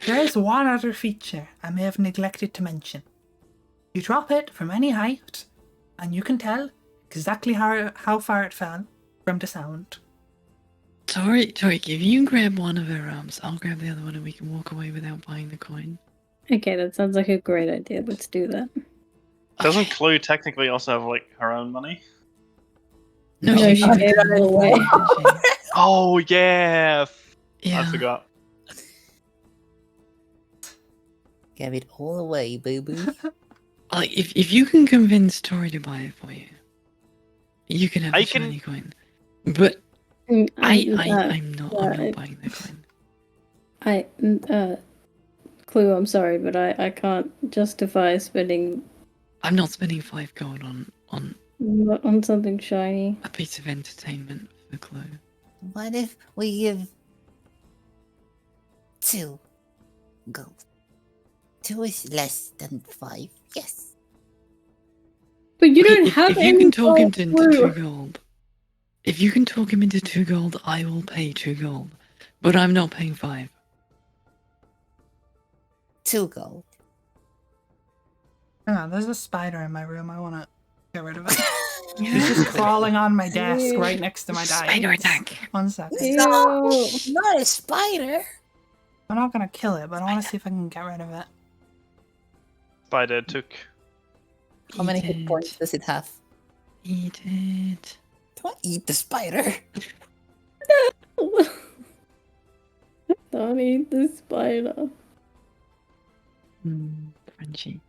S1: There is one other feature I may have neglected to mention. You drop it from any height, and you can tell exactly how far it fell from the sound.
S3: Torik, if you grab one of her arms, I'll grab the other one and we can walk away without buying the coin.
S5: Okay, that sounds like a great idea. Let's do that.
S4: Doesn't
S3: Okay.
S4: Clue technically also have like her own money?
S3: No,
S5: No,
S3: she
S5: she
S3: gave
S5: gave
S3: it
S5: it away.
S4: Oh yeah,
S3: Yeah.
S4: I forgot.
S6: Give it all away, boo boo.
S3: Like, if you can convince Tori to buy it for you, you can have
S4: I
S3: the
S4: can-
S3: shiny coin. But
S5: Mm,
S3: I'm not
S5: that-
S3: buying the coin.
S5: Clue, I'm sorry, but I can't justify spending
S3: I'm not spending 5 gold on
S5: something shiny.
S3: a piece of entertainment for Clue.
S6: What if we give 2 gold? 2 is less than 5, yes.
S5: But you don't
S3: if,
S5: have
S3: if
S5: any
S3: you can talk him
S5: gold,
S3: into
S5: Clue.
S3: 2 gold, if you can talk him into 2 gold, I will pay 2 gold. But I'm not paying 5.
S6: 2 gold.
S1: Hang on, there's a spider in my room. I want to get rid of it. He's just crawling on my desk right next to my dice.
S3: Spider attack.
S1: 1 second.
S5: Ew.
S6: No, not a spider.
S1: I'm not going to kill it, but I want to see if I can get rid of it.
S4: Spider took.
S6: How many
S3: Eat
S6: hit
S3: it.
S6: points does it have?
S3: Eat it.
S6: Don't eat the spider.
S5: Don't eat the spider.
S3: Crunchy.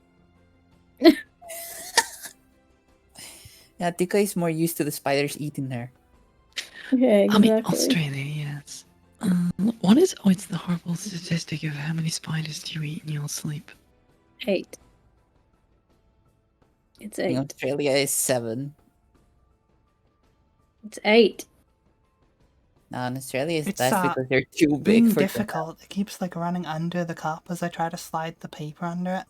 S6: Yeah, Tika is more used to the spiders eating her.
S5: Yeah,
S3: I mean,
S5: exactly.
S3: Australia, yes. What is? Oh, it's the horrible statistic of how many spiders do you eat in your sleep.
S5: 8. It's
S2: In
S5: 8.
S2: Australia is 7.
S5: It's 8.
S2: No, in Australia is
S1: It's,
S2: less because they're too big
S1: Being
S2: for the
S1: difficult. It keeps like running under the cup as I try to slide the paper under it.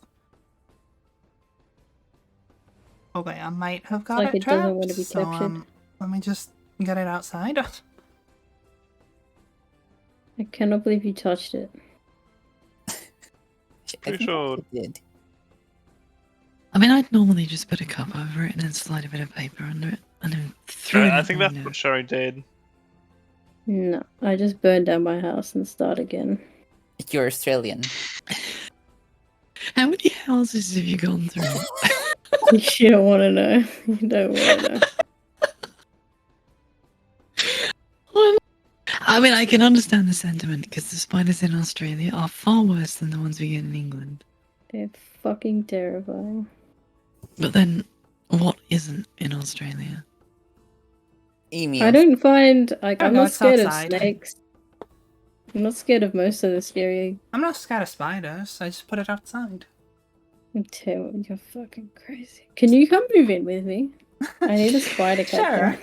S1: Okay, I might have got
S5: like
S1: it
S5: it doesn't
S1: trapped,
S5: want to be
S1: so
S5: captured.
S1: let me just get it outside.
S5: I cannot believe you touched it.
S2: I
S4: Pretty
S2: think
S4: sure-
S2: I did.
S3: I mean, I'd normally just put a cup over it and then slide a bit of paper under it and then throw it
S4: I
S3: out
S4: think
S3: the
S4: that's
S3: window.
S4: what Sherry did.
S5: No, I just burned down my house and start again.
S2: You're Australian.
S3: How many houses have you gone through?
S5: You don't want to know. You don't want to know.
S3: I mean, I can understand the sentiment because the spiders in Australia are far worse than the ones we get in England.
S5: They're fucking terrifying.
S3: But then, what isn't in Australia?
S2: Emails.
S5: I don't find like
S1: Oh,
S5: I'm
S1: no,
S5: not
S1: it's
S5: scared of
S1: outside.
S5: snakes. I'm not scared of most of the scary.
S1: I'm not scared of spiders. I just put it outside.
S5: You're fucking crazy. Can you come move in with me? I need a spider catcher.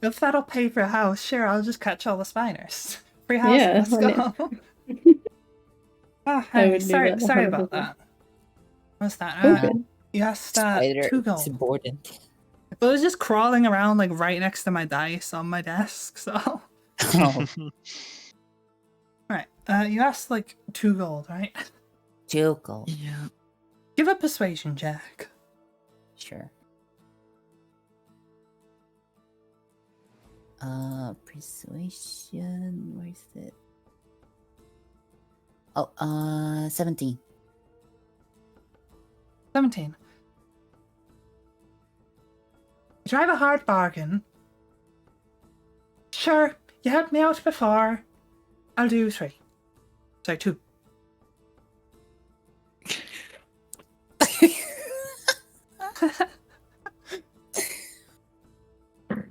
S1: If that'll pay for a house, sure, I'll just catch all the spiders. Free house,
S5: Yeah,
S1: let's
S5: I
S1: go. Ah,
S5: I
S1: hey,
S5: would do
S1: sorry,
S5: that
S1: sorry about
S5: 100%.
S1: that. What's that?
S5: Okay.
S1: You asked
S2: Spider
S1: 2 gold.
S2: is important.
S1: It was just crawling around like right next to my dice on my desk, so.
S2: Oh,
S1: Right, you asked like 2 gold, right?
S2: Jokel.
S3: Yeah.
S1: Give a persuasion check.
S2: Sure. Persuasion. Where's it? Oh, 17.
S1: 17. You drive a hard bargain. Sure, you helped me out before. I'll do 3. Sorry, 2.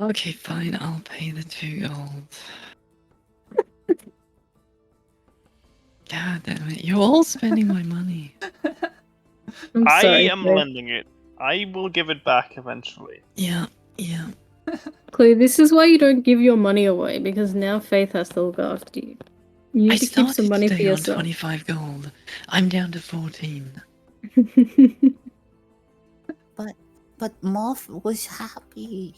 S3: Okay, fine. I'll pay the 2 gold. God damn it! You're all spending my money.
S5: I'm
S4: I
S5: sorry,
S4: am
S5: Chloe.
S4: lending it. I will give it back eventually.
S3: Yeah, yeah.
S5: Chloe, this is why you don't give your money away, because now Faith has to look after you. You
S3: I
S5: need to keep some
S3: started
S5: money for
S3: today on
S5: yourself.
S3: 25 gold. I'm down to 14.
S6: But Moth was happy.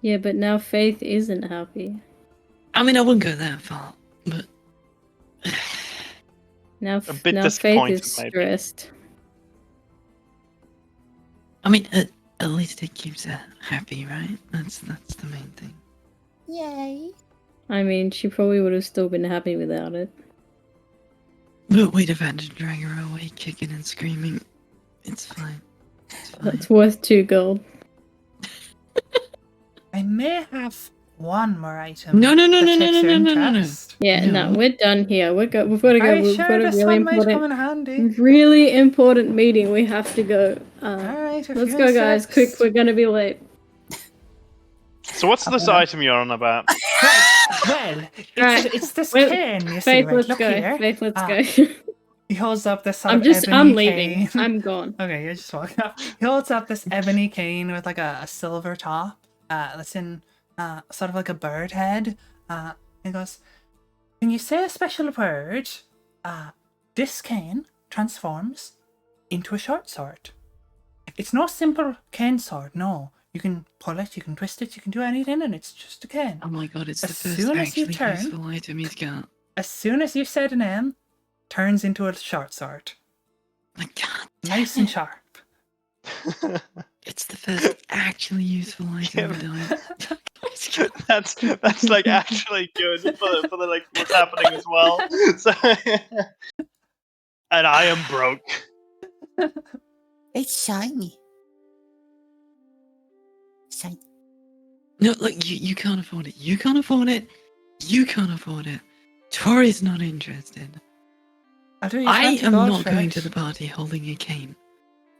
S5: Yeah, but now Faith isn't happy.
S3: I mean, I wouldn't go that far, but
S5: Now,
S4: A bit
S5: now Faith
S4: disappointed,
S5: is
S4: maybe.
S5: stressed.
S3: I mean, at least it keeps her happy, right? That's the main thing.
S6: Yay.
S5: I mean, she probably would have still been happy without it.
S3: But we'd have had to drag her away, kicking and screaming. It's fine. It's fine.
S5: That's worth 2 gold.
S1: I may have one more item.
S3: No, no, no,
S1: that
S3: no, no,
S1: takes
S3: no,
S1: your
S3: no, no, no, no.
S1: interest.
S5: Yeah, no,
S3: No.
S5: we're done here. We've got to go.
S1: Are you
S5: We've
S1: sure
S5: got a
S1: this
S5: really
S1: one might come in
S5: important,
S1: handy?
S5: really important meeting. We have to go.
S1: Alright, if
S5: Let's
S1: you
S5: go, guys. Quick,
S1: insist.
S5: we're gonna be late.
S4: So what's this item you're on about?
S1: Well,
S5: Right.
S1: it's this
S5: Wait,
S1: cane, you see,
S5: Faith,
S1: right?
S5: let's
S1: Look
S5: go.
S1: here.
S5: Faith, let's
S1: Ah,
S5: go.
S1: He holds up this sort
S5: I'm
S1: of
S5: just,
S1: ebony
S5: I'm leaving.
S1: cane.
S5: I'm gone.
S1: Okay, you're just walking up. He holds up this ebony cane with like a silver top. That's in sort of like a bird head. He goes, "When you say a special word, this cane transforms into a short sword. It's no simple cane sword. No, you can pull it, you can twist it, you can do anything, and it's just a cane.
S3: Oh my god, it's the
S1: As
S3: first
S1: soon as you
S3: actually
S1: turn-
S3: useful item he's got.
S1: As soon as you say the name, turns into a short sword,
S3: My god,
S1: nice and sharp."
S3: it's the first actually useful item in the
S4: That's like actually good for the like what's happening as well. So, and I am broke.
S6: It's shiny. Shiny.
S3: No, look, you can't afford it. You can't afford it. You can't afford it. Tori's not interested.
S1: I'll do you
S3: I
S1: 20
S3: am
S1: gold
S3: not
S1: for
S3: going
S1: it.
S3: to the party holding a cane.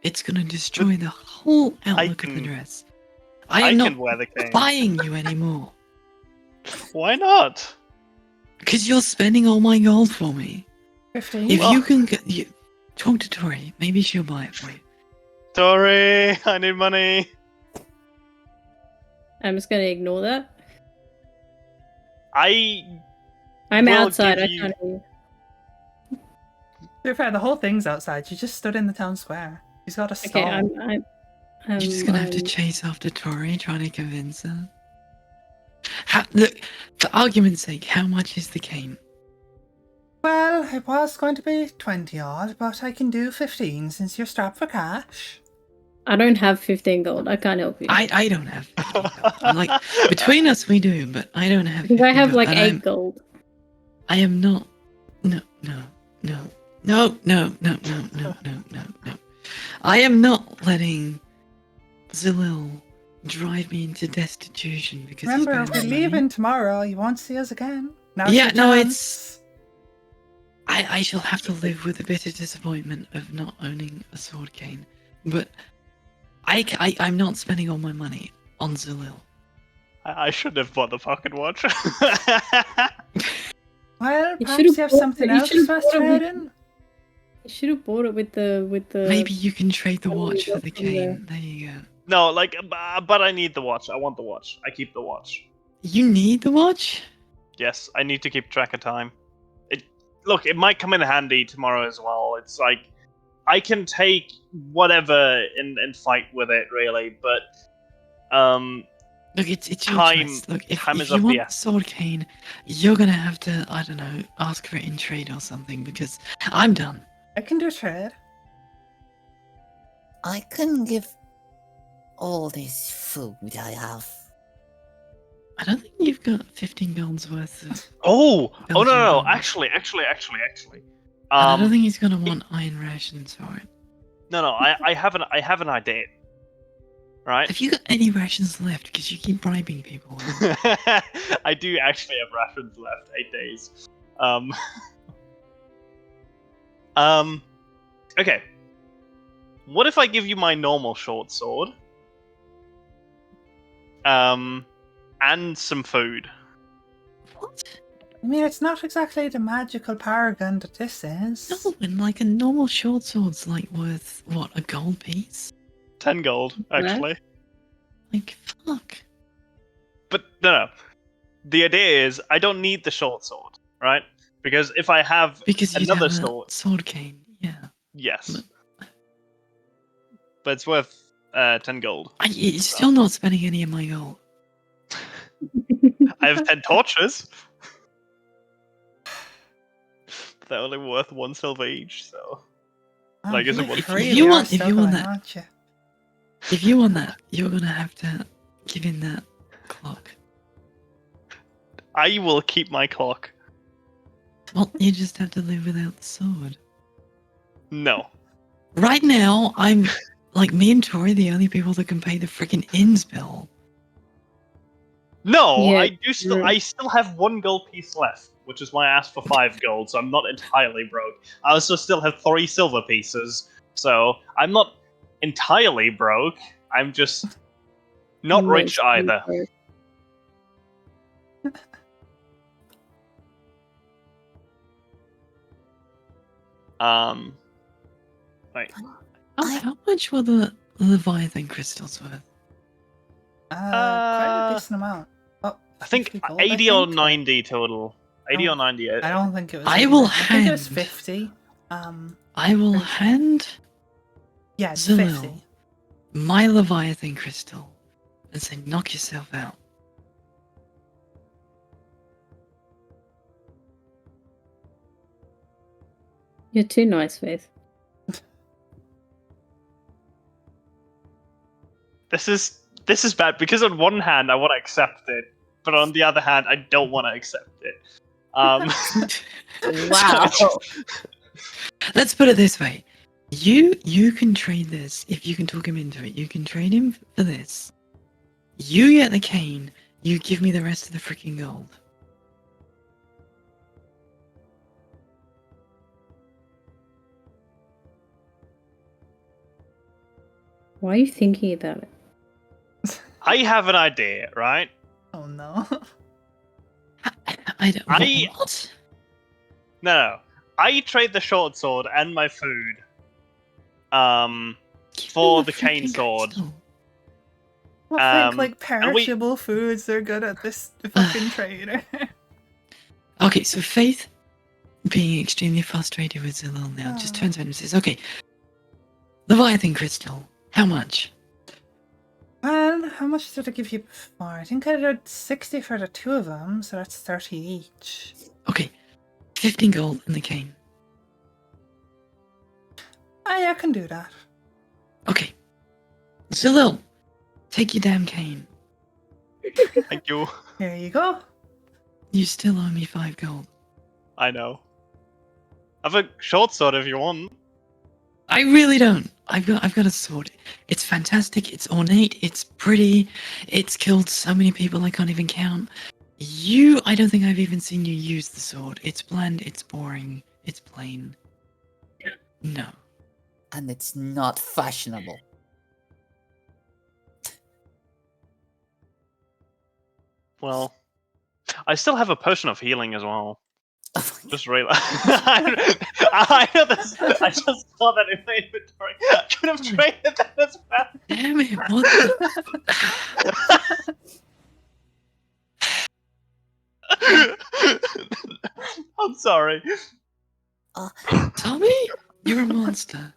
S3: It's gonna destroy the whole outlook of the
S4: can-
S3: dress. I
S4: I
S3: am
S4: can
S3: not
S4: wear the cane.
S3: buying you anymore.
S4: Why not?
S3: Because you're spending all my gold for me.
S1: 15.
S3: If
S4: Well-
S3: you can get you talk to Tori, maybe she'll buy it for you.
S4: Tori, I need money.
S5: I'm just gonna ignore that.
S4: I
S5: I'm
S4: will
S5: outside.
S4: give
S5: I
S4: you-
S5: can't hear.
S1: To be fair, the whole thing's outside. You just stood in the town square. He's got a stall.
S5: Okay, I'm
S3: You're just gonna have to
S5: I'm-
S3: chase after Tori, trying to convince her. Look, for argument's sake, how much is the cane?
S1: Well, it was going to be 20 odd, but I can do 15 since you're strapped for cash.
S5: I don't have 15 gold. I can't help you.
S3: I don't have 15 gold. Like, between us we do, but I don't have 15
S5: Because I have
S3: gold,
S5: like
S3: and
S5: 8 gold.
S3: I am not. No. I am not letting Zalil drive me into destitution because he's
S1: Remember,
S3: better
S1: we're
S3: than
S1: leaving
S3: money.
S1: tomorrow. You won't see us again. Now's
S3: Yeah,
S1: your
S3: no,
S1: chance.
S3: I shall have to live with the bitter disappointment of not owning a sword cane, but I'm not spending all my money on Zalil.
S4: I should have bought the pocket watch.
S1: Well,
S5: You
S1: perhaps
S5: should've
S1: you have
S5: bought
S1: something
S5: it- you
S1: else
S5: should've
S1: for us
S5: bought
S1: to
S5: it
S1: trade
S5: with-
S1: in.
S5: You should have bought it with the.
S3: Maybe you can trade the
S5: Oh,
S3: watch
S5: you
S3: for
S5: got
S3: the
S5: from the-
S3: cane. There you go.
S4: No, like, but I need the watch. I want the watch. I keep the watch.
S3: You need the watch?
S4: Yes, I need to keep track of time. Look, it might come in handy tomorrow as well. It's like I can take whatever and fight with it, really. But
S3: Look, it's your
S4: Time-
S3: choice. Look, if
S4: time is
S3: you
S4: of
S3: want
S4: the
S3: the sword cane, you're gonna have to, I don't know, ask for it in trade or something because I'm done.
S1: I can do a trade.
S6: I can give all this food I have.
S3: I don't think you've got 15 gold's worth of.
S4: no,
S3: Belgian
S4: no.
S3: gold.
S4: Actually.
S3: And I don't think he's gonna want iron rations for it.
S4: No. I have an idea. Right.
S3: Have you got any rations left? Because you keep bribing people.
S4: I do actually have rations left. 8 days. Okay. What if I give you my normal short sword? And some food.
S3: What?
S1: I mean, it's not exactly the magical paragon that this is.
S3: No, and like a normal short sword's like worth what, a gold piece?
S4: 10 gold, actually.
S3: Like fuck.
S4: But no. The idea is I don't need the short sword, right? Because if I have
S3: Because you
S4: another
S3: have a
S4: sword,
S3: sword cane. Yeah.
S4: yes. But it's worth 10 gold.
S3: You're still not spending any of my gold.
S4: I have 10 torches. They're only worth 1 silver each, so.
S1: Oh,
S4: Like, is it
S1: you
S4: one-
S1: really
S3: If you
S1: are
S3: want- if you
S1: struggling,
S3: want that-
S1: aren't you?
S3: If you want that, you're gonna have to give in that clock.
S4: I will keep my clock.
S3: Well, you just have to live without the sword.
S4: No.
S3: Right now, I'm like me and Tori, the only people that can pay the freaking inn's bill.
S4: No,
S5: Yeah,
S4: I still have 1 gold piece left, which is why I asked for 5 gold, so I'm not entirely broke. I also still have 3 silver pieces, so I'm not entirely broke. I'm just not rich either. Wait.
S3: How much were the Leviathan crystals worth?
S1: Quite a decent amount. Oh,
S4: I think
S1: 50 gold,
S4: 80 or
S1: think.
S4: 90 total. 80 or
S1: Oh,
S4: 90.
S1: I don't think it was.
S3: I
S1: 80.
S3: will
S1: I think it was
S3: hand-
S1: 50.
S3: I will
S1: Pretty sure.
S3: hand
S1: Yeah, it's
S3: Zalil
S1: 50.
S3: my Leviathan crystal and say, knock yourself out.
S5: You're too nice, Faith.
S4: This is bad because on one hand I want to accept it, but on the other hand I don't want to accept it.
S5: Wow.
S3: Let's put it this way. You can trade this if you can talk him into it. You can trade him for this. You get the cane, you give me the rest of the freaking gold.
S5: Why are you thinking about it?
S4: I have an idea, right?
S1: Oh no.
S3: I don't.
S4: I-
S3: What?
S4: No. I trade the short sword and my food.
S3: Give
S4: For
S3: me
S4: the
S3: freaking
S4: cane sword.
S3: crystal.
S1: I think like
S4: and we-
S1: perishable foods are good at this fucking trader.
S3: Okay, so Faith, being extremely frustrated with Zilil now, just turns around and says, "Okay, Leviathan crystal, how much?"
S1: Man, how much did I give you before? I think I did 60 for the two of them, so that's 30 each.
S3: Okay, 15 gold in the cane.
S1: I can do that.
S3: Okay, Zilil, take your damn cane.
S4: Thank you.
S1: Here you go.
S3: You still owe me 5 gold.
S4: I know. I've a short sword if you want.
S3: I really don't. I've got a sword. It's fantastic. It's ornate. It's pretty. It's killed so many people I can't even count. I don't think I've even seen you use the sword. It's bland. It's boring. It's plain. No.
S6: And it's not fashionable.
S4: Well, I still have a potion of healing as well.
S6: Oh my
S4: Just realized. I know this. I just saw that in my inventory. I could have traded that as well.
S3: Damn it! What the?
S4: I'm sorry.
S3: Tommy, you're a monster.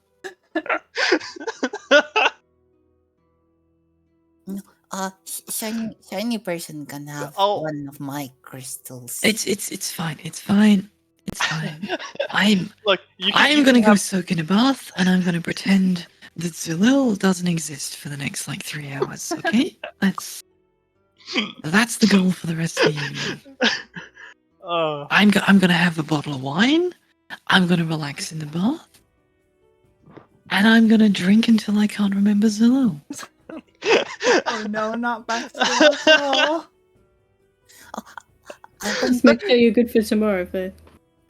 S6: Shiny person can have
S4: Oh.
S6: one of my crystals.
S3: It's fine. It's fine. It's fine. I'm
S4: Look,
S3: I'm gonna go soak in a bath, and I'm gonna pretend that Zilil doesn't exist for the next like 3 hours. Okay, that's the goal for the rest of the evening. I'm gonna have a bottle of wine. I'm gonna relax in the bath, and I'm gonna drink until I can't remember Zilil.
S1: Oh no, not back to the alcohol.
S5: Just make sure you're good for tomorrow, Faith.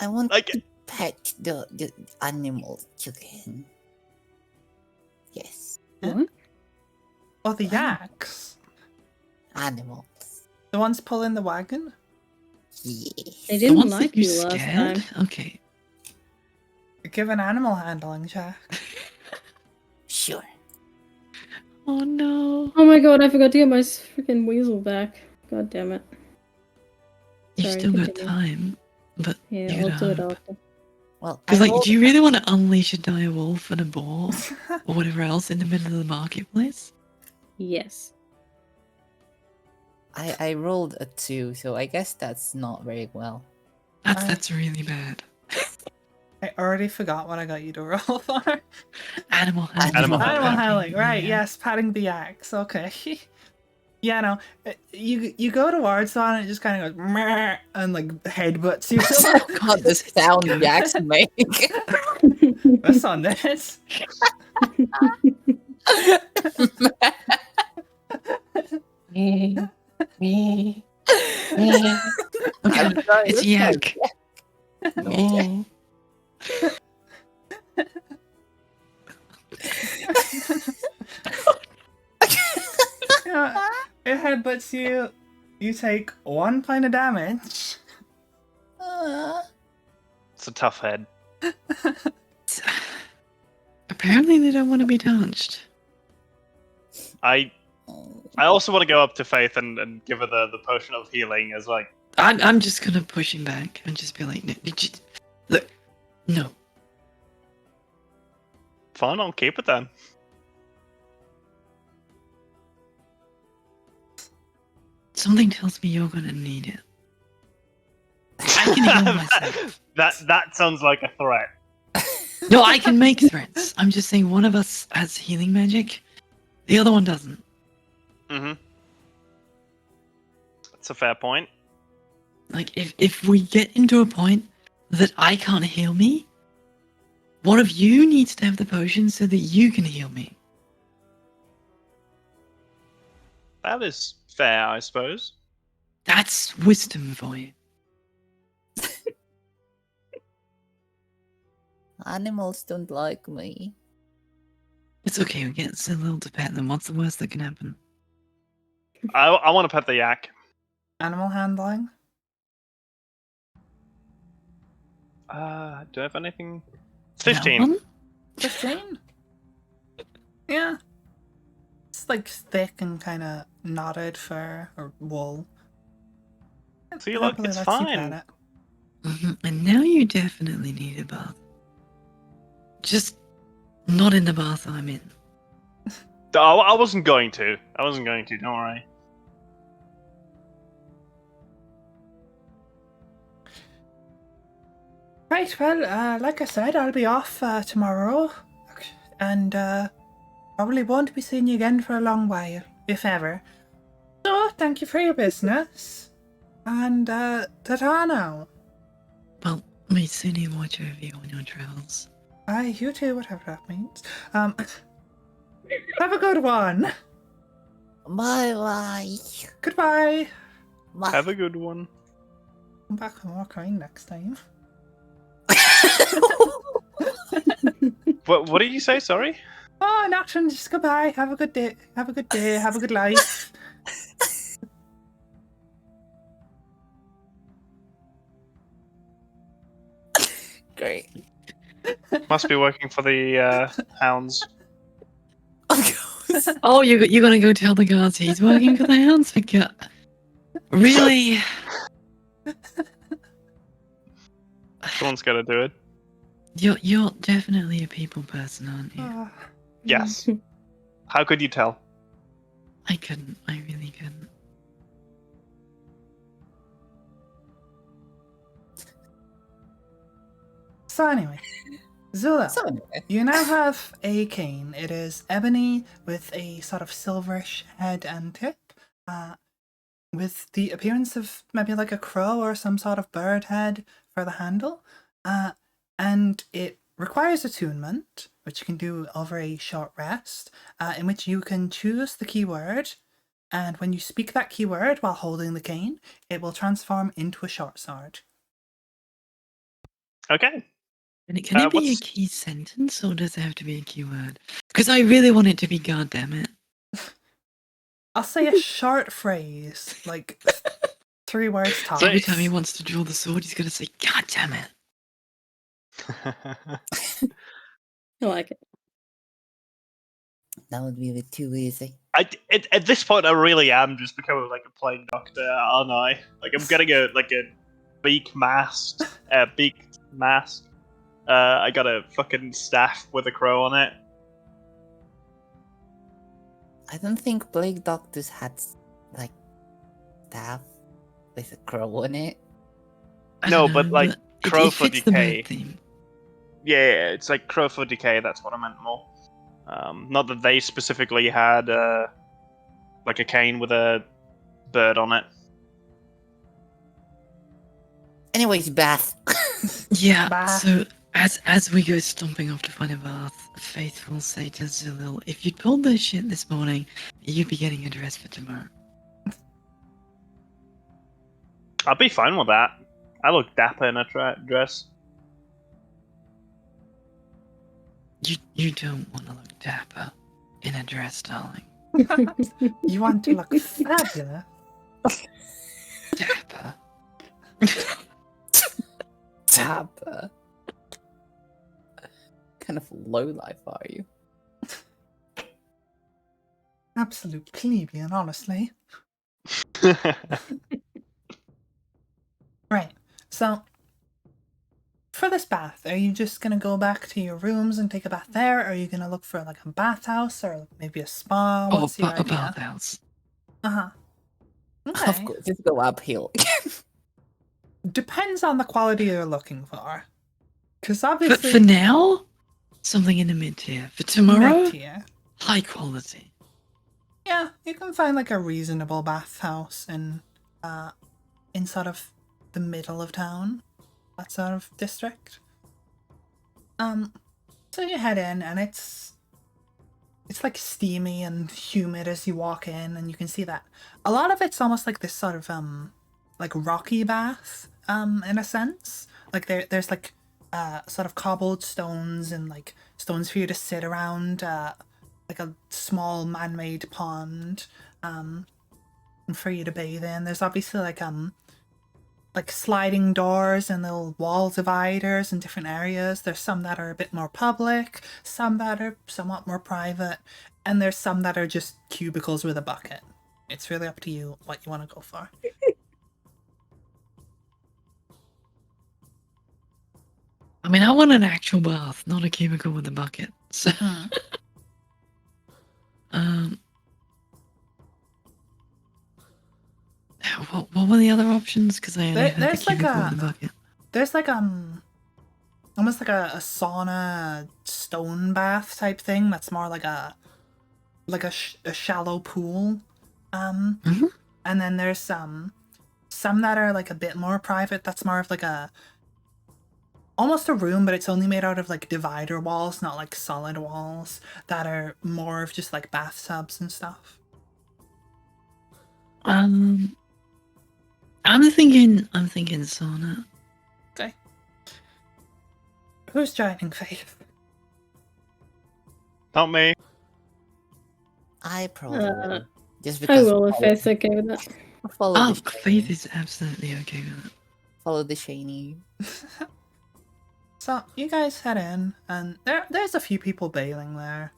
S6: I want
S4: Like-
S6: to pet the animals again. Yes,
S1: Oh, the yaks.
S6: animals.
S1: The ones pulling the wagon?
S6: Yes.
S5: They
S3: The
S5: didn't
S3: ones
S5: like
S3: that you
S5: you last
S3: scared.
S5: time.
S3: Okay.
S1: Give an animal handling check.
S6: Sure.
S3: Oh no.
S5: Oh my god, I forgot to get my freaking weasel back. God damn it.
S3: You've
S5: Sorry,
S3: still got
S5: continue.
S3: time, but
S5: Yeah,
S3: you
S5: I'll
S3: gotta
S5: do it
S3: hope.
S5: after.
S6: Well,
S3: Because,
S6: I
S3: like,
S6: rolled-
S3: do you really want to unleash a dire wolf and a boar or whatever else in the middle of the marketplace?
S5: Yes.
S6: I rolled a 2, so I guess that's not very well.
S3: That's really bad.
S1: I already forgot what I got you to roll for.
S3: Animal handling.
S4: Animal
S1: Animal
S4: handling.
S1: handling, right?
S3: Yeah.
S1: Yes, patting the yaks. Okay. Yeah, no. You go towards one and it just kind of goes meh, and like headbutts you.
S6: God, the sound yaks make.
S1: That's on this.
S3: Okay,
S6: I'm sorry,
S3: it's
S6: that's not
S3: yak.
S1: Yeah, it headbutts you. You take 1 point of damage.
S4: It's a tough head.
S3: Apparently, they don't want to be touched.
S4: I also want to go up to Faith and give her the potion of healing as like.
S3: I'm just gonna push him back and just be like, no, look, no.
S4: Fine, I'll keep it then.
S3: Something tells me you're gonna need it. I can heal myself.
S4: That sounds like a threat.
S3: No, I can make threats. I'm just saying one of us has healing magic, the other one doesn't.
S4: Mm-hmm. That's a fair point.
S3: Like, if we get into a point that I can't heal me, one of you needs to have the potion so that you can heal me.
S4: That is fair, I suppose.
S3: That's wisdom for you.
S6: Animals don't like me.
S3: It's okay, we get a little to pet them. What's the worst that can happen?
S4: I want to pet the yak.
S1: Animal handling.
S4: Do I have anything?
S3: That
S4: 15.
S3: one?
S1: 15? Yeah. It's like thick and kind of knotted fur or wool.
S4: See,
S1: It
S4: look,
S1: happily
S4: it's
S1: lets you pet
S4: fine.
S1: it.
S3: And now you definitely need a bath. Just not in the bath I'm in.
S4: Oh, I wasn't going to. Don't worry.
S1: Right, well, like I said, I'll be off tomorrow. And probably won't be seeing you again for a long while, if ever. So, thank you for your business. And ta-ta now.
S3: Well, may Sunny watch over you on your travels.
S1: Aye, you too, whatever that means. Have a good one.
S6: Bye-bye.
S1: Goodbye.
S6: Bye.
S4: Have a good one.
S1: Come back and walk around next time.
S4: What did you say? Sorry.
S1: Oh, nothing. Just goodbye. Have a good day. Have a good day. Have a good life.
S6: Great.
S4: Must be working for the hounds.
S6: Of course.
S3: Oh, you're gonna go tell the guards he's working for the hounds? Really?
S4: Someone's got to do it.
S3: You're definitely a people person, aren't you?
S1: Ah,
S4: Yes. How could you tell?
S3: I couldn't. I really couldn't.
S1: so anyway, Zula,
S6: So anyway.
S1: you now have a cane. It is ebony with a sort of silverish head and tip, with the appearance of maybe like a crow or some sort of bird head for the handle, and it requires attunement, which you can do over a short rest, in which you can choose the keyword, and when you speak that keyword while holding the cane, it will transform into a short sword.
S4: Okay.
S3: Can it be a
S4: what's-
S3: key sentence or does it have to be a keyword? Because I really want it to be God damn it.
S1: I'll say a short phrase, like 3 words tops.
S3: Every time he wants to draw the sword, he's gonna say, God damn it.
S5: I like it.
S6: That would be a bit too easy.
S4: At this point, I really am just becoming like a plague doctor, aren't I? Like I'm getting a beaked mask. I got a fucking staff with a crow on it.
S6: I don't think plague doctors had like staff with a crow on it.
S3: I
S4: No,
S3: don't
S4: but,
S3: know,
S4: like,
S3: it
S4: crow for
S3: fits the
S4: decay.
S3: bird theme.
S4: Yeah, it's like crow for decay. That's what I meant more. Not that they specifically had like a cane with a bird on it.
S6: Anyways, Beth.
S3: Yeah,
S1: Bath.
S3: so as we go stomping off to find a bath, Faith will say to Zalil, if you'd pulled this shit this morning, you'd be getting a dress for tomorrow.
S4: I'll be fine with that. I look dapper in a dress.
S3: You don't want to look dapper in a dress, darling.
S1: You want to look fabulous.
S3: Dapper.
S6: Tapper. Kind of low life are you?
S1: Absolute plebeian, honestly. Right, so for this bath, are you just gonna go back to your rooms and take a bath there? Or are you gonna look for like a bathhouse or maybe a spa?
S3: Oh,
S1: What's your
S3: a
S1: idea?
S3: bathhouse.
S1: Uh-huh.
S6: Of
S1: Okay.
S6: course, just go uphill.
S1: Depends on the quality you're looking for. Because
S3: For
S1: obviously
S3: now, something in the mid tier. For tomorrow,
S1: mid-tier.
S3: high quality.
S1: Yeah, you can find like a reasonable bathhouse in sort of the middle of town. That sort of district. So you head in and it's like steamy and humid as you walk in, and you can see that a lot of it's almost like this sort of like rocky bath in a sense. Like there's like sort of cobbled stones and like stones for you to sit around, like a small man-made pond and for you to bathe in. There's obviously like like sliding doors and little wall dividers in different areas. There's some that are a bit more public, some that are somewhat more private, and there's some that are just cubicles with a bucket. It's really up to you what you want to go for.
S3: I mean, I want an actual bath, not a cubicle with a bucket. So, um, what were the other options? Because I only heard the
S1: There's like
S3: cubicle with a bucket.
S1: there's like almost like a sauna stone bath type thing that's more like a shallow pool.
S3: Mhm.
S1: And then there's some that are like a bit more private. That's more of like a almost a room, but it's only made out of like divider walls, not like solid walls. That are more of just like bathtubs and stuff.
S3: I'm thinking sauna.
S1: Okay. Who's joining Faith?
S4: Not me.
S6: I probably will. Just
S5: I
S6: because
S5: will if it's okay with that.
S6: follow
S3: Oh,
S6: the
S3: Faith
S6: shiny.
S3: is absolutely okay with it.
S6: Follow the shiny.
S1: So you guys head in, and there's a few people bailing there.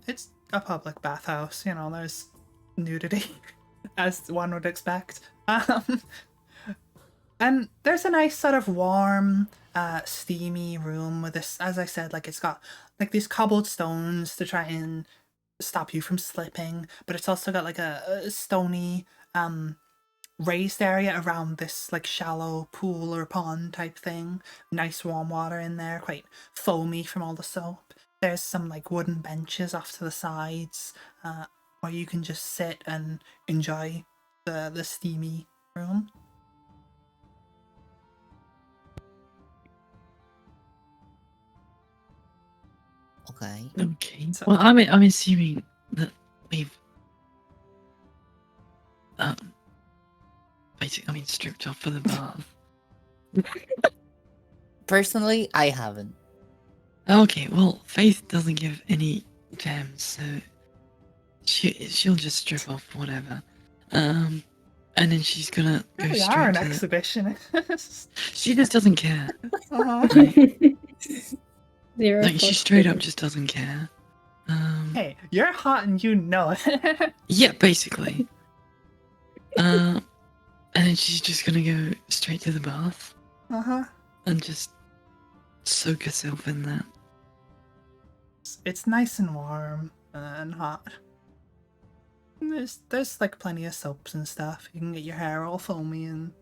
S1: It's a public bathhouse, you know. There's nudity, as one would expect. And there's a nice sort of warm, steamy room with this. As I said, like it's got like these cobbled stones to try and stop you from slipping, but it's also got like a stony, raised area around this like shallow pool or pond type thing. Nice warm water in there, quite foamy from all the soap. There's some like wooden benches off to the sides, where you can just sit and enjoy the steamy room.
S6: Okay.
S3: Okay.
S1: So-
S3: Well, I'm assuming that we've basically stripped off for the bath.
S6: Personally, I haven't.
S3: Okay, well, Faith doesn't give any damns, so she'll just strip off whatever. And then she's gonna go
S1: We are
S3: straight
S1: an
S3: to the...
S1: exhibitionist.
S3: She just doesn't care.
S1: Uh-huh.
S5: Zero.
S3: Like, she
S5: fucks
S3: straight up
S5: given.
S3: just doesn't care.
S1: Hey, you're hot and you know it.
S3: Yeah, basically. And then she's just gonna go straight to the bath
S1: Uh-huh.
S3: and just soak herself in that.
S1: It's nice and warm and hot. And there's like plenty of soaps and stuff. You can get your hair all foamy and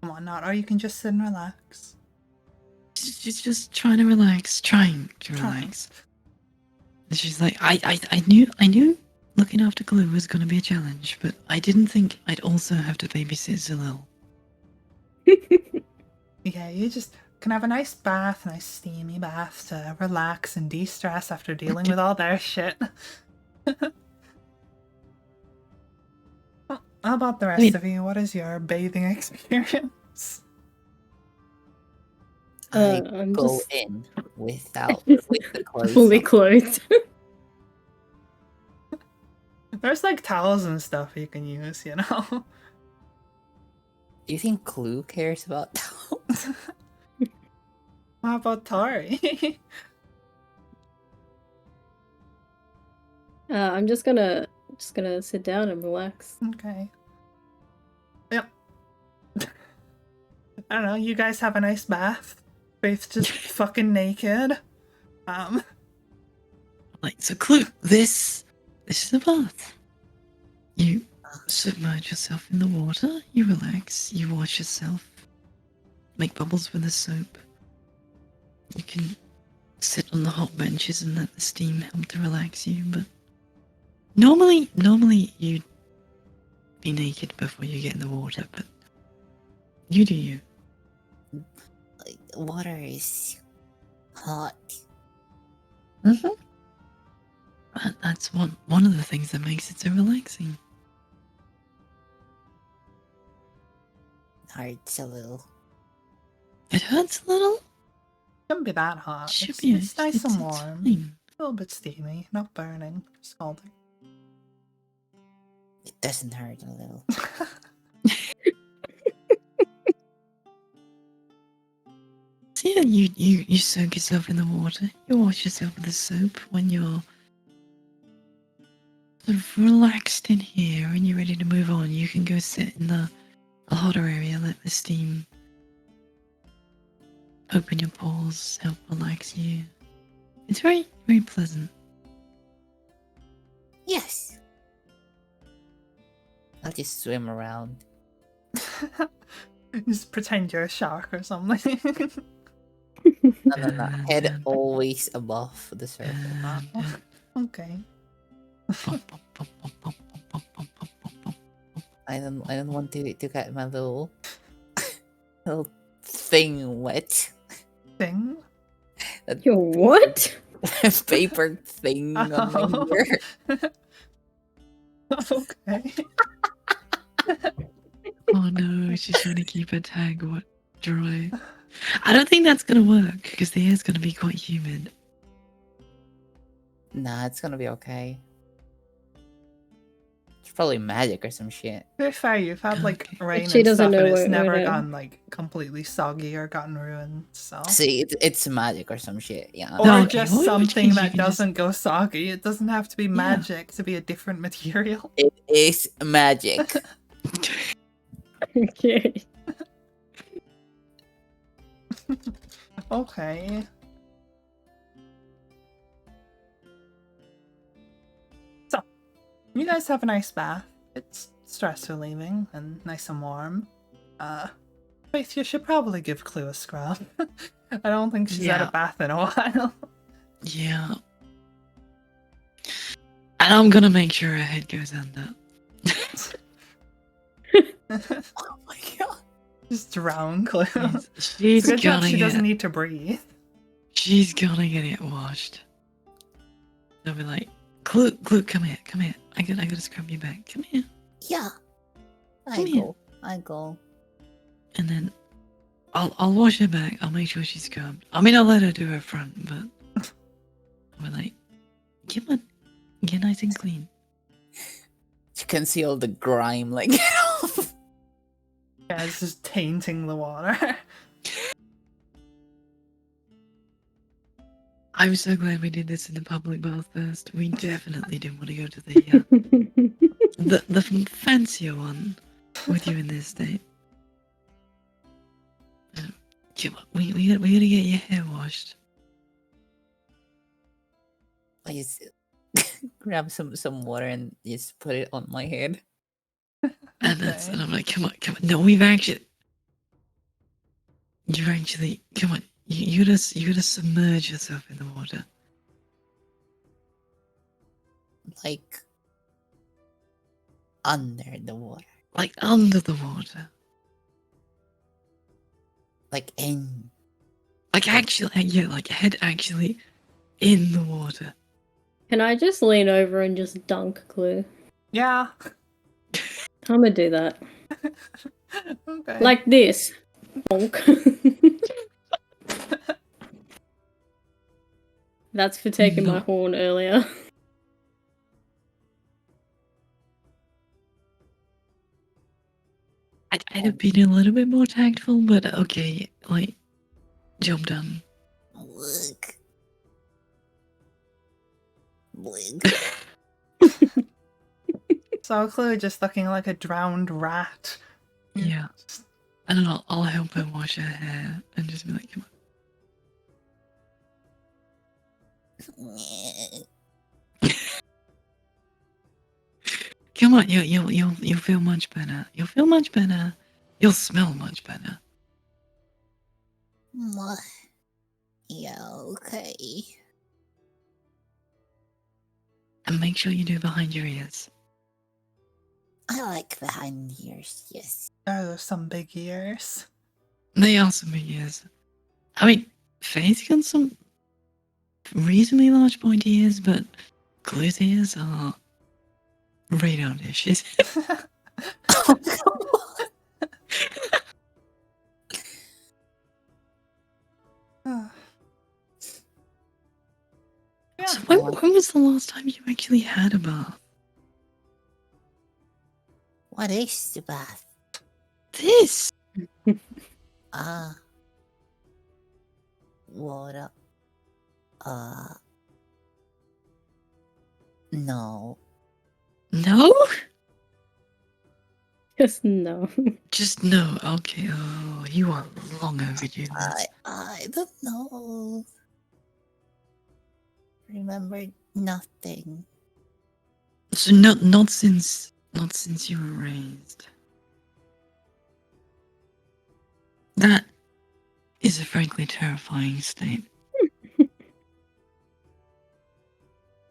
S1: whatnot, or you can just sit and relax.
S3: She's just trying to relax, trying to relax. And she's like, I knew looking after Glue was gonna be a challenge, but I didn't think I'd also have to babysit Zalil.
S1: Yeah, you just can have a nice bath, nice steamy bath to relax and de-stress after dealing with all their shit. Well, how about the rest of you? What is your bathing experience?
S6: I
S5: I'm
S6: go
S5: just
S6: in with the clothes.
S5: fully
S6: on.
S5: clothed.
S1: There's like towels and stuff you can use, you know?
S6: Do you think Clue cares about towels?
S1: How about Tori?
S5: I'm just gonna sit down and relax.
S1: Okay. Yep. I don't know, you guys have a nice bath. Faith's just fucking naked.
S3: Like, so Glue, this is a bath. You submerge yourself in the water, you relax, you wash yourself, make bubbles with the soap. You can sit on the hot benches and let the steam help to relax you, but normally you'd be naked before you get in the water, but you do you.
S6: Like, the water is hot.
S3: Mm-hmm. That's one of the things that makes it so relaxing.
S6: Hurts a little.
S3: It hurts a little.
S1: Shouldn't be that hot.
S3: Should
S1: It's,
S3: be.
S1: it's nice and
S3: it's
S1: warm.
S3: fine.
S1: A little bit steamy, not burning, scalding.
S6: It doesn't hurt a little.
S3: Yeah, you soak yourself in the water. You wash yourself with the soap when you're sort of relaxed in here and you're ready to move on. You can go sit in the hotter area, let the steam open your pores, help relax you. It's very, very pleasant.
S6: Yes. I'll just swim around.
S1: Just pretend you're a shark or something.
S6: No. Head always above the surface.
S1: Okay.
S6: I don't want to get my little little thing wet.
S1: Thing?
S5: Your what?
S6: Paper thing on my ear.
S1: Okay.
S3: Oh no, she's trying to keep her tag dry. I don't think that's gonna work because the air's gonna be quite humid.
S6: Nah, it's gonna be okay. It's probably magic or some shit.
S1: To be fair, you've had like
S3: Okay.
S1: rain
S5: She
S1: and
S5: doesn't
S1: stuff,
S5: know
S1: and it's
S5: what
S1: never
S5: it is.
S1: gotten like completely soggy or gotten ruined. So,
S6: See, it's magic or some shit. Yeah.
S1: or
S3: Okay,
S1: just
S3: well, in which
S1: something
S3: case you
S1: that
S3: can just-
S1: doesn't go soggy. It doesn't have to be magic to be a different material.
S6: It is magic.
S5: Okay.
S1: Okay. So, you guys have a nice bath. It's stress relieving and nice and warm. Faith, you should probably give Clue a scrub. I don't think she's had
S3: Yeah.
S1: a bath in a while.
S3: Yeah. And I'm gonna make sure her head goes under.
S6: Oh my god.
S1: Just drown Clue.
S3: She's
S1: It's a good job
S3: gonna
S1: she doesn't
S3: get.
S1: need to breathe.
S3: She's gonna get it washed. They'll be like, Clue, come here. I gotta scrub you back. Come here.
S6: Yeah.
S3: Come here.
S6: I go.
S3: And then I'll wash her back. I'll make sure she's scrubbed. I mean, I'll let her do her front, but I'll be like, come on, get nice and clean.
S6: You can see all the grime like off.
S1: Yeah, it's just tainting the water.
S3: I'm so glad we did this in the public bath first. We definitely didn't want to go to the fancier one with you in this state. Come on, we gotta get your hair washed.
S6: I just grab some water and just put it on my head.
S3: And
S1: Okay.
S3: I'm like, come on. No, you've actually, come on. You gotta submerge yourself in the water.
S6: Like under the water.
S3: Like under the water.
S6: Like in.
S3: Like actually, yeah, like head actually in the water.
S5: Can I just lean over and just dunk Clue?
S1: Yeah.
S5: I'm gonna do that.
S1: Okay.
S5: Like this. Bonk. That's for taking my
S3: No.
S5: horn earlier.
S3: I'd have been a little bit more tactful, but okay, like, job done.
S6: Look. Look.
S1: So Clue just looking like a drowned rat.
S3: Yeah. And then I'll help her wash her hair and just be like, come on. Come on, you'll feel much better. You'll feel much better. You'll smell much better.
S6: What? Yeah, okay.
S3: And make sure you do behind your ears.
S6: I like behind the ears, yes.
S1: Oh, there's some big ears.
S3: They are some big ears. I mean, Faith got some reasonably large pointy ears, but Clue's ears are radar dishes.
S6: Oh, come on.
S1: Yeah.
S3: So when was the last time you actually had a bath?
S6: What is the bath?
S3: This!
S6: water. No.
S3: No?
S5: Just no.
S3: Just no. Okay. Oh, you are long overdue. This.
S6: I don't know. Remember nothing.
S3: So not since you were raised. That is a frankly terrifying state.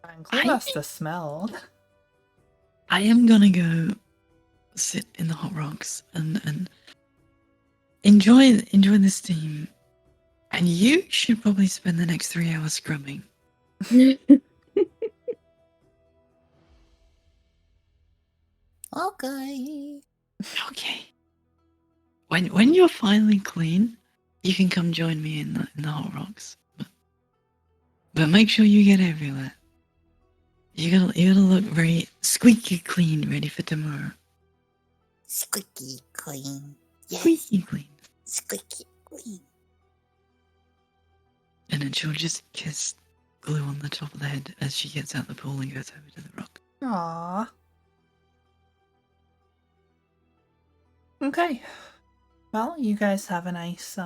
S1: Frankly, must have smelled.
S3: I am gonna go sit in the hot rocks and enjoy the steam. And you should probably spend the next 3 hours scrubbing.
S6: Okay.
S3: Okay. When you're finally clean, you can come join me in the hot rocks. But make sure you get everywhere. You gotta look very squeaky clean, ready for tomorrow.
S6: Squeaky clean. Yes.
S3: Squeaky clean.
S6: Squeaky clean.
S3: And then she'll just kiss glue on the top of the head as she gets out the pool and goes over to the rock.
S1: Aww. Okay. Well, you guys have a nice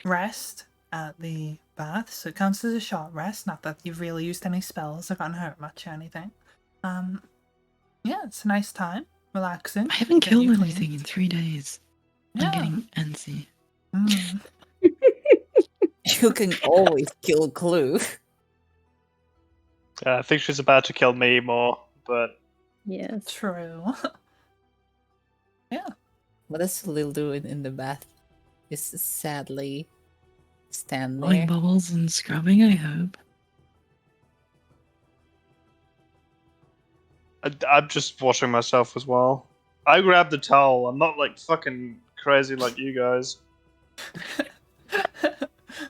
S1: rest at the bath, so it counts as a short rest. Not that you've really used any spells or gotten hurt much or anything. Yeah, it's a nice time, relaxing.
S3: I haven't
S1: get
S3: killed
S1: you
S3: anything
S1: cleaned.
S3: in 3 days.
S1: Yeah.
S3: I'm getting antsy.
S1: Mm.
S6: You can always kill Clue.
S4: I think she's about to kill me more, but
S5: Yes.
S1: True. Yeah.
S6: What does Lil do in the bath? Just sadly stand
S3: Blowing
S6: there.
S3: bubbles and scrubbing, I hope.
S4: I'm just washing myself as well. I grabbed the towel. I'm not like fucking crazy like you guys.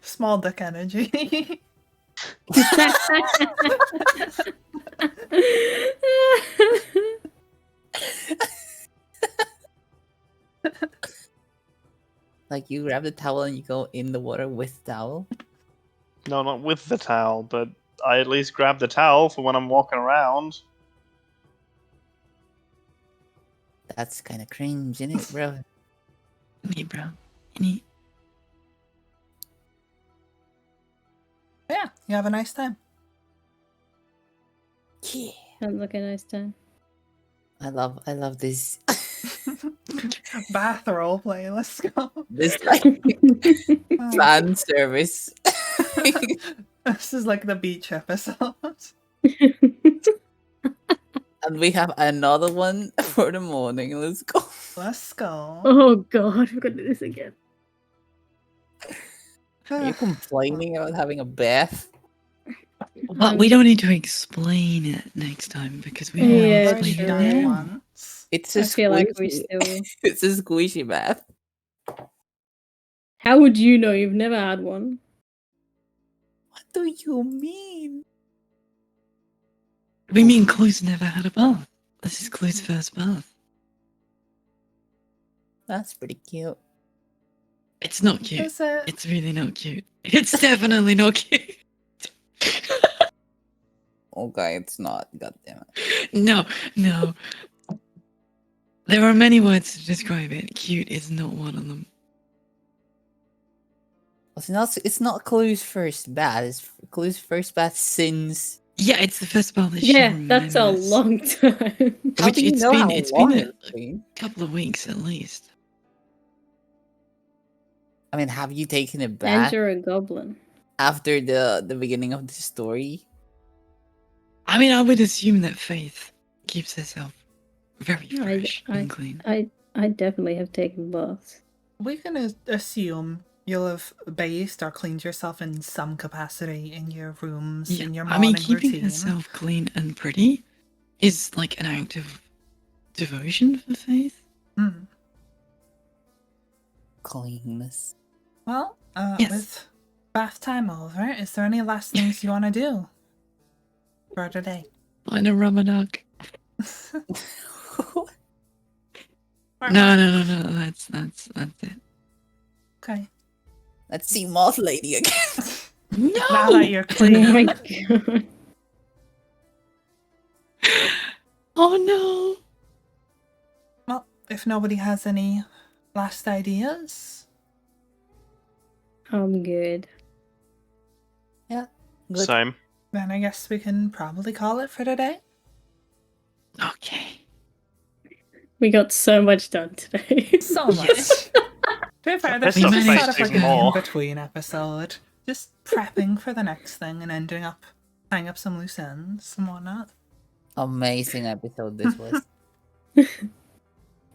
S1: Small dick energy.
S6: Like you grab the towel and you go in the water with the towel.
S4: No, not with the towel, but I at least grab the towel for when I'm walking around.
S6: That's kind of cringe, isn't it, bro?
S3: Neat, bro. Neat.
S1: Yeah, you have a nice time.
S6: Yeah.
S5: Sounds like a nice time.
S6: I love this.
S1: Bath roleplay, let's go.
S6: This like fan service.
S1: This is like the beach episode.
S6: And we have another one for the morning. Let's go.
S1: Let's go.
S5: Oh god, we're gonna do this again.
S6: Are you complaining about having a bath?
S3: Well, we don't need to explain it next time because we
S5: Yeah,
S3: already
S1: already
S3: explained
S1: done
S3: it
S1: it
S3: now.
S1: once.
S6: It's a
S5: I feel like we
S6: squishy.
S5: still.
S6: It's a squishy bath.
S5: How would you know? You've never had one.
S6: What do you mean?
S3: We mean Clue's never had a bath. This is Clue's first bath.
S6: That's pretty cute.
S3: It's not cute.
S1: Is it?
S3: It's really not cute. It's definitely not cute.
S6: Okay, it's not. God damn it.
S3: No. There are many words to describe it. Cute is not one of them.
S6: It's not Clue's first bath. It's Clue's first bath since.
S3: Yeah, it's the first bath that she
S5: Yeah, that's a
S3: remembers.
S5: long time.
S6: How
S3: Which
S6: do you
S3: it's
S6: know
S3: been-
S6: how
S3: it's
S6: long
S3: been
S6: it's been?
S3: Couple of weeks at least.
S6: I mean, have you taken a
S5: And
S6: bath
S5: you're a goblin.
S6: after the beginning of the story?
S3: I mean, I would assume that Faith keeps herself very
S5: I-
S3: fresh and clean.
S5: I definitely have taken baths.
S1: We're gonna assume you'll have bathed or cleaned yourself in some capacity in your rooms,
S3: Yeah,
S1: in your
S3: I
S1: morning
S3: mean, keeping
S1: routine.
S3: herself clean and pretty is like an act of devotion for Faith.
S1: Hmm.
S6: Cleanness.
S1: Well,
S3: Yes.
S1: with bath time over, is there any last things you want to do for today?
S3: Find a rubber duck. No. That's it.
S1: Okay.
S6: Let's see Moth Lady again.
S1: Now
S3: No!
S1: that you're
S5: Oh my
S1: clean.
S5: god.
S3: Oh no!
S1: Well, if nobody has any last ideas,
S5: I'm good.
S6: Good.
S4: Same.
S1: then I guess we can probably call it for today.
S3: Okay.
S5: We got so much done today.
S1: So much.
S3: Yes.
S1: To be fair, this
S3: We
S1: was just
S3: managed
S1: sort of like
S3: to
S1: an
S3: do more.
S1: in-between episode. Just prepping for the next thing and ending up tying up some loose ends and whatnot.
S6: Amazing episode this was.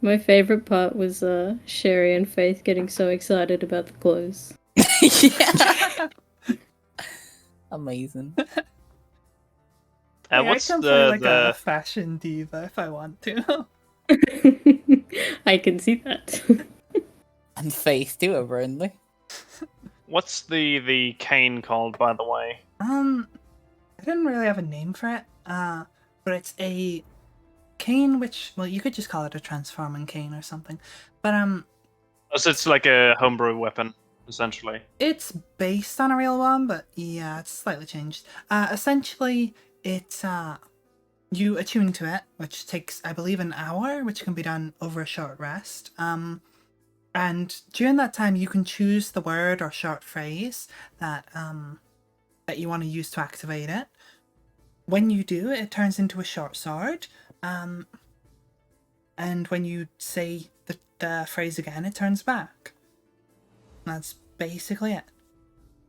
S5: My favorite part was Sherry and Faith getting so excited about the clothes.
S6: Yeah. Amazing.
S1: Hey,
S4: What's
S1: I can play like a
S4: the
S1: fashion diva if I want to.
S5: I can see that.
S6: And Faith too, apparently.
S4: what's the cane called, by the way?
S1: I didn't really have a name for it. But it's a cane which, well, you could just call it a transforming cane or something. But
S4: So it's like a homebrew weapon, essentially.
S1: it's based on a real one, but yeah, it's slightly changed. Essentially, it's you attune to it, which takes, I believe, an hour, which can be done over a short rest. And during that time, you can choose the word or short phrase that that you want to use to activate it. When you do, it turns into a short sword. And when you say the phrase again, it turns back. That's basically it.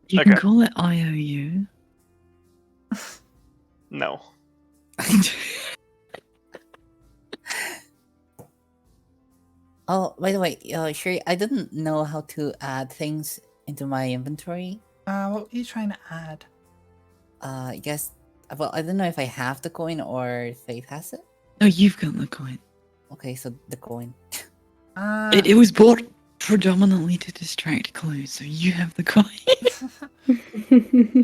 S3: You can
S4: Okay.
S3: call it IOU.
S4: No.
S6: Oh, by the way, Sherry, I didn't know how to add things into my inventory.
S1: What were you trying to add?
S6: I guess. Well, I don't know if I have the coin or Faith has it.
S3: No, you've got the coin.
S6: Okay, so the coin.
S3: It was bought predominantly to distract Clue, so you have the coin.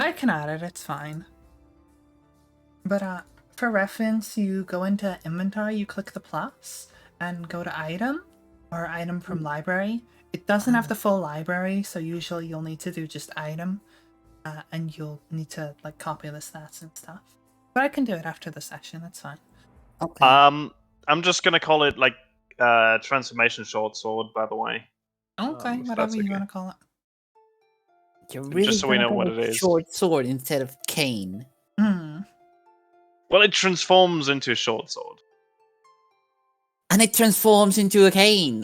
S1: I can add it, it's fine. But for reference, you go into inventory, you click the plus, and go to item, or item from library. It doesn't have the full library, so usually you'll need to do just item, and you'll need to like copy the stats and stuff. But I can do it after the session, it's fine.
S6: Okay.
S4: I'm just gonna call it like transformation short sword, by the way.
S1: Okay,
S4: if
S1: whatever
S4: that's
S1: you
S4: okay.
S1: want to call it.
S6: You're really
S4: just so we
S6: gonna
S4: know what
S6: call
S4: it is.
S6: Short sword instead of cane.
S1: Hmm.
S4: Well, it transforms into a short sword.
S6: And it transforms into a cane.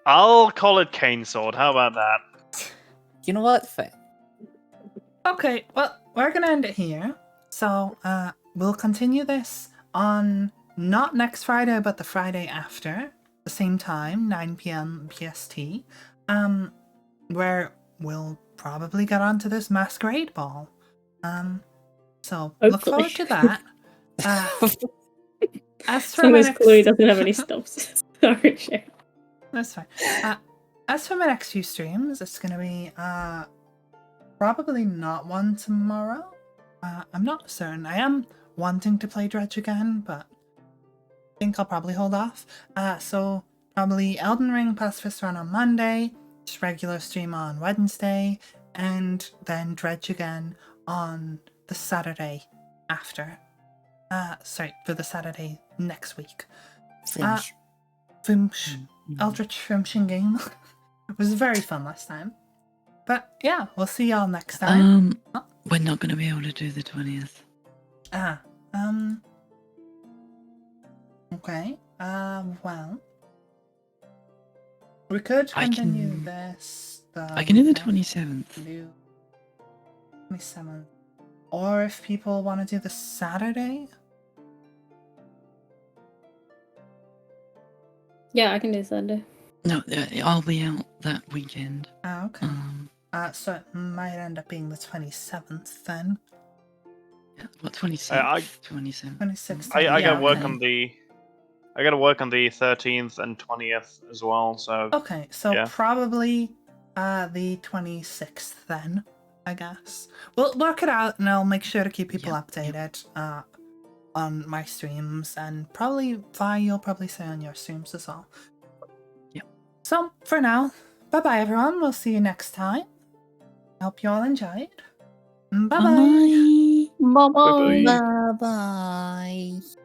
S4: I'll call it cane sword. How about that?
S6: You know what, Faith?
S1: Okay, well, we're gonna end it here. So, we'll continue this on not next Friday, but the Friday after, the same time, 9 p.m. PST, where we'll probably get onto this masquerade ball. So look
S5: Hopefully.
S1: forward to that. As
S5: As
S1: for
S5: long
S1: my
S5: as
S1: next,
S5: Chloe doesn't have any stops. Sorry, Sherry.
S1: that's fine. As for my next few streams, it's gonna be probably not one tomorrow. I'm not certain. I am wanting to play Dredge again, but I think I'll probably hold off. So probably Elden Ring Pacifist Run on Monday, just regular stream on Wednesday, and then Dredge again on the Saturday after. Sorry, for the Saturday next week.
S6: Flinch.
S1: Eldritch Frimshing game. It was very fun last time. But yeah, we'll see y'all next time.
S3: We're not going to be able to do the 20th.
S1: Okay. Well, we could
S3: I
S1: continue
S3: can-
S1: this.
S3: I can do the
S1: weekend.
S3: 27th.
S1: Do 27th. Or if people want to do the Saturday.
S5: Yeah, I can do Sunday.
S3: No, I'll be out that weekend.
S1: Okay. So it might end up being the 27th then.
S3: Yeah, what, 26th? 27th?
S1: 26th.
S4: I
S1: yeah,
S4: gotta work
S1: okay.
S4: on the. I gotta work on the 13th and 20th as well. So
S1: Okay, so
S4: Yeah.
S1: probably the 26th then, I guess. We'll work it out and I'll make sure to keep people
S3: Yep,
S1: updated on my streams, and probably Vi, you'll probably say on your streams as well.
S3: Yep.
S1: So for now, bye bye everyone, we'll see you next time. Hope you all enjoyed. Bye bye.
S3: Bye.
S5: Bye bye.
S4: Bye-bye.
S6: Bye bye.